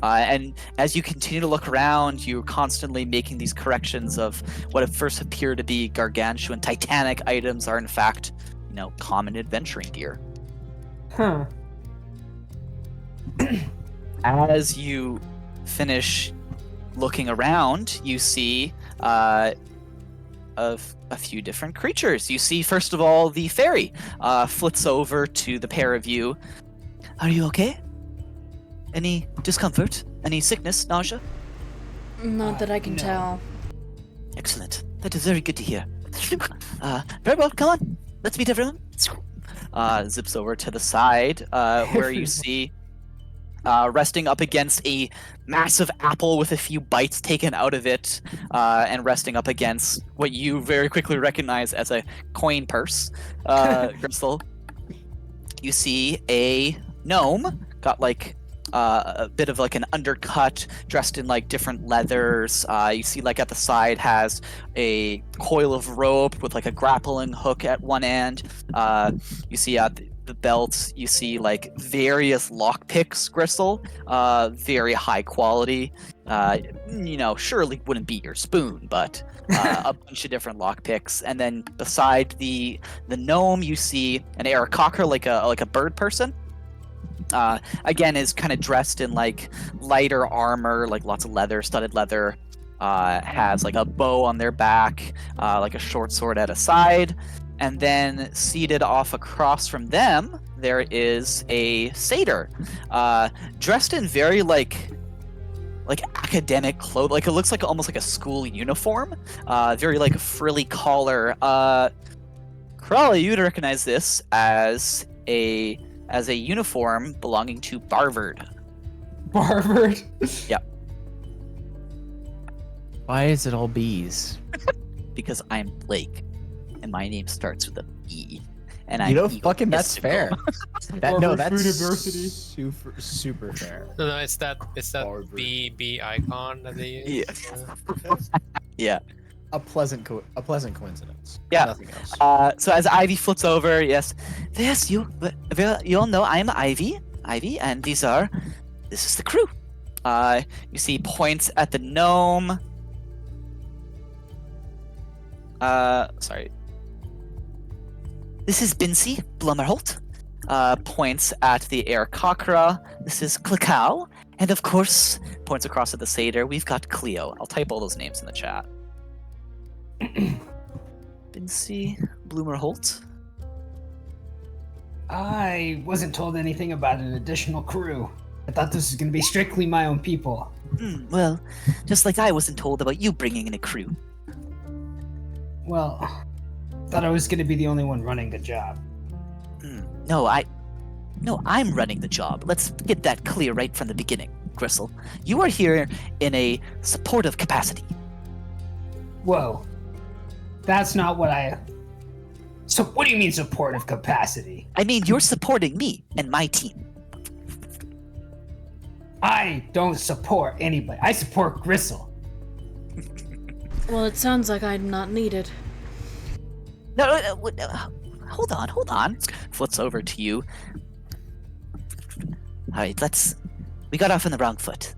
And as you continue to look around, you're constantly making these corrections of what at first appear to be gargantuan, titanic items are in fact, common adventuring gear. huh. As you finish looking around, you see a few different creatures. You see, first of all, the fairy flits over to the pair of you. Are you okay? Any discomfort? Any sickness? Nausea? Not that I can no. tell. Excellent. That is very good to hear. Very well, come on. Let's meet everyone. Zips over to the side where you see resting up against a massive apple with a few bites taken out of it, and resting up against what you very quickly recognize as a coin purse, Gristle. You see a gnome, got like a bit of like an undercut, dressed in like different leathers. You see like at the side has a coil of rope with like a grappling hook at one end. You see at the belt, you see like various lockpicks, Gristle, very high quality. Surely wouldn't beat your spoon, but a bunch of different lockpicks. And then beside the gnome, you see an Aarakocra, like a bird person. Again, is kind of dressed in like lighter armor, like lots of leather, studded leather. Has like a bow on their back, like a short sword at a side. And then seated off across from them, there is a satyr, dressed in very like academic clothes. Like it looks like almost like a school uniform. Very like frilly collar. Crawley, you'd recognize this as a uniform belonging to Barvard. Barvard? Yep. Why is it all bees? Because I'm Blake, and my name starts with a B. And I'm fucking that's fair. Barvard That's University. super fair. No, it's that Barber. BB icon that they use. Yeah. A pleasant coincidence. Yeah. Nothing else. So as Ivy flips over, yes, you all know I'm Ivy, and this is the crew. You see points at the gnome. Sorry. This is Bincy Blummerholt. Points at the Aarakocra. This is Clickow. And of course, points across at the satyr, we've got Cleo. I'll type all those names in the chat. Bincy Blummerholt. I wasn't told anything about an additional crew. I thought this was going to be strictly my own people. Well, just like I wasn't told about you bringing in a crew. Well, thought I was going to be the only one running the job. No, I'm running the job. Let's get that clear right from the beginning, Gristle. You are here in a supportive capacity. Whoa. That's not what I... So what do you mean supportive capacity? I mean, you're supporting me and my team. I don't support anybody. I support Gristle. Well, it sounds like I'm not needed. No, hold on. Flips over to you. All right, we got off on the wrong foot.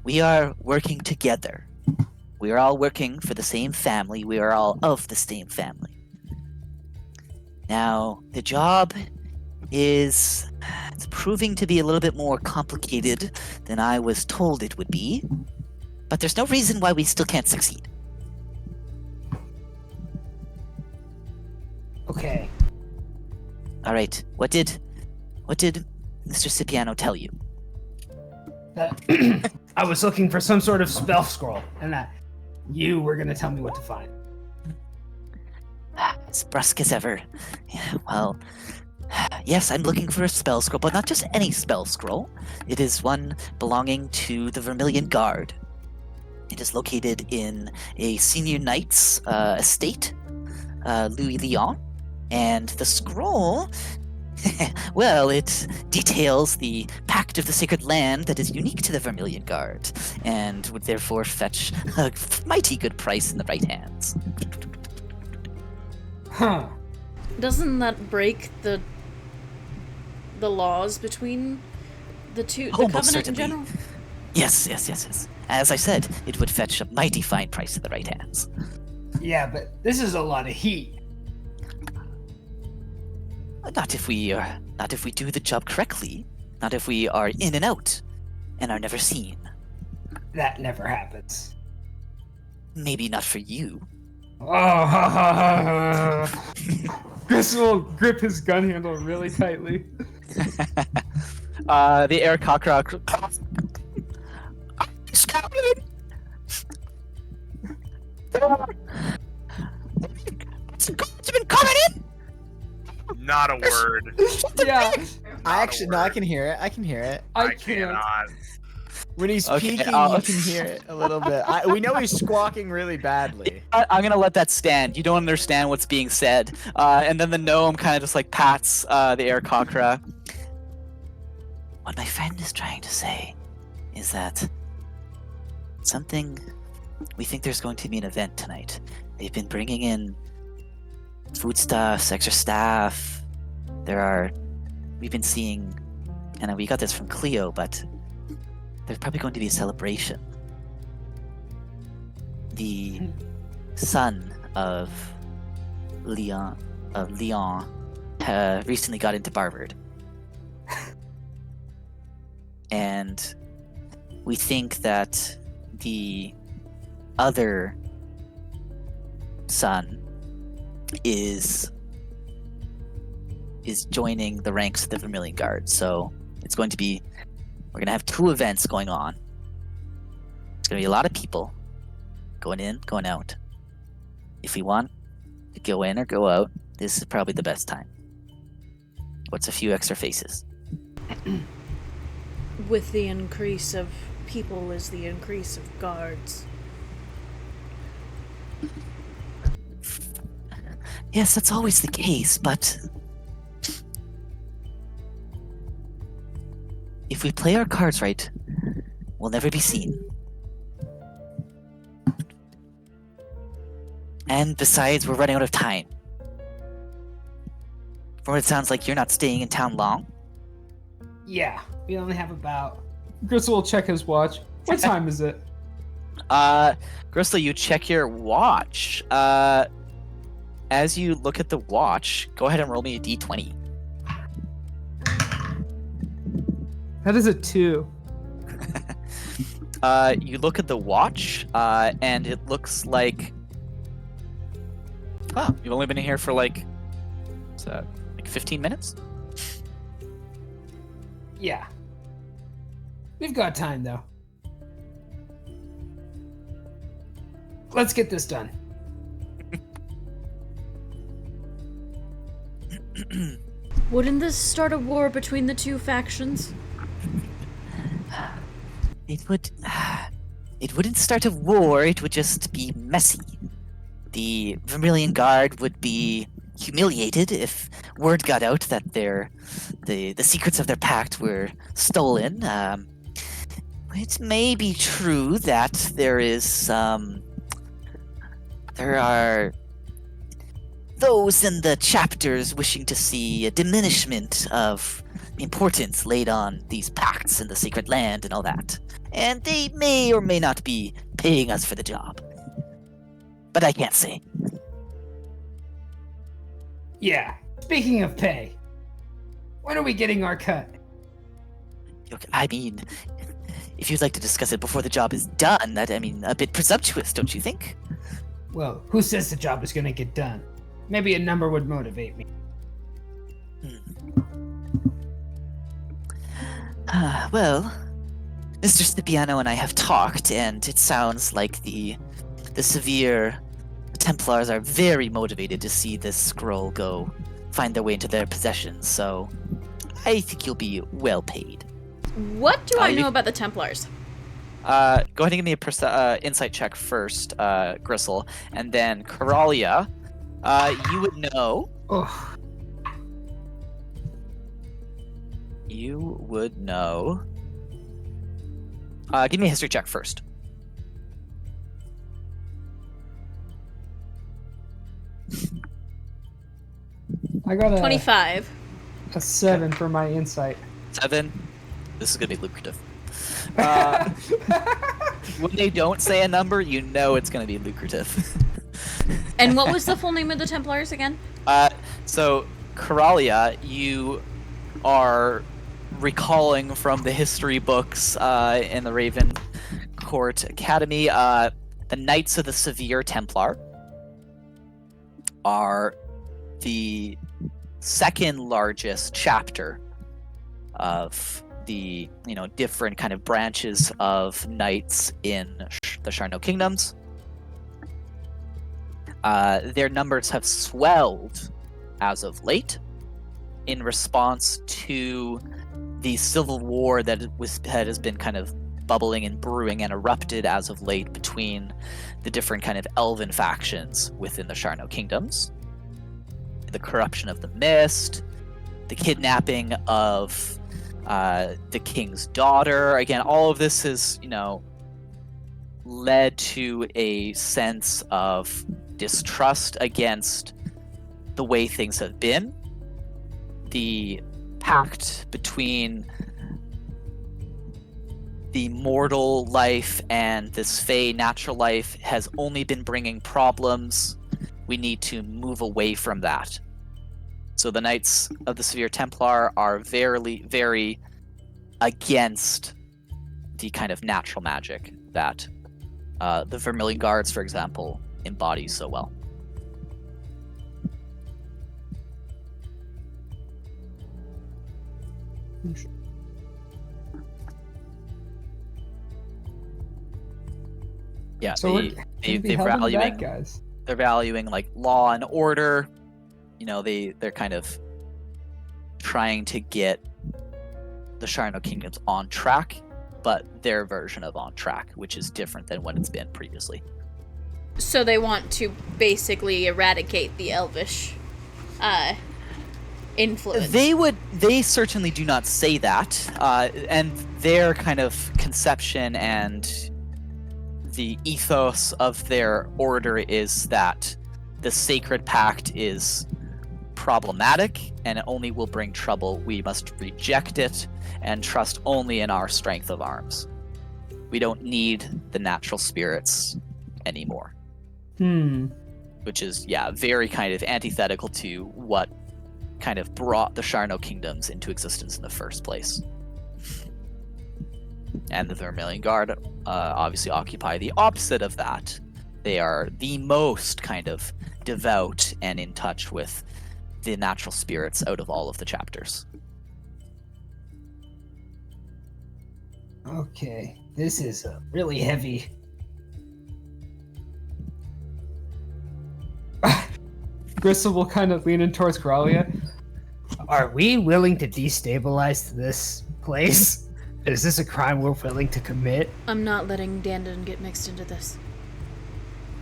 We are working together. We are all working for the same family. We are all of the same family. Now, the job it's proving to be a little bit more complicated than I was told it would be, but there's no reason why we still can't succeed. Okay. All right, what did Mr. Cipriano tell you? I was looking for some sort of spell scroll, and that you were gonna tell me what to find. As brusque as ever. Yeah, well, yes, I'm looking for a spell scroll, but not just any spell scroll. It is one belonging to the Vermilion Guard. It is located in a senior knight's estate, Louis Leon, and the scroll, well, it details the Pact of the Sacred Land that is unique to the Vermilion Guard, and would therefore fetch a mighty good price in the right hands. Huh. Doesn't that break the laws between the two, the Most covenant certainly. in general? Yes. As I said, it would fetch a mighty fine price in the right hands. Yeah, but this is a lot of heat. Not if we do the job correctly. Not if we are in and out, and are never seen. That never happens. Maybe not for you. Oh, Chris will grip his gun handle really tightly. The air cockroach. Scouting! Some guards have been coming in! Not a word. Yeah, I can hear it. I can hear it. I I can't. cannot. When he's Okay, peeking, I'll- you can hear it a little bit. We know he's squawking really badly. I'm gonna let that stand. You don't understand what's being said. And then the gnome kind of just like pats the air cockra. What my friend is trying to say is that we think there's going to be an event tonight. They've been bringing in foodstuffs, extra staff. We've been seeing, and we got this from Cleo, but there's probably going to be a celebration. The son of Leon recently got into Barbard. And we think that the other son is joining the ranks of the Vermilion Guard. So we're going to have two events going on. It's going to be a lot of people going in, going out. If we want to go in or go out, this is probably the best time. What's a few extra faces? With the increase of people is the increase of guards. Yes, that's always the case, but if we play our cards right, we'll never be seen. And besides, we're running out of time. From what it sounds like, you're not staying in town long. yeah. We only have about. Gristle will check his watch. What time is it? Gristle, you check your watch. As you look at the watch, go ahead and roll me a d20. That is a 2. You look at the watch, and it looks like. Oh, you've only been in here for like 15 minutes? Yeah. We've got time, though. Let's get this done. Wouldn't this start a war between the two factions? It wouldn't start a war, it would just be messy. The Vermilion Guard would be humiliated if word got out that the secrets of their pact were stolen. It may be true that there is some there are those in the chapters wishing to see a diminishment of importance laid on these pacts in the secret land and all that. And they may or may not be paying us for the job. But I can't say. Yeah. Speaking of pay, when are we getting our cut? Look, I mean, if you'd like to discuss it before the job is done, that, I mean, a bit presumptuous, don't you think? Well, who says the job is gonna get done? Maybe a number would motivate me. Well, Mr. Scipiano and I have talked, and it sounds like the severe Templars are very motivated to see this scroll find their way into their possession, so I think you'll be well paid. What do I know about the Templars? Go ahead and give me a insight check first, Gristle, and then Coralia. You would know. Oh, You would know. Give me a history check first. I got 25. a 7 for my insight. 7. This is gonna be lucrative. When they don't say a number, you know it's gonna be lucrative. And what was the full name of the Templars again? So Coralia, you are recalling from the history books in the Raven Court Academy, the Knights of the Severe Templar are the second largest chapter of the different kind of branches of knights in the Charno Kingdoms. Their numbers have swelled as of late in response to the civil war that has been kind of bubbling and brewing and erupted as of late between the different kind of elven factions within the Charno Kingdoms. The corruption of the Mist, the kidnapping of the king's daughter. Again, all of this has, led to a sense of distrust against the way things have been. The pact between the mortal life and this fey natural life has only been bringing problems. We need to move away from that. So the Knights of the Severe Templar are very, very against the kind of natural magic that the Vermilion Guards, for example, embodies so well. Yeah, So they're valuing guys. they're valuing like law and order. They're kind of trying to get the Charno Kingdoms on track, but their version of on track, which is different than what it's been previously. So they want to basically eradicate the elvish influence. They certainly do not say that, and their kind of conception and the ethos of their order is that the sacred pact is problematic and it only will bring trouble. We must reject it and trust only in our strength of arms. We don't need the natural spirits anymore. Which is, very kind of antithetical to what kind of brought the Charno Kingdoms into existence in the first place. And the Vermilion Guard obviously occupy the opposite of that. They are the most kind of devout and in touch with the natural spirits out of all of the chapters. Okay, this is really heavy. Gristle will kind of lean in towards Coralia. Are we willing to destabilize this place? Is this a crime we're willing to commit? I'm not letting Dandon get mixed into this.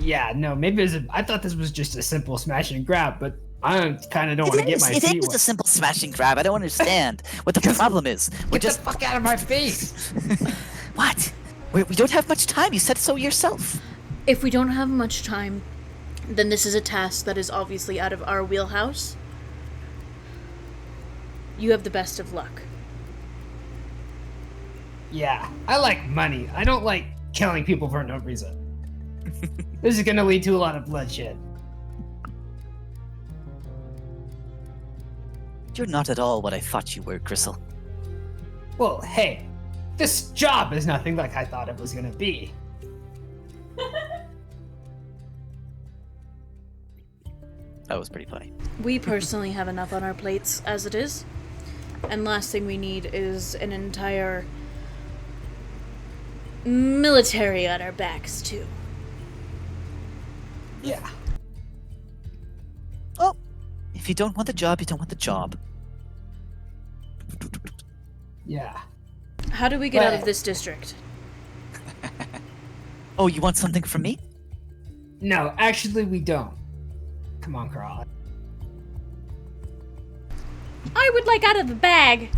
Yeah, no, maybe I thought this was just a simple smash and grab, but I kind of don't want to get my feet It is wet. a simple smash and grab. I don't understand what the problem is. We're Get just the fuck out of my face! what? We don't have much time. You said so yourself. If we don't have much time, then this is a task that is obviously out of our wheelhouse. You have the best of luck. Yeah, I like money. I don't like killing people for no reason. This is gonna lead to a lot of bloodshed. You're not at all what I thought you were, Gristle. Well, hey, this job is nothing like I thought it was gonna be. That was pretty funny. We personally have enough on our plates as it is. And last thing we need is an entire military on our backs, too. Yeah. Oh, if you don't want the job, you don't want the job. Yeah. How do we get out of Well- this district? Oh, you want something from me? No, actually, we don't. Come on, Carl. I would like out of the bag!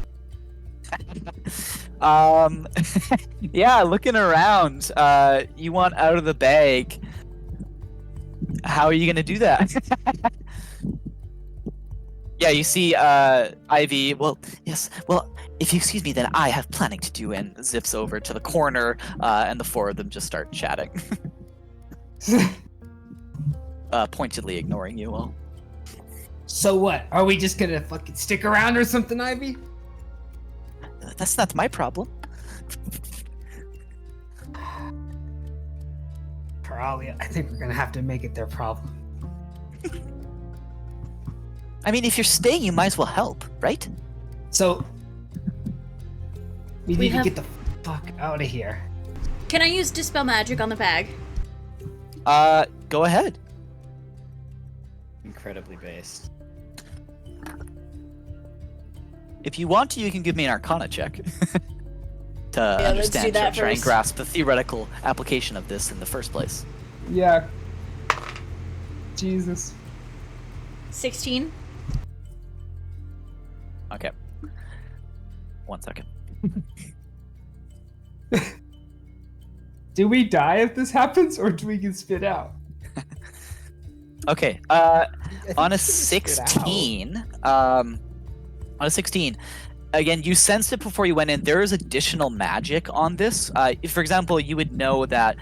Yeah, looking around, you want out of the bag. How are you gonna do that? Yeah, you see, Ivy. Well, yes. Well, if you excuse me, then I have planning to do, and zips over to the corner, and the four of them just start chatting, pointedly ignoring you all. So what? Are we just gonna fucking stick around or something, Ivy? That's not my problem. Paralia, I think we're gonna have to make it their problem. I mean, if you're staying, you might as well help, right? So, we We need have- to get the fuck out of here. Can I use Dispel Magic on the bag? Go ahead. Incredibly based. If you want to, you can give me an Arcana check. To let's do understand, that try and first. grasp the theoretical application of this in the first place. Yeah. Jesus. 16. Okay. 1 second. Do we die if this happens, or do we get spit out? Okay. On a 16, again, you sensed it before you went in. There is additional magic on this. For example, you would know that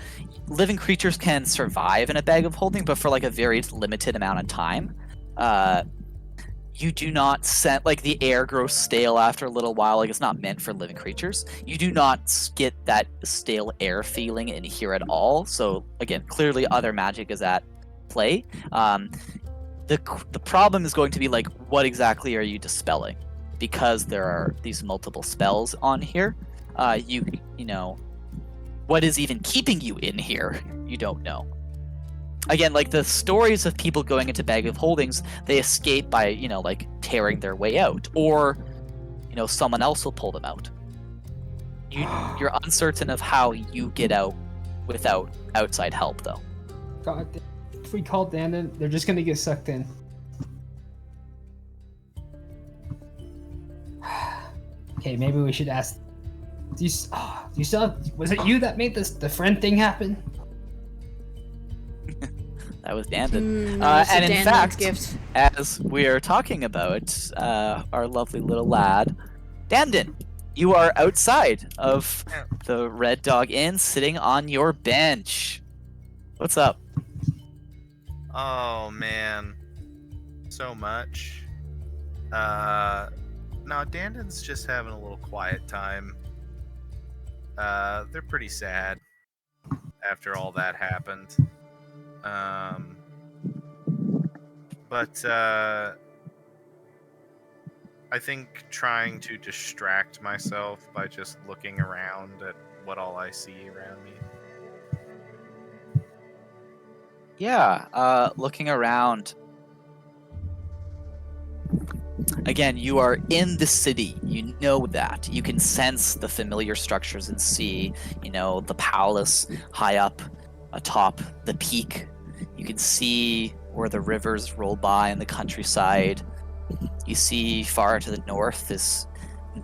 living creatures can survive in a bag of holding, but for like a very limited amount of time. You do not scent, like the air grows stale after a little while, like it's not meant for living creatures. You do not get that stale air feeling in here at all. So again, clearly other magic is at play. The problem is going to be like, what exactly are you dispelling? Because there are these multiple spells on here, you know, what is even keeping you in here? You don't know. Again, like the stories of people going into Bag of Holdings, they escape by, you know, like tearing their way out, or, you know, someone else will pull them out. You're uncertain of how you get out without outside help, though. God, if we call Dandon, they're just gonna get sucked in. Okay, maybe we should ask. Do you still have, was it you that made the friend thing happen? That was Dandon. No, it's a And in Dandon's fact, gift. as we are talking about our lovely little lad, Dandon, you are outside of the Red Dog Inn, sitting on your bench. What's up? Oh man, so much. No, Dandon's just having a little quiet time. They're pretty sad after all that happened. But I think trying to distract myself by just looking around at what all I see around me. Yeah, looking around. Again, you are in the city. You know that. You can sense the familiar structures and see, you know, the palace high up atop the peak. You can see where the rivers roll by in the countryside. You see far to the north this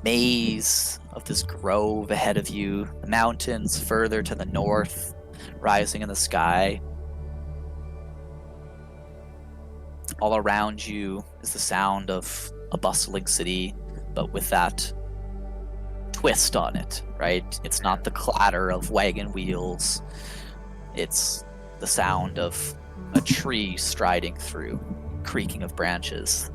maze of this grove ahead of you. The mountains further to the north, rising in the sky. all around you is the sound of a bustling city, but with that twist on it, right? It's not the clatter of wagon wheels. It's the sound of a tree striding through, creaking of branches.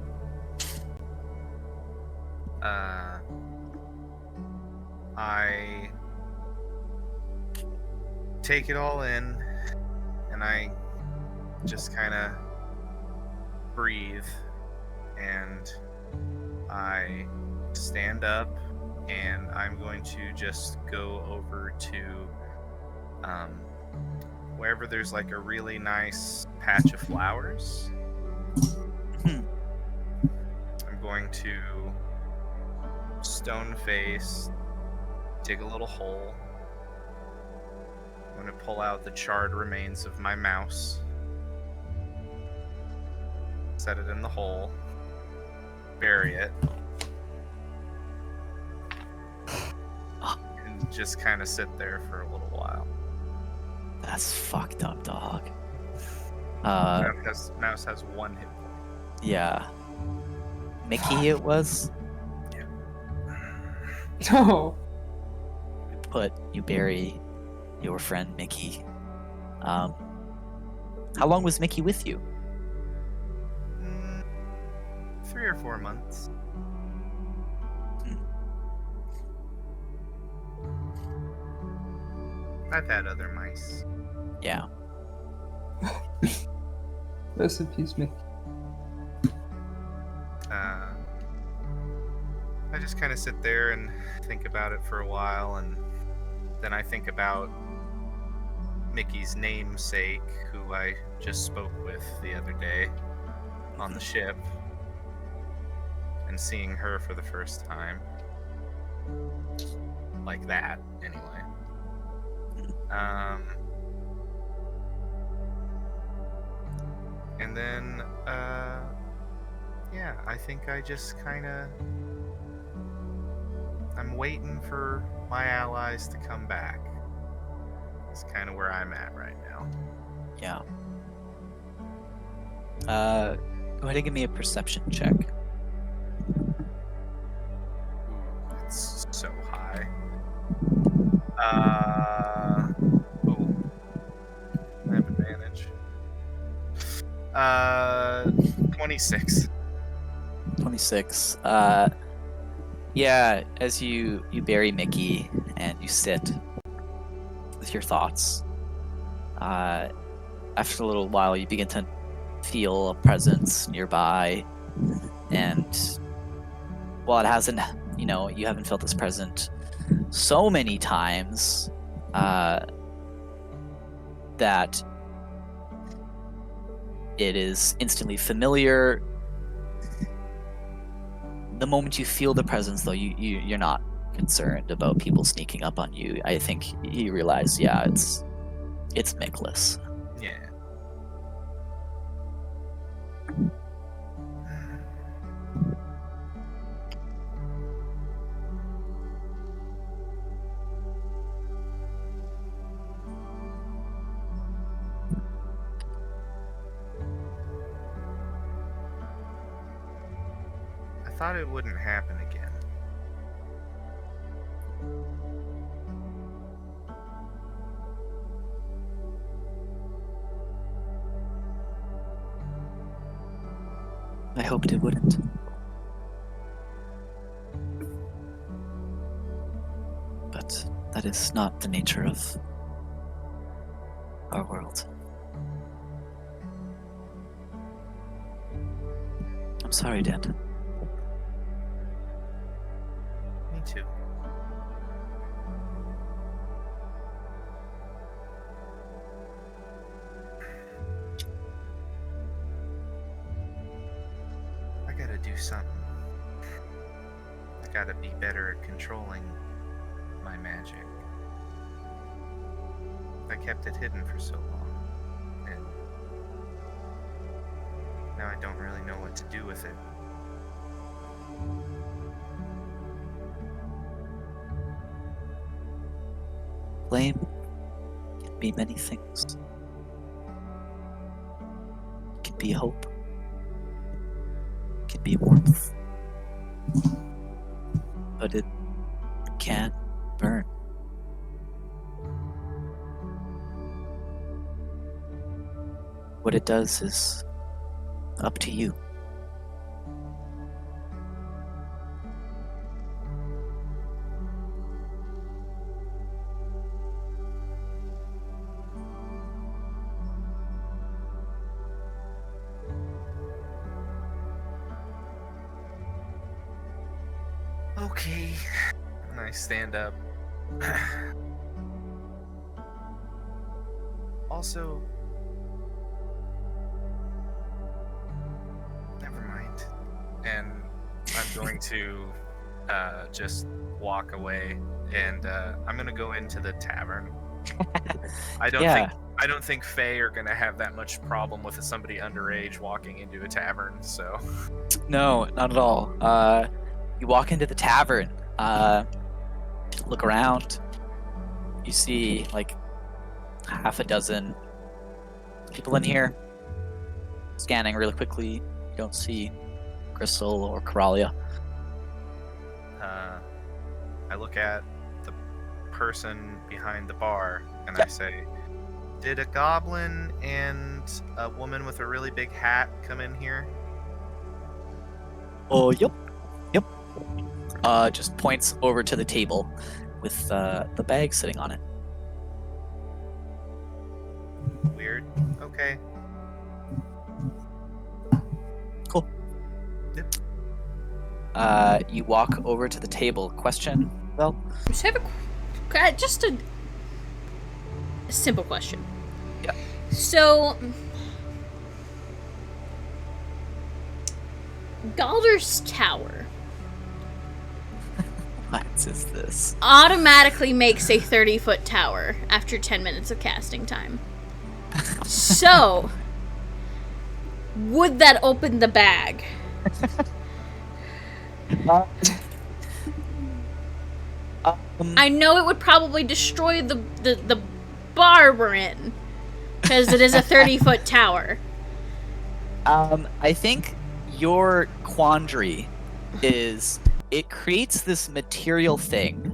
I take it all in, and I just kind of breathe, and I stand up, and I'm going to just go over to wherever there's like a really nice patch of flowers. I'm going to stone face, dig a little hole. I'm going to pull out the charred remains of my mouse, set it in the hole, bury it, and just kind of sit there for a little while. That's fucked up, dog. Mouse has 1 hit point. Yeah. Mickey, it was. No. You bury your friend Mickey. How long was Mickey with you? 3 or 4 months. I've had other mice. Yeah. Rest in peace, Mickey. I just kind of sit there and think about it for a while, and then I think about Mickey's namesake, who I just spoke with the other day on the ship, and seeing her for the first time. Like that, anyway. And then, yeah, I think I just kind of... I'm waiting for my allies to come back. That's kind of where I'm at right now. Yeah. Go ahead and give me a perception check. Ooh, it's so high. I have advantage. 26. 26. Yeah, as you bury Mickey and you sit with your thoughts, after a little while you begin to feel a presence nearby, and while it hasn't, you haven't felt this present so many times, that it is instantly familiar. The moment you feel the presence, though, you're not concerned about people sneaking up on you. I think you realize, yeah, it's Miklas. Yeah. I thought it wouldn't happen again. I hoped it wouldn't. But that is not the nature of our world. I'm sorry, Dad. Me too. I gotta do something. I gotta be better at controlling my magic. I kept it hidden for so long, and now I don't really know what to do with it. Flame can be many things. It can be hope. might be warmth, but it can't burn. What it does is up to you. Okay. And I stand up. Also, never mind. And I'm going to just walk away, and I'm gonna go into the tavern. I don't think Fae are gonna have that much problem with somebody underage walking into a tavern. So No, not at all. You walk into the tavern, look around. You see like half a dozen people in here. Scanning really quickly, you don't see Gristle or Coralia. I look at the person behind the bar and Yeah. I say, "Did a goblin and a woman with a really big hat come in here?" Oh, yep. Just points over to the table with the bag sitting on it. Weird. Okay. Cool. Yep. You walk over to the table. Question? Well, Just have just a simple question. Yeah. So, Galder's Tower what is this? automatically makes a 30-foot tower after 10 minutes of casting time. So, would that open the bag? I know it would probably destroy the bar we're in, because it is a 30-foot tower. I think your quandary is it creates this material thing.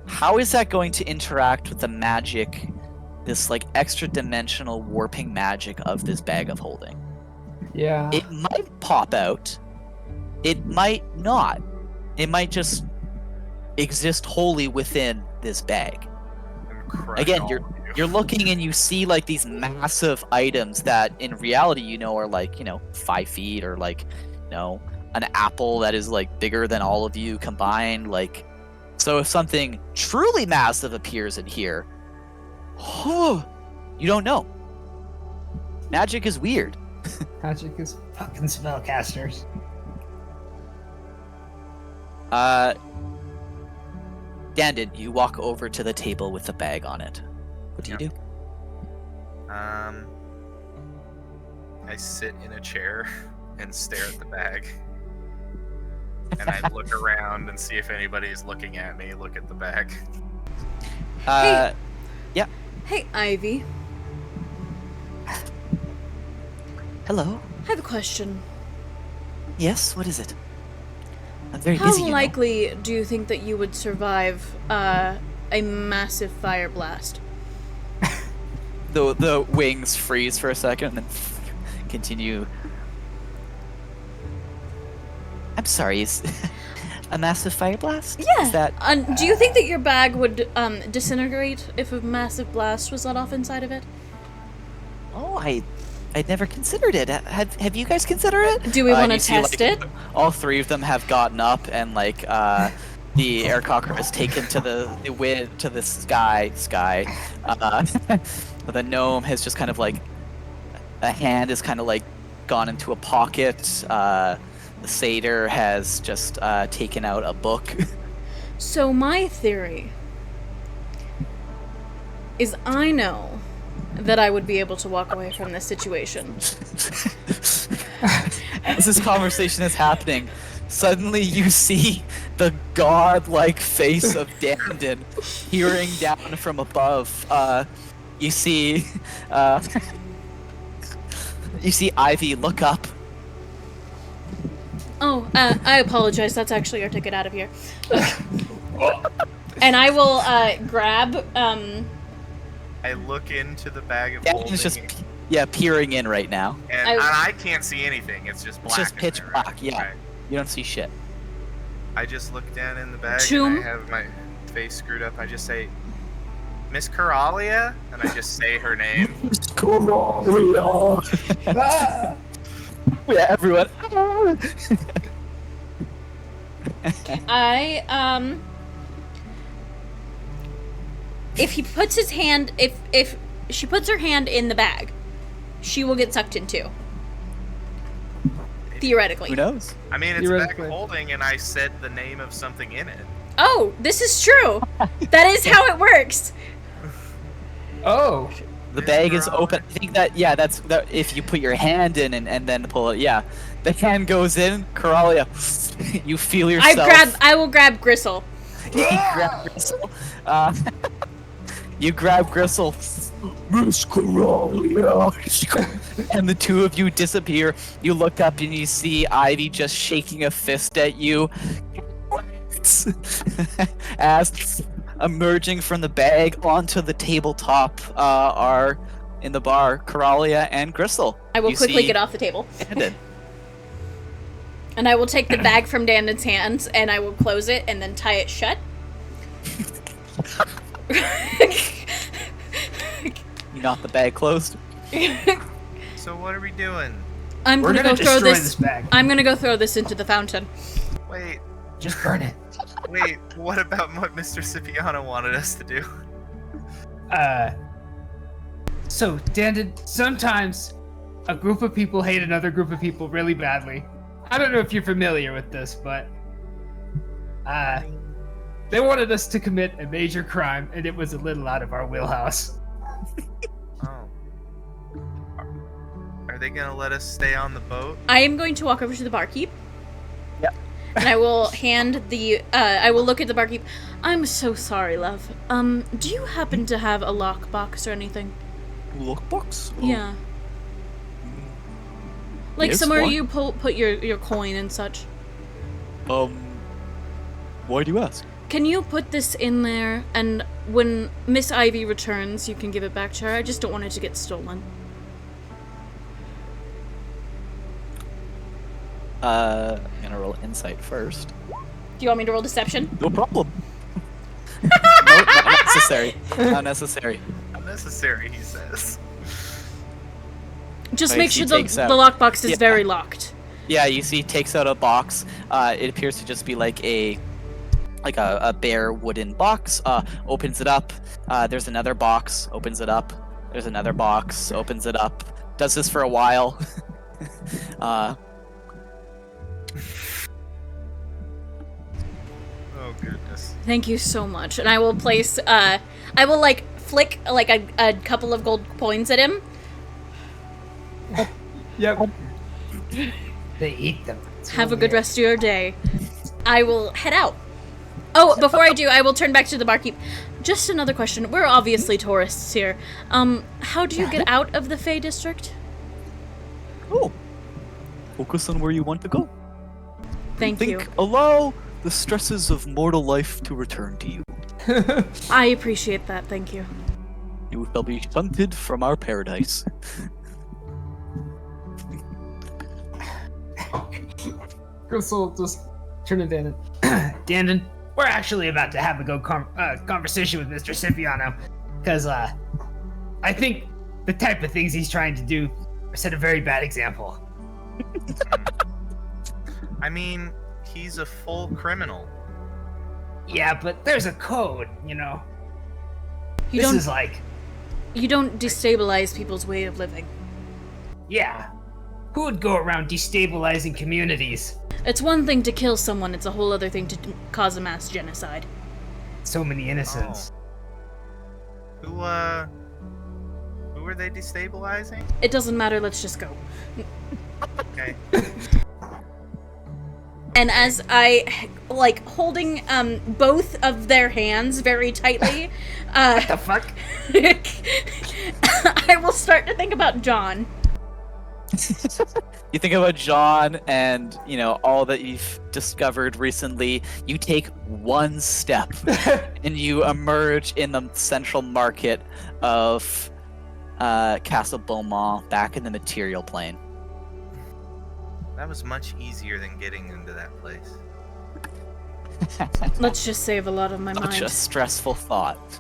How is that going to interact with the magic, this like extra dimensional warping magic of this bag of holding? Yeah. It might pop out. It might not. It might just exist wholly within this bag. I'm crushing Again, all you're of you. you're looking and you see like these massive items that in reality are like 5 feet, or like an apple that is like bigger than all of you combined. Like, so if something truly massive appears in here, you don't know. Magic is weird. Magic is Fucking spellcasters. Dandin, you walk over to the table with the bag on it. What do you do? I sit in a chair and stare at the bag. And I look around and see if anybody's looking at me. Look at the bag. Hey, Ivy. Hello? I have a question. Yes, what is it? I'm very How busy, you know. likely do you think that you would survive a massive fire blast? The wings freeze for a second and then continue. I'm sorry, is a massive fire blast? Yeah. Is that Do you think that your bag would disintegrate if a massive blast was let off inside of it? Oh, I'd never considered it. Have you guys considered it? Do we want to you see, test like, it? All three of them have gotten up and like the aircocker is taken to the wind, to the sky. The gnome has just kind of like a hand is kind of like gone into a pocket. The satyr has just taken out a book. So my theory is I know that I would be able to walk away from this situation. As this conversation is happening, suddenly you see the god-like face of Dandin peering down from above. You see Ivy look up. Oh, I apologize. That's actually our ticket out of here. And I will grab. I look into the bag of holding, Dan's just peering in right now. and I can't see anything. It's just black. It's just in pitch there, right? black. Yeah, Okay. you don't see shit. I just look down in the bag Choom. and I have my face screwed up. I just say, Miss Coralia, and I just say her name. Yeah, everyone. If he puts his hand, if she puts her hand in the bag, she will get sucked in too. Theoretically. Who knows? I mean, it's a bag Theoretically. of holding, and I said the name of something in it. Oh, this is true. That is how it works. Oh, The Miss bag is Coralia. open. I think that's if you put your hand in and then pull it. Yeah, the hand goes in. Coralia, you feel yourself. I will grab Gristle. You grab Gristle. You grab Gristle. Miss Coralia. And the two of you disappear. You look up and you see Ivy just shaking a fist at you. As emerging from the bag onto the tabletop are in the bar Coralia and Gristle. I will You quickly see get off the table. Dandon. And I will take the bag from Dandon's hands and I will close it and then tie it shut. You knock the bag closed. So what are we doing? I'm We're gonna gonna go throw destroy this. this bag. I'm gonna go throw this into the fountain. Wait, Just burn it. what about what Mr. Scipiano wanted us to do? So, Dandon, sometimes a group of people hate another group of people really badly. I don't know if you're familiar with this, but they wanted us to commit a major crime, and it was a little out of our wheelhouse. Oh. Are they gonna let us stay on the boat? I am going to walk over to the barkeep. Yep. And I will hand the. I will look at the barkeep. I'm so sorry, love. Do you happen to have a lockbox or anything? Lookbox? Yeah. Like Yes, somewhere why? you put your coin and such. Why do you ask? Can you put this in there, and when Miss Ivy returns, you can give it back to her? I just don't want it to get stolen. I'm gonna roll insight first. Do you want me to roll deception? No problem. No, not necessary. Not necessary. Unnecessary, he says. Just Like, make he sure the takes out- lockbox is Yeah. very locked. Yeah, you see, he takes out a box. It appears to just be like a bare wooden box. Opens it up. There's another box. Opens it up. There's another box. Opens it up. Does this for a while. Oh goodness. Thank you so much. And I will place, I will, like, flick, like, a couple of gold coins at him. yep. They eat them. It's Have so a good weird. rest of your day. I will head out. Oh, before I do, I will turn back to the barkeep. Just another question. We're obviously tourists here. How do you get out of the Fey District? Oh. Focus on where you want to go. Thank you. Allow the stresses of mortal life to return to you. I appreciate that. Thank you. You shall be shunted from our paradise. Gristle just turn to Dandon. Dandon, we're actually about to have a conversation with Mr. Scipiano, because I think the type of things he's trying to do set a very bad example. I mean, he's a full criminal. Yeah, but there's a code, you know. You This don't. is like, You don't destabilize people's way of living. yeah. Who would go around destabilizing communities? It's one thing to kill someone. It's a whole other thing to cause a mass genocide. So many innocents. Who are they destabilizing? It doesn't matter. Let's just go. Okay. And as I, like, holding both of their hands very tightly, What the fuck? I will start to think about John. You think about John and, all that you've discovered recently. You take one step and you emerge in the central market of Castle Beaumont, back in the material plane. That was much easier than getting into that place. Let's just save a lot of my Such mind. a stressful thought.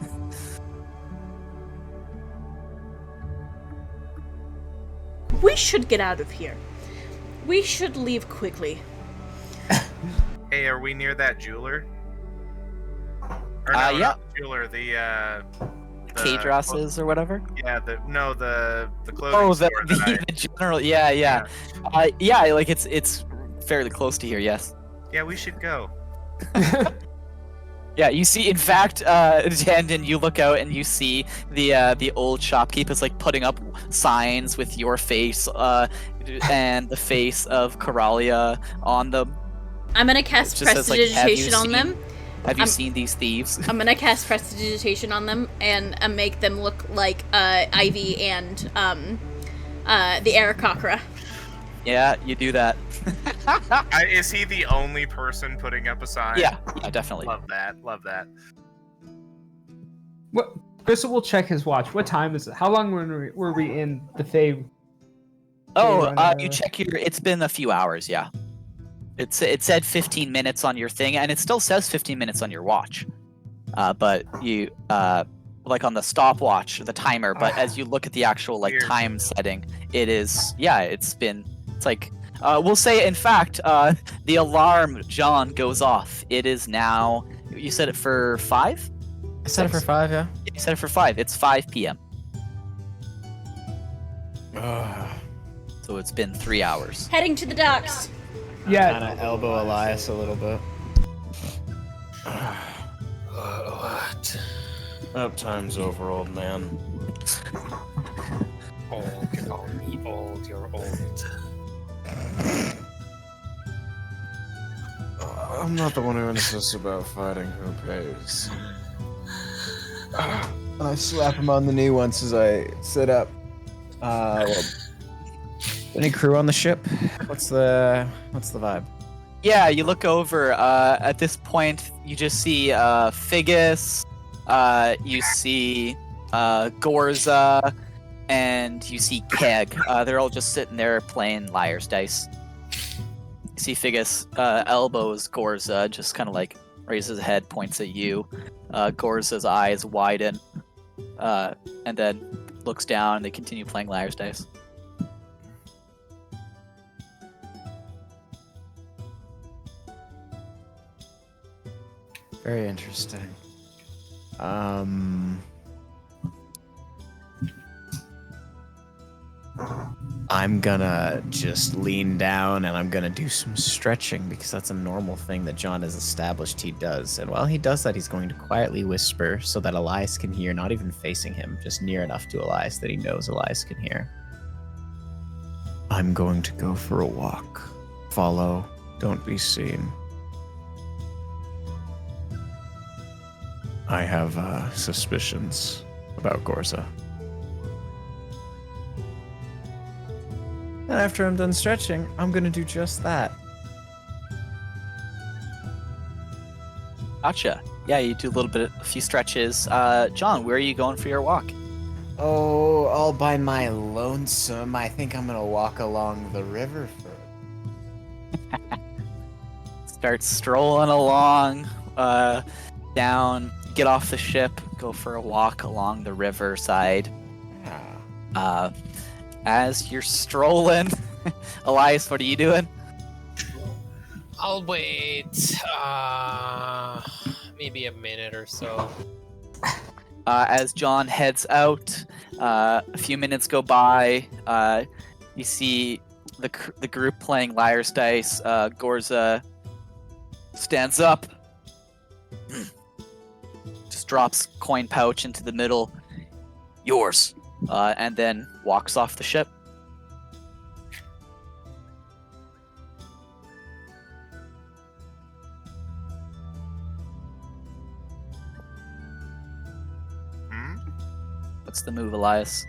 We should get out of here. We should leave quickly. Hey, are we near that jeweler? Or no, Yeah. not the jeweler. The K-dresses or whatever? Yeah, the clothing Oh, store the that general. Yeah. Like it's fairly close to here. Yes. Yeah, we should go. Yeah, you see. In fact, Tandon, you look out and you see the old shopkeeper's like putting up signs with your face and the face of Coralia on them. I'm gonna cast It just says, like, prestidigitation on them. Have you seen these thieves? I'm gonna cast prestidigitation on them and make them look like Ivy and the Aarakocra. Yeah, you do that. Is he the only person putting up a sign? Yeah, definitely. Love that. What? Crystal will check his watch. What time is it? How long were we in the Fae? You check your. It's been a few hours. Yeah. It said 15 minutes on your thing, and it still says 15 minutes on your watch. But you like on the stopwatch, the timer. But as you look at the actual Weird. time setting, it is. Yeah, it's like. We'll say, in fact, the alarm, John, goes off. It is now. You set it for 5? I set it for 5, yeah. You set it for 5. It's 5 p.m. So it's been 3 hours. Heading to the docks. Yeah. Kind of elbow Elias a little bit. What? Uptime's over, old man. Old, you call me old, you're old. I'm not the one who insists about fighting who pays. I slap him on the knee once as I sit up. Any crew on the ship? What's the vibe? Yeah, you look over. At this point, you just see Figgis, you see Gorza, and you see Keg. They're all just sitting there playing liar's dice. You see Figgis elbows Gorza, just kind of like raises his head, points at you. Gorza's eyes widen, and then looks down, and they continue playing liar's dice. Very interesting. I'm gonna just lean down and I'm gonna do some stretching because that's a normal thing that John has established he does. And while he does that, he's going to quietly whisper so that Elias can hear, not even facing him, just near enough to Elias that he knows Elias can hear. I'm going to go for a walk. Follow, don't be seen. I have suspicions about Gorza. And after I'm done stretching, I'm gonna do just that. Gotcha. Yeah, you do a few stretches. John, where are you going for your walk? Oh, all by my lonesome. I think I'm gonna walk along the river first. Start strolling along, down, get off the ship, go for a walk along the riverside. Yeah. As you're strolling, Elias, what are you doing? I'll wait, maybe a minute or so. As John heads out, a few minutes go by. You see the group playing liar's dice. Gorza stands up, just drops coin pouch into the middle. Yours. And then walks off the ship. Hmm? What's the move, Elias?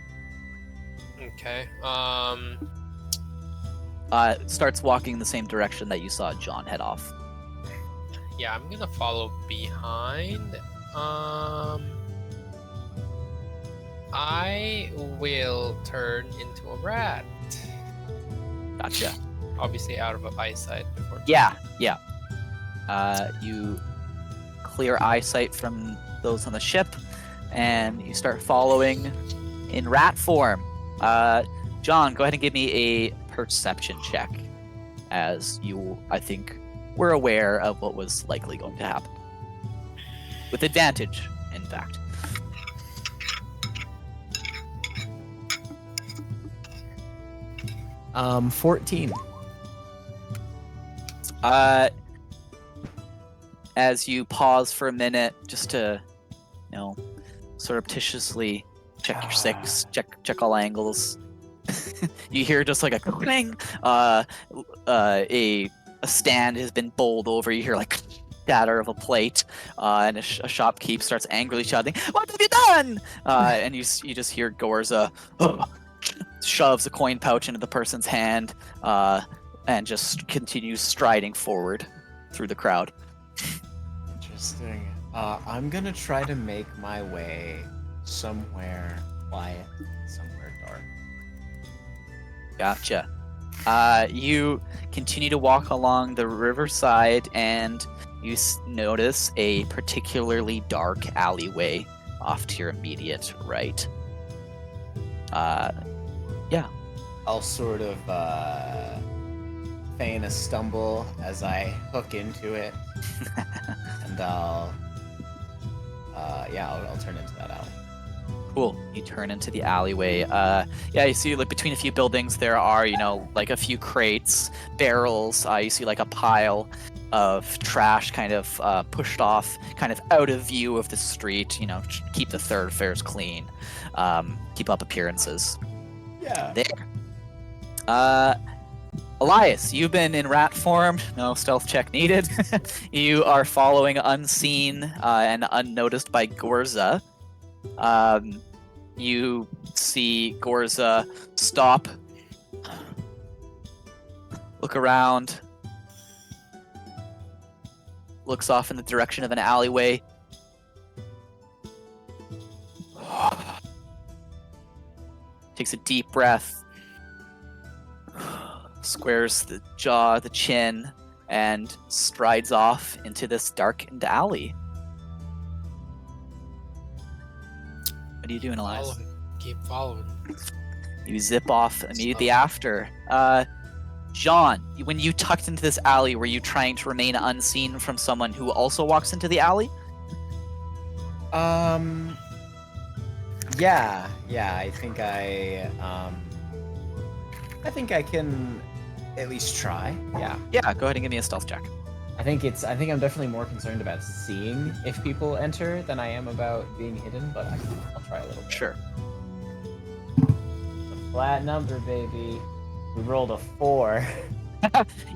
Okay. starts walking in the same direction that you saw John head off. Yeah, I'm gonna follow behind. I will turn into a rat. Gotcha. Obviously out of eyesight before. Yeah. You clear eyesight from those on the ship, and you start following in rat form. John, go ahead and give me a perception check, as you, I think, were aware of what was likely going to happen. With advantage, in fact. 14. As you pause for a minute, just to, surreptitiously check your six, check all angles. You hear just like a cling. A stand has been bowled over. You hear like shatter of a plate, and a shopkeep starts angrily shouting, "What have you done?" And you just hear Gorza shoves a coin pouch into the person's hand, and just continues striding forward through the crowd. Interesting. I'm gonna try to make my way somewhere quiet, somewhere dark. Gotcha. You continue to walk along the riverside, and you notice a particularly dark alleyway off to your immediate right. Yeah. I'll sort of feign a stumble as I hook into it, and I'll turn into that alley. Cool. You turn into the alleyway. You see, like, between a few buildings, there are, like a few crates, barrels. You see, like, a pile of trash kind of pushed off, kind of out of view of the street. Keep the thoroughfares clean, keep up appearances. Yeah. There. Elias, you've been in rat form. No stealth check needed. You are following unseen and unnoticed by Gorza. You see Gorza stop, look around, looks off in the direction of an alleyway. Takes a deep breath, squares the jaw, the chin, and strides off into this darkened alley. What are you doing, Elias? Following. Keep following. You zip off immediately after. John, when you tucked into this alley, were you trying to remain unseen from someone who also walks into the alley? Yeah. I think I can at least try. Yeah. Yeah, go ahead and give me a stealth check. I think I'm definitely more concerned about seeing if people enter than I am about being hidden, but I'll try a little bit. Sure. A flat number, baby. We rolled a 4.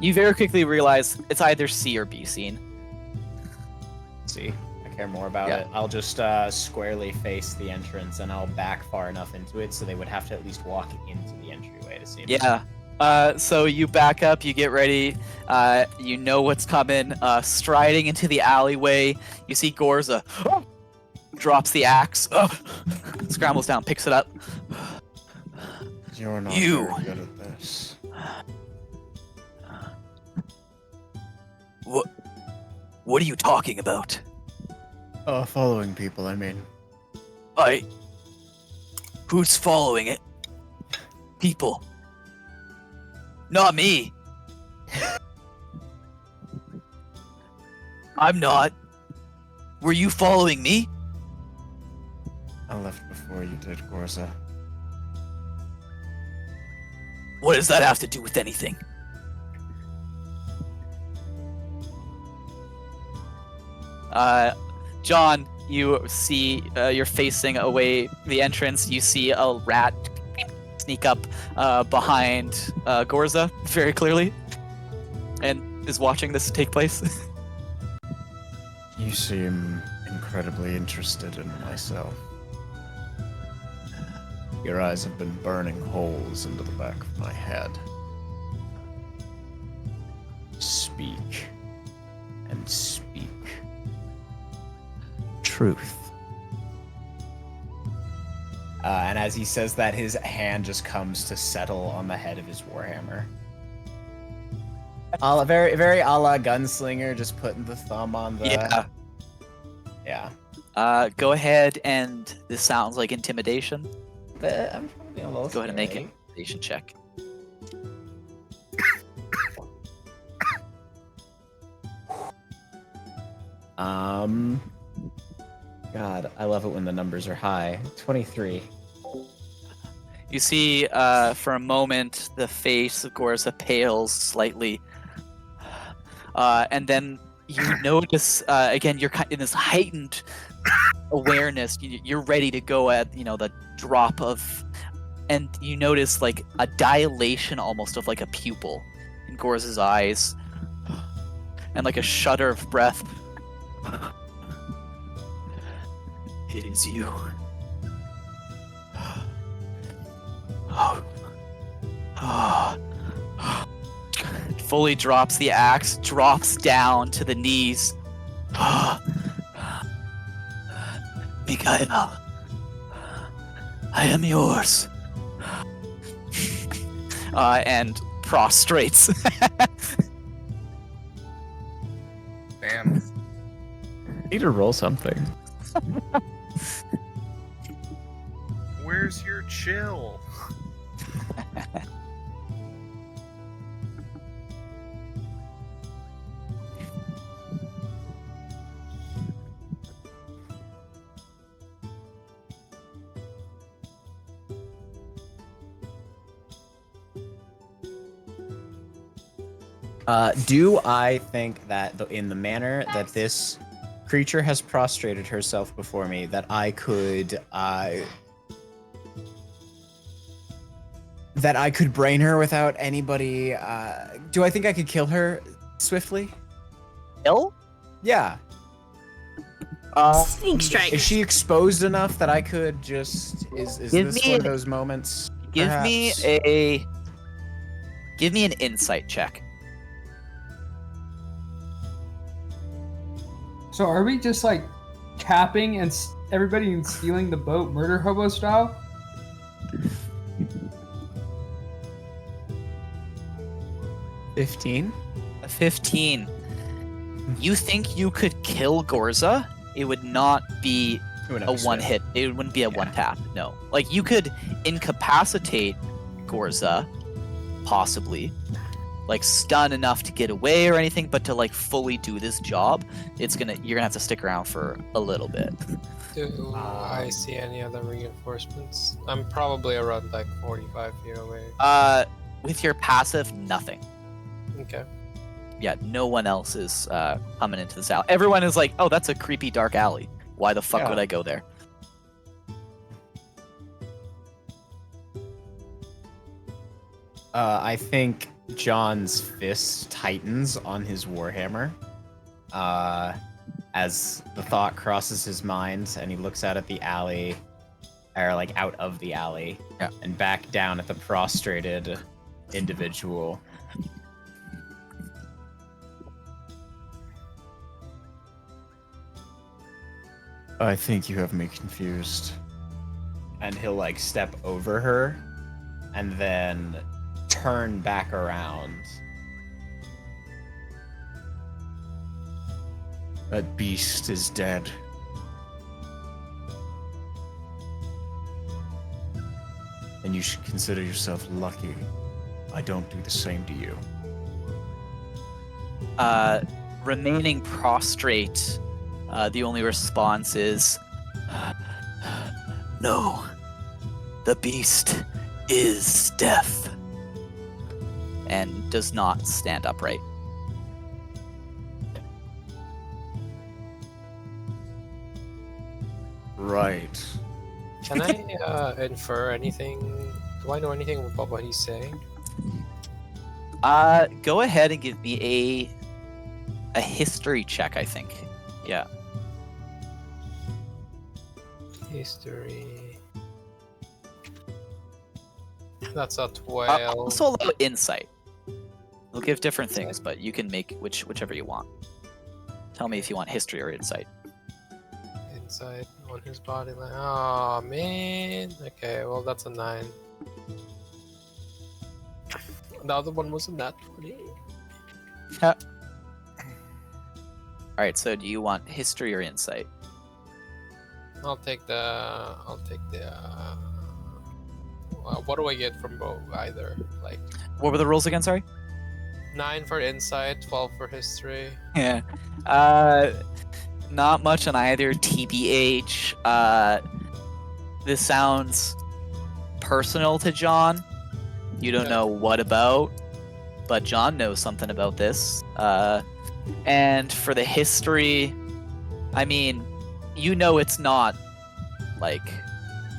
You very quickly realize it's either C or B scene. See, I care more about it. I'll just squarely face the entrance, and I'll back far enough into it so they would have to at least walk into the entryway to see me. Yeah. So you back up, you get ready, you know what's coming, striding into the alleyway. You see Gorza drops the axe, scrambles down, picks it up. You're not You. very good at this. What are you talking about? Following people, I mean. Who's following it? People. Not me. I'm not. Were you following me? I left before you did, Gorza. What does that have to do with anything? John, you see, you're facing away the entrance. You see a rat sneak up behind Gorza very clearly, and is watching this take place. You seem incredibly interested in myself. Your eyes have been burning holes into the back of my head. speak and speak truth. And as he says that, his hand just comes to settle on the head of his warhammer. Very, very a la gunslinger, just putting the thumb on the. Yeah. Yeah. Go ahead, and this sounds like intimidation. But I'm probably a little Go ahead and make scary. an intimidation check. God, I love it when the numbers are high. 23. You see, for a moment, the face of Gorza pales slightly, and then you notice again you're in this heightened awareness. You're ready to go at the drop of, and you notice like a dilation almost of like a pupil in Gorza's eyes, and like a shudder of breath. It is you. Fully drops the axe, drops down to the knees. Mikael, I am yours. And prostrates. Damn. Need to roll something. Where's your chill? Do I think that in the manner that this creature has prostrated herself before me, that I could brain her without anybody? Do I think I could kill her swiftly? Kill? Yeah. Sneak strike. Is she exposed enough that I could just? Is Give this me one of an- those moments? Give perhaps? me an insight check. So are we just like capping and everybody and stealing the boat murder hobo style? 15. 15. You think you could kill Gorza? It would not be a one hit. It wouldn't be a one tap. No. Like you could incapacitate Gorza, possibly. Like stun enough to get away or anything, but to like fully do this job, you're gonna have to stick around for a little bit. Do I see any other reinforcements? I'm probably around like 45 feet away. With your passive, nothing. Okay. Yeah, no one else is coming into this alley. Everyone is like, oh, that's a creepy dark alley. Why the fuck Yeah. would I go there? I think John's fist tightens on his warhammer as the thought crosses his mind, and he looks out at the alley, or like out of the alley, Yeah. and back down at the prostrated individual. I think you have me confused. And he'll like step over her and then turn back around. That beast is dead. And you should consider yourself lucky. I don't do the same to you. Remaining prostrate, the only response is, no, the beast is death, and does not stand upright. Right. Can I infer anything? Do I know anything about what he's saying? Go ahead and give me a history check, I think. Yeah. History. That's a 12. Also allow insight. They'll give different things, but you can make whichever you want. Tell me if you want history or insight. Inside on his body. Like, oh man. Okay, well that's a 9. The other one was a nat 20. Alright, so do you want history or insight? I'll take the. What do I get from both? Either like What were the rules again, sorry? 9 for insight, 12 for history. Yeah. Not much on either. TBH. This sounds personal to John. You don't Okay. know what about, but John knows something about this. And for the history, I mean, you know it's not like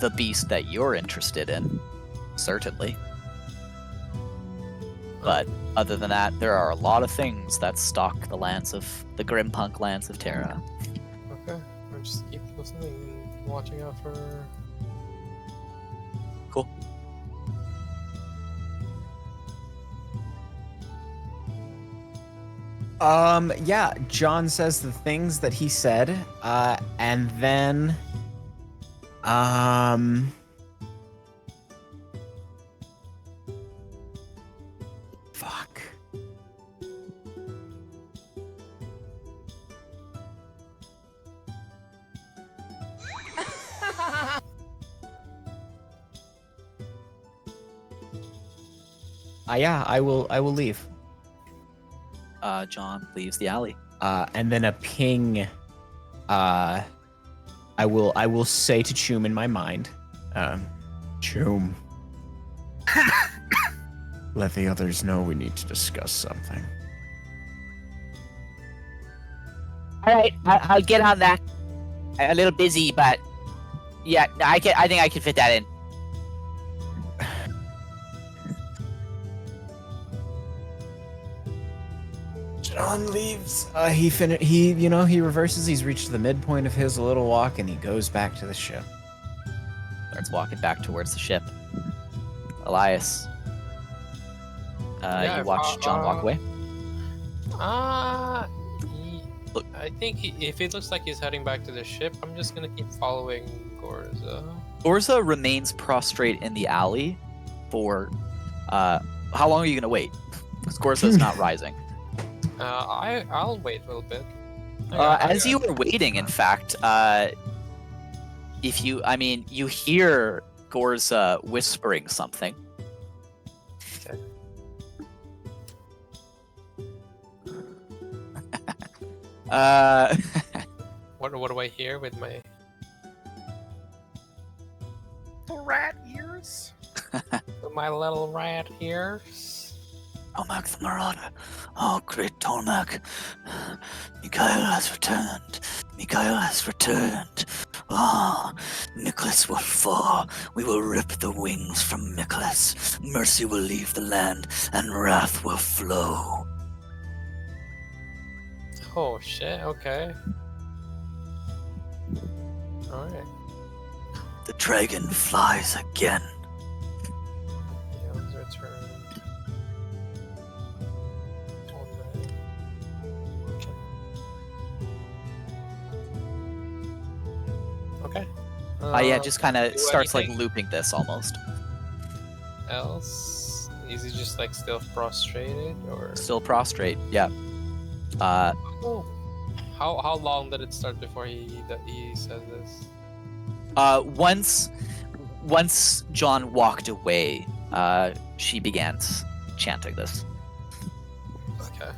the beast that you're interested in, certainly. But other than that, there are a lot of things that stalk the Grimpunk lands of Terra. Okay, I'll just keep listening and watching out for. Cool. Yeah, John says the things that he said, and then, fuck. Yeah, I will leave. John leaves the alley. And then a ping. I will say to Choom in my mind, Choom, let the others know we need to discuss something. All right, I'll get on that. I'm a little busy, but yeah, I think I can fit that in. John leaves. He reverses. He's reached the midpoint of his little walk, and he goes back to the ship. Starts walking back towards the ship. Elias, Yeah, you watch John walk away. Look, I think if it looks like he's heading back to the ship, I'm just gonna keep following Gorza. Gorza remains prostrate in the alley for how long are you gonna wait? Because Gorza's not rising. I'll wait a little bit. As you are waiting, in fact, you hear Gorza whispering something. Okay. What do I hear with my rat ears? with my little rat ears? Tolmac the Marauder. Oh, great Tolmac. Mikael has returned. Mikael has returned. Oh, Nicholas will fall. We will rip the wings from Nicholas. Mercy will leave the land, and wrath will flow. Oh shit, okay. Alright. The dragon flies again. Neo's returned. Okay. Yeah, just kind of do starts like anything looping this almost. else? Is he just like still prostrated or? Still prostrate, yeah. Oh. How long did it start before he says this? Once John walked away, she began chanting this. Okay.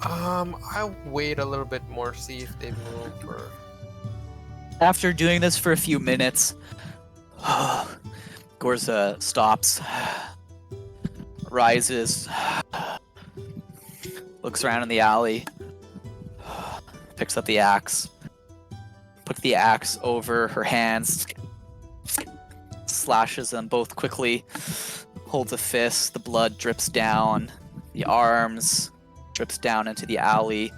I'll wait a little bit more, see if they move or. After doing this for a few minutes, Gorza stops, rises, looks around in the alley, picks up the axe, puts the axe over her hands, slashes them both quickly, holds a fist, the blood drips down, the arms drips down into the alley,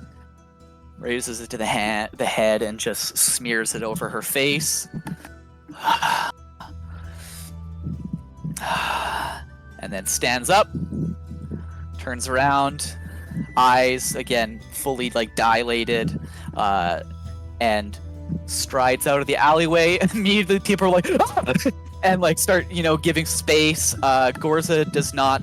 raises it to the head and just smears it over her face. And then stands up, turns around, eyes again fully like dilated, and strides out of the alleyway. Immediately, people are like, "Ah!" and like start giving space. Gorza does not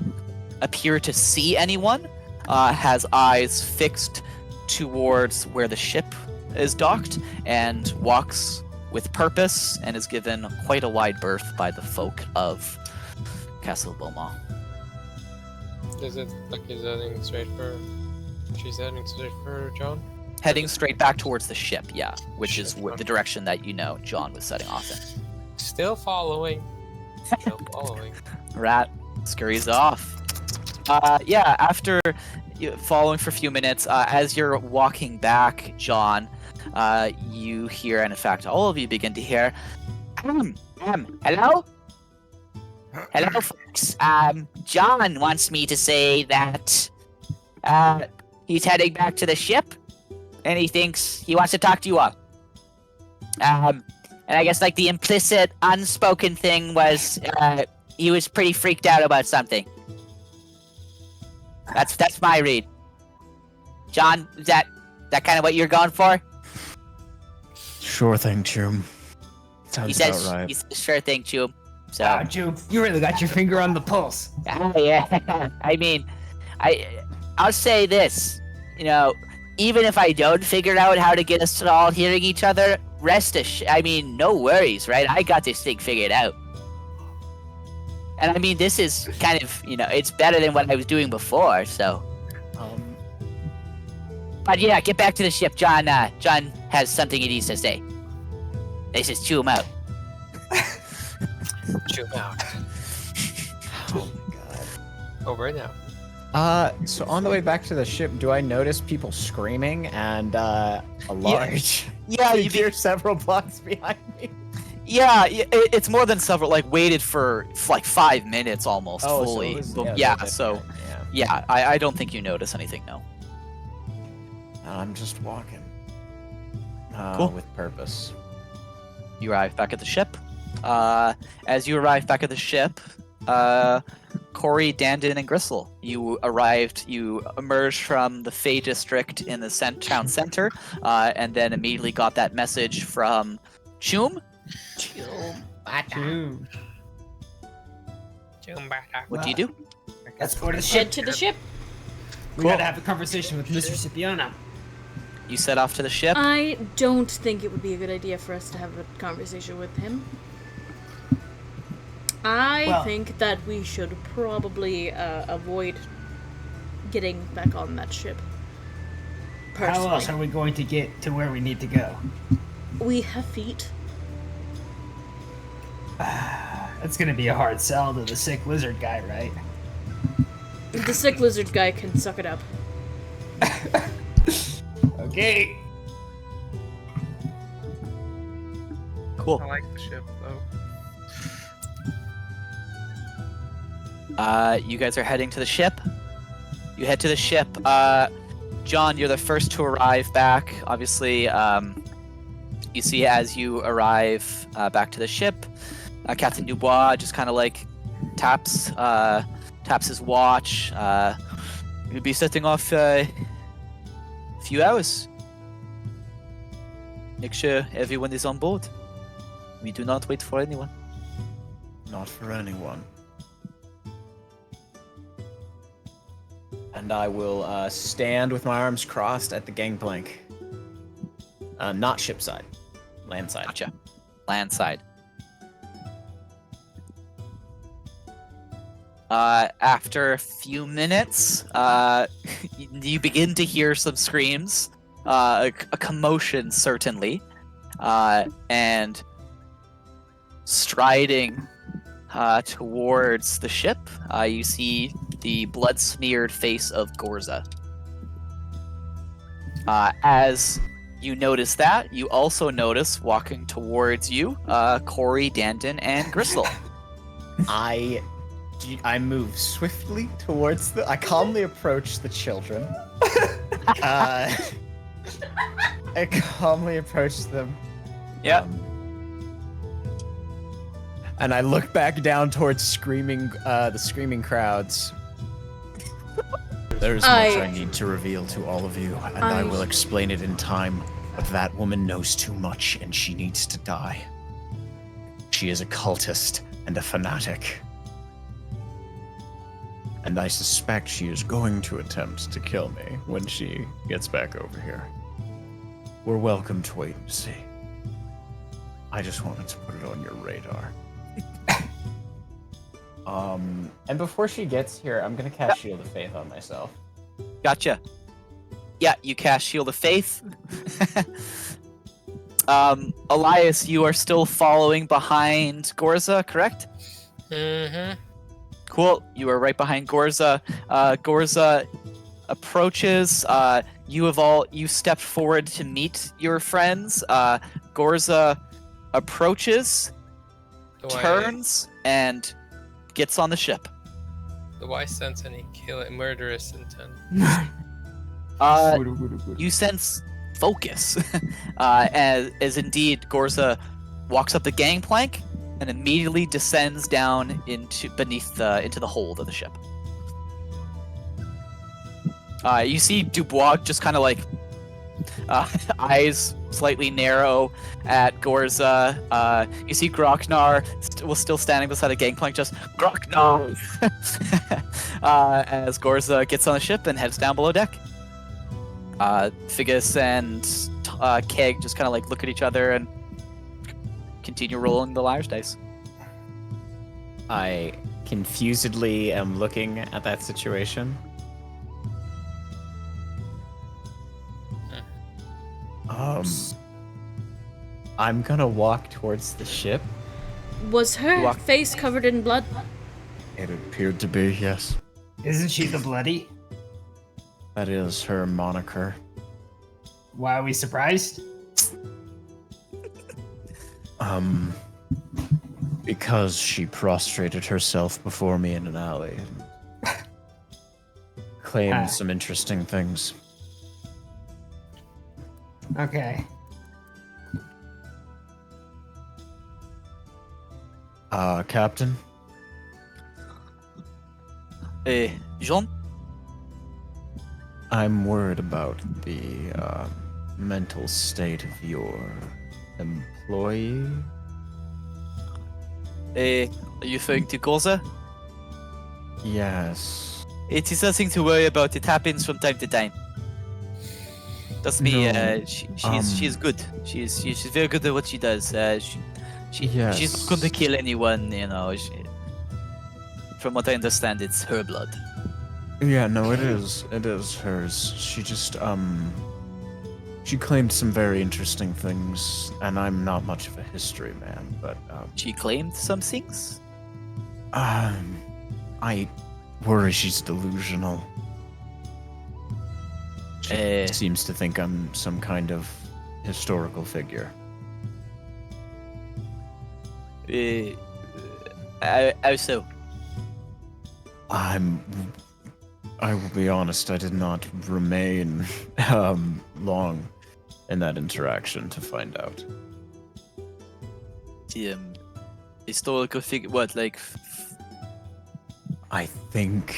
appear to see anyone. Has eyes fixed towards where the ship is docked, and walks with purpose, and is given quite a wide berth by the folk of Castle Beaumont. Is it like he's heading straight for? She's heading straight for John. Heading straight back towards the ship, yeah, which is the direction that John was setting off in. Still following. Still following. Rat scurries off. After following for a few minutes, as you're walking back, John, you hear, and in fact, all of you begin to hear, hello? Hello, folks. John wants me to say that he's heading back to the ship, and he thinks he wants to talk to you all. And I guess like the implicit, unspoken thing was he was pretty freaked out about something. That's my read. John, is that kind of what you're going for? Sure thing, Chum. Sounds about right. He says, sure thing, Chum. So, Wow, Joe, you really got your finger on the pulse. Oh, yeah. I mean, I'll say this. Even if I don't figure out how to get us all hearing each other, no worries, right? I got this thing figured out. And I mean, this is kind of, it's better than what I was doing before, so. But yeah, get back to the ship, John. John has something he needs to say. They just chew him out. Chew him out. Oh my god. Over now. So on the way back to the ship, do I notice people screaming and a large Yeah, you figure several blocks behind me? Yeah, it's more than several. Like waited for like 5 minutes almost fully. I don't think you notice anything. No. I'm just walking. Cool. With purpose. You arrive back at the ship. As you arrive back at the ship, Corey, Dandin, and Gristle, you emerged from the Fey District in the town center, and then immediately got that message from Chum. What do you do? Let's board the Head ship. to the ship. We gotta have a conversation with Mr. Cipriano. You set off to the ship. I don't think it would be a good idea for us to have a conversation with him. I think that we should probably avoid getting back on that ship. Personally. How else are we going to get to where we need to go? We have feet. That's gonna be a hard sell to the sick lizard guy, right? The sick lizard guy can suck it up. Okay. Cool. I like the ship, though. You guys are heading to the ship. You head to the ship. John, you're the first to arrive back. Obviously, you see as you arrive back to the ship, Captain Dubois just kind of like taps his watch. You'll be setting off a few hours. Make sure everyone is on board. We do not wait for anyone. Not for anyone. And I will stand with my arms crossed at the gangplank. Not shipside. Landside. Gotcha. Landside. After a few minutes, you begin to hear some screams, a commotion certainly, and striding towards the ship, you see the blood-smeared face of Gorza. As you notice that, you also notice walking towards you, Corey, Dandin, and Gristle. I move swiftly towards I calmly approach the children. I calmly approach them. Yeah. And I look back down towards the screaming crowds. There is much I need to reveal to all of you, and I will explain it in time. But that woman knows too much, and she needs to die. She is a cultist and a fanatic. And I suspect she is going to attempt to kill me when she gets back over here. We're welcome to wait and see. I just wanted to put it on your radar. And before she gets here, I'm gonna cast Shield of Faith on myself. Gotcha. Yeah, you cast Shield of Faith. Elias, you are still following behind Gorza, correct? Mm-hmm. Cool. You are right behind Gorza. Gorza approaches. You stepped forward to meet your friends. Gorza approaches, turns, and gets on the ship. Do I sense any murderous intent? You sense focus, as indeed Gorza walks up the gangplank and immediately descends down into the hold of the ship. You see Dubois just kind of like eyes slightly narrow at Gorza. You see Groknar was still standing beside the gangplank, just Groknar, as Gorza gets on the ship and heads down below deck. Figus and Keg just kind of like look at each other and continue rolling the liar's dice. I confusedly am looking at that situation. I'm gonna walk towards the ship. Was her face covered in blood? It appeared to be, yes. Isn't she the bloody? That is her moniker. Why are we surprised? Because she prostrated herself before me in an alley and claimed some interesting things. Okay. Captain? Jean? I'm worried about the mental state of your employee. Are you referring to Gorza? Yes. It is nothing to worry about. It happens from time to time. Trust me, No, she's good. She's very good at what she does. She's not going to kill anyone, you know. From what I understand, it's her blood. Yeah, no, it is. It is hers. She just, she claimed some very interesting things, and I'm not much of a history man, but, She claimed some things? I worry she's delusional. She seems to think I'm some kind of historical figure. How so? I will be honest, I did not remain long in that interaction to find out. The historical figure, what, like? I think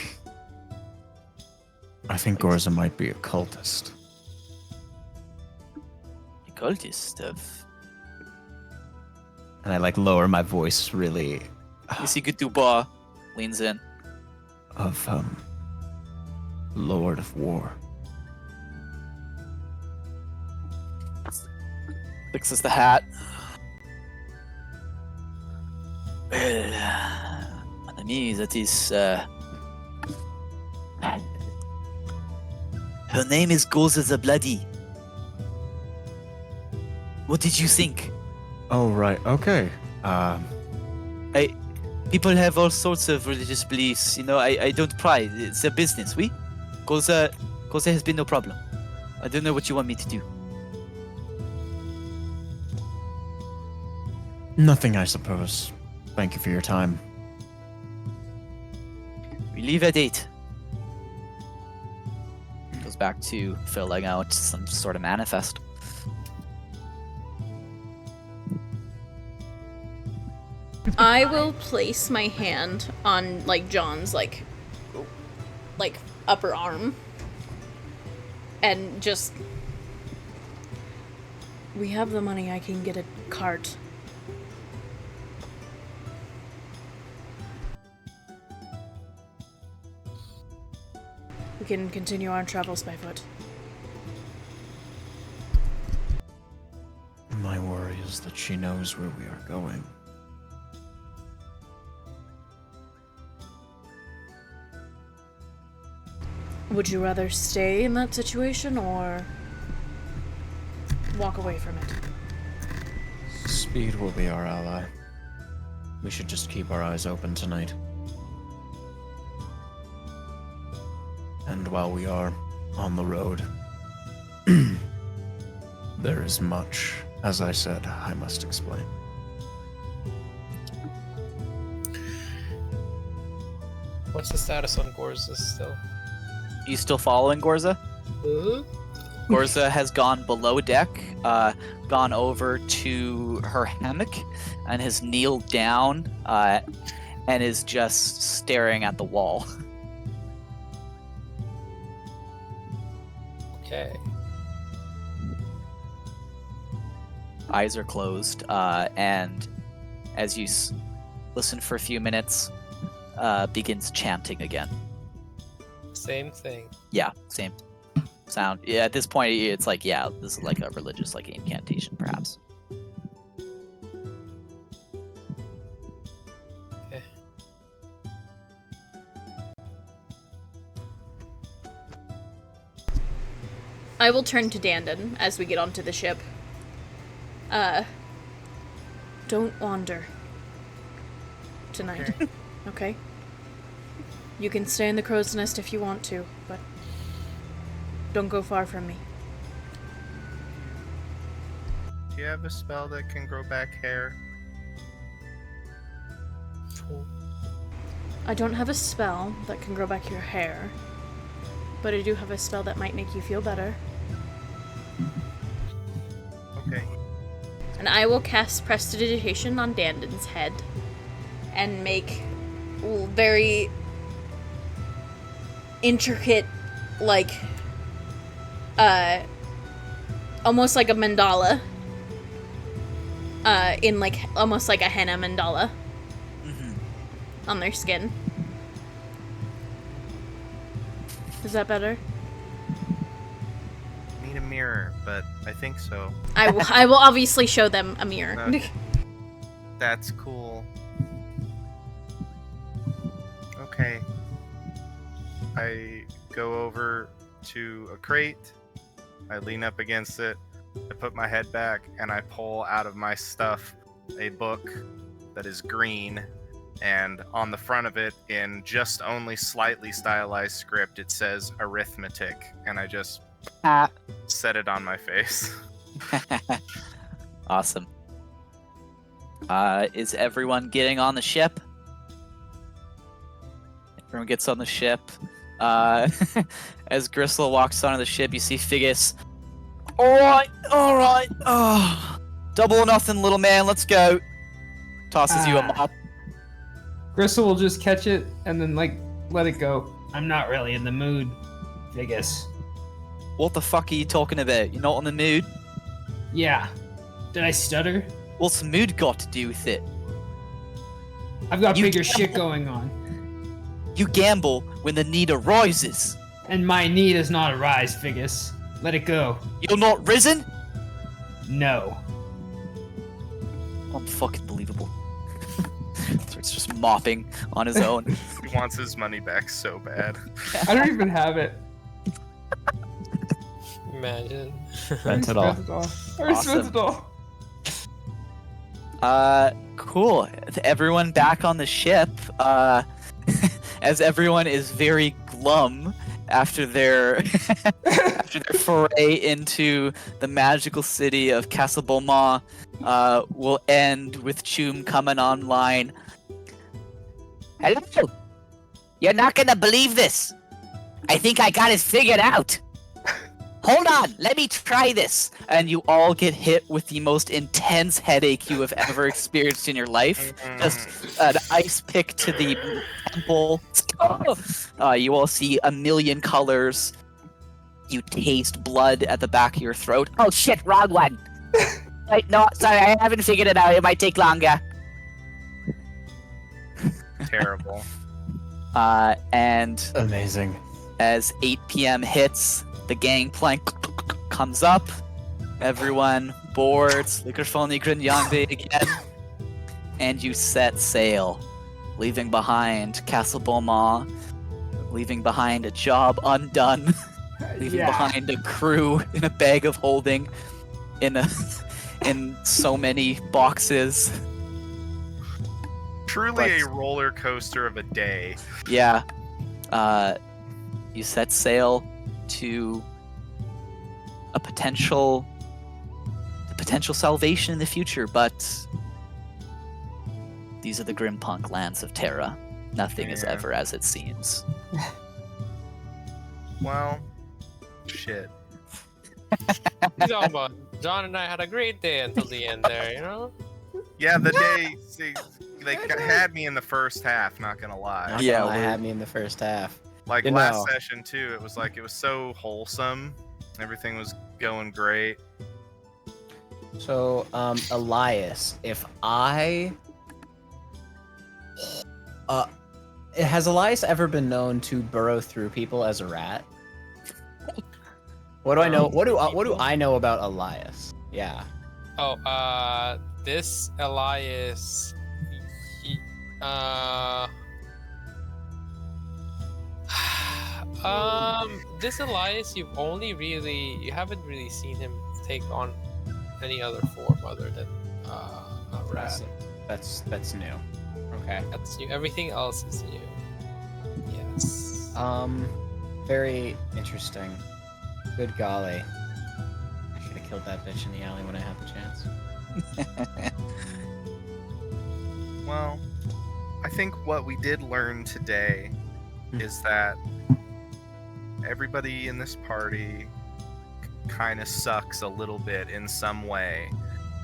Gorza might be a cultist. A cultist of? And I like lower my voice really. You see good Dubois leans in. Of Lord of War. Fixes the hat. Well, mon ami, that is, her name is Gorza the Bloody. What did you think? Oh, right, okay. People have all sorts of religious beliefs, you know, I don't pry, it's their business, oui? Gorza has been no problem. I don't know what you want me to do. Nothing, I suppose. Thank you for your time. We leave at 8. Goes back to filling out some sort of manifest. I will place my hand on like John's like upper arm. And just... We have the money, I can get a cart. We can continue our travels by foot. My worry is that she knows where we are going. Would you rather stay in that situation or walk away from it? Speed will be our ally. We should just keep our eyes open tonight. And while we are on the road, there is much, as I said, I must explain. What's the status on Gorza still? You still following Gorza? Gorza has gone below deck, gone over to her hammock, and has kneeled down, and is just staring at the wall. Okay. Eyes are closed, and as you listen for a few minutes, begins chanting again. Same thing. Yeah, same sound. Yeah, at this point, it's like, yeah, this is like a religious, like, incantation, perhaps. Okay. I will turn to Dandon as we get onto the ship. Don't wander tonight, okay? You can stay in the crow's nest if you want to, but don't go far from me. Do you have a spell that can grow back hair? I don't have a spell that can grow back your hair, but I do have a spell that might make you feel better. Okay. And I will cast Prestidigitation on Dandon's head and make very intricate, like, almost like a mandala, in like, almost like a henna mandala on their skin. Is that better? Need a mirror, but I think so. I will obviously show them a mirror. Okay. That's cool. Okay. I go over to a crate, I lean up against it, I put my head back, and I pull out of my stuff a book that is green, and on the front of it, in just only slightly stylized script, it says arithmetic, and I just set it on my face. Awesome. Is everyone getting on the ship? Everyone gets on the ship. As Gristle walks onto the ship, you see Figgis. Alright. Oh, double or nothing, little man, let's go. Tosses you a mop. Gristle will just catch it and then, like, let it go. I'm not really in the mood, Figgis. What the fuck are you talking about? You're not in the mood? Yeah. Did I stutter? What's mood got to do with it? I've got You bigger gamble. shit going on. You gamble when the need arises. And my need does not arise, Figgis. Let it go. You're not risen? No. Unfucking believable. So it's just mopping on his own. He wants his money back so bad. I don't even have it. Imagine. Spent it all. I already spent it all. Cool. Everyone back on the ship. As everyone is very glum after their after their foray into the magical city of Castle Beaumont, will end with Choom coming online. Hello. You're not gonna believe this. I think I got it figured out. Hold on, let me try this. And you all get hit with the most intense headache you have ever experienced in your life. Just an ice pick to the temple. You all see a million colors. You taste blood at the back of your throat. Oh shit, wrong one. Wait, no, sorry, I haven't figured it out. It might take longer. Terrible. And Amazing. as 8 p.m. hits, the gangplank comes up. Everyone boards. Liquorphony Grinyangde again. And you set sail, leaving behind Castle Beaumont, leaving behind a job undone, leaving behind a crew in a bag of holding, in so many boxes. Truly a roller coaster of a day. Yeah. You set sail to a potential salvation in the future, but these are the Grimpunk lands of Terra. Nothing is Yeah. ever as it seems. Well, shit. He's all about John and I had a great day until the end there, you know? Yeah, the day they had me in the first half. Not gonna lie. Yeah, I we're- had me in the first half. Like You last know. session too, it was so wholesome. Everything was going great. So, Elias, if I, has Elias ever been known to burrow through people as a rat? What do I know? What do I know about Elias? Yeah. Oh, this Elias, he, this Elias, you haven't really seen him take on any other form other than a rat. That's new. Okay. That's new. Everything else is new. Yes. Very interesting. Good golly. I should have killed that bitch in the alley when I had the chance. Well, I think what we did learn today is that everybody in this party kind of sucks a little bit in some way,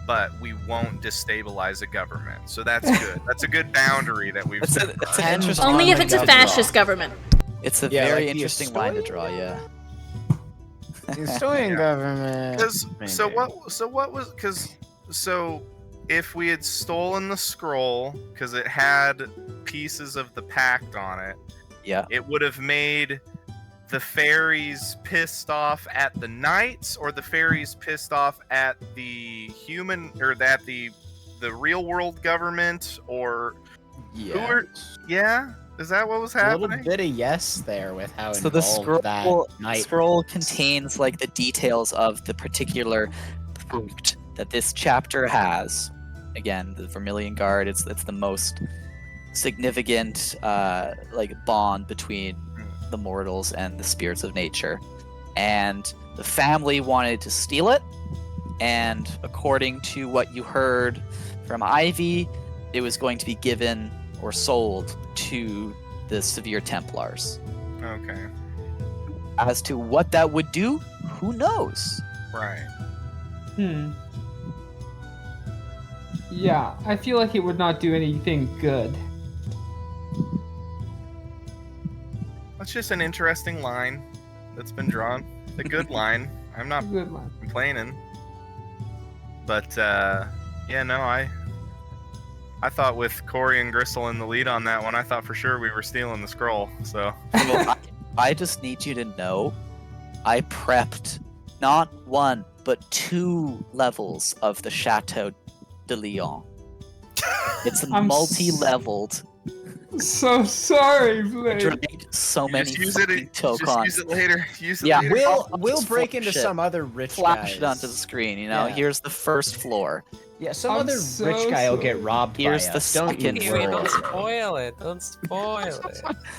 but we won't destabilize a government. So that's good. That's a good boundary that we've set. That's an interesting Only if line it's a to draw. fascist government. It's a Yeah, very like the interesting line to Estonian? draw, yeah. Estonian Yeah. government. So if we had stolen the scroll because it had pieces of the pact on it, Yeah. it would have made the fairies pissed off at the knights, or the fairies pissed off at the human, or at the real world government, or yeah, is that what was A little happening? bit of yes there with how So the involved that night. scroll contains like the details of the particular pact that this chapter has. Again, the Vermilion Guard. It's the most significant like bond between the mortals and the spirits of nature. And the family wanted to steal it. And according to what you heard from Ivy, it was going to be given or sold to the Severe Templars. Okay, As to what that would do, who knows? right. Yeah, I feel like it would not do anything good. That's just an interesting line that's been drawn. A good line. I'm not Good one. complaining. But yeah, no, I thought with Corey and Gristle in the lead on that one, I thought for sure we were stealing the scroll. So Well, I just need you to know, I prepped not one, but 2 levels of the Chateau de Lyon. It's I'm multi-leveled. So sorry, I Blake. dragged so you many just use it. fucking Just tokens. use it later. Use it Yeah, later. We'll Just break flash into it. some other rich Flash it guys. onto the screen, you know? Yeah. Here's the first floor. Yeah, some I'm other so rich guy will get sorry. robbed Here's by the us. Don't second you Wait, worry. don't spoil it. Don't spoil it.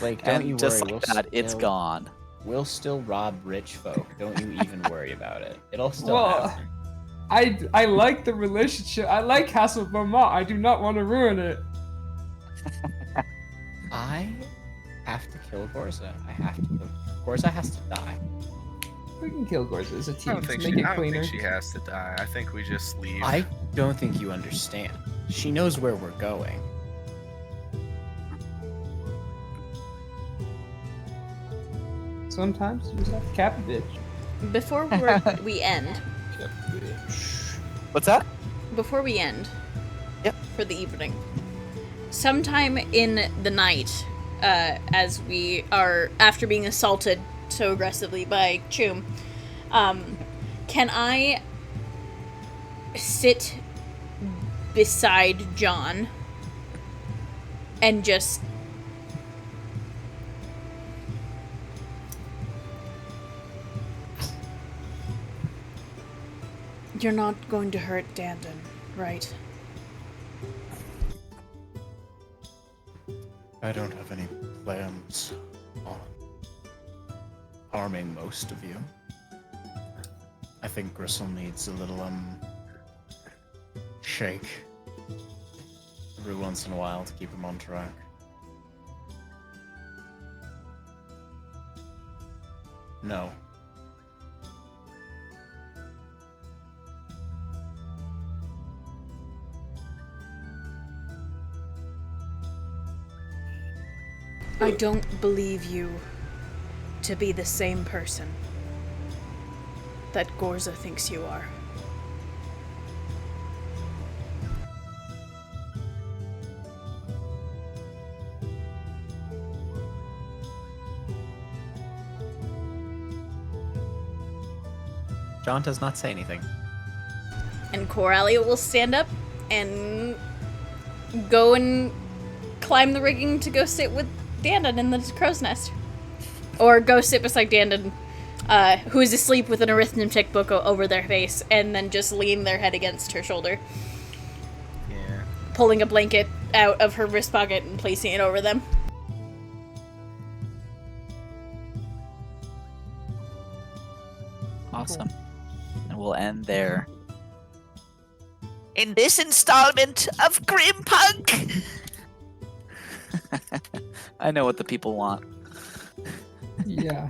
Like, don't And you just worry. like that, it's still- gone. We'll still rob rich folk. Don't you even worry about it. It'll still Well, happen. I like the relationship. I like Castle Vermont. I do not want to ruin it. I have to kill Gorza. I have to kill. Gorza has to die. We can kill Gorza as a I team don't to think make she. it I don't cleaner. think she has to die. I think we just leave. I don't think you understand. She knows where we're going. Sometimes you just have to cap a bitch. Before we end, What's that? before we end, Yep. for the evening, sometime in the night, as we are after being assaulted so aggressively by Choom, can I sit beside John and just You're not going to hurt Dandon, right? I don't have any plans on harming most of you. I think Gristle needs a little, shake every once in a while to keep him on track. No. I don't believe you to be the same person that Gorza thinks you are. John does not say anything. And Coralia will stand up and go and climb the rigging to go sit with Dandon in the crow's nest. Or go sit beside Dandon, who is asleep with an arithmetic book over their face, and then just lean their head against her shoulder, Yeah. pulling a blanket out of her wrist pocket and placing it over them. Awesome. And we'll end there. In this installment of Grimpunk! I know what the people want. Yeah.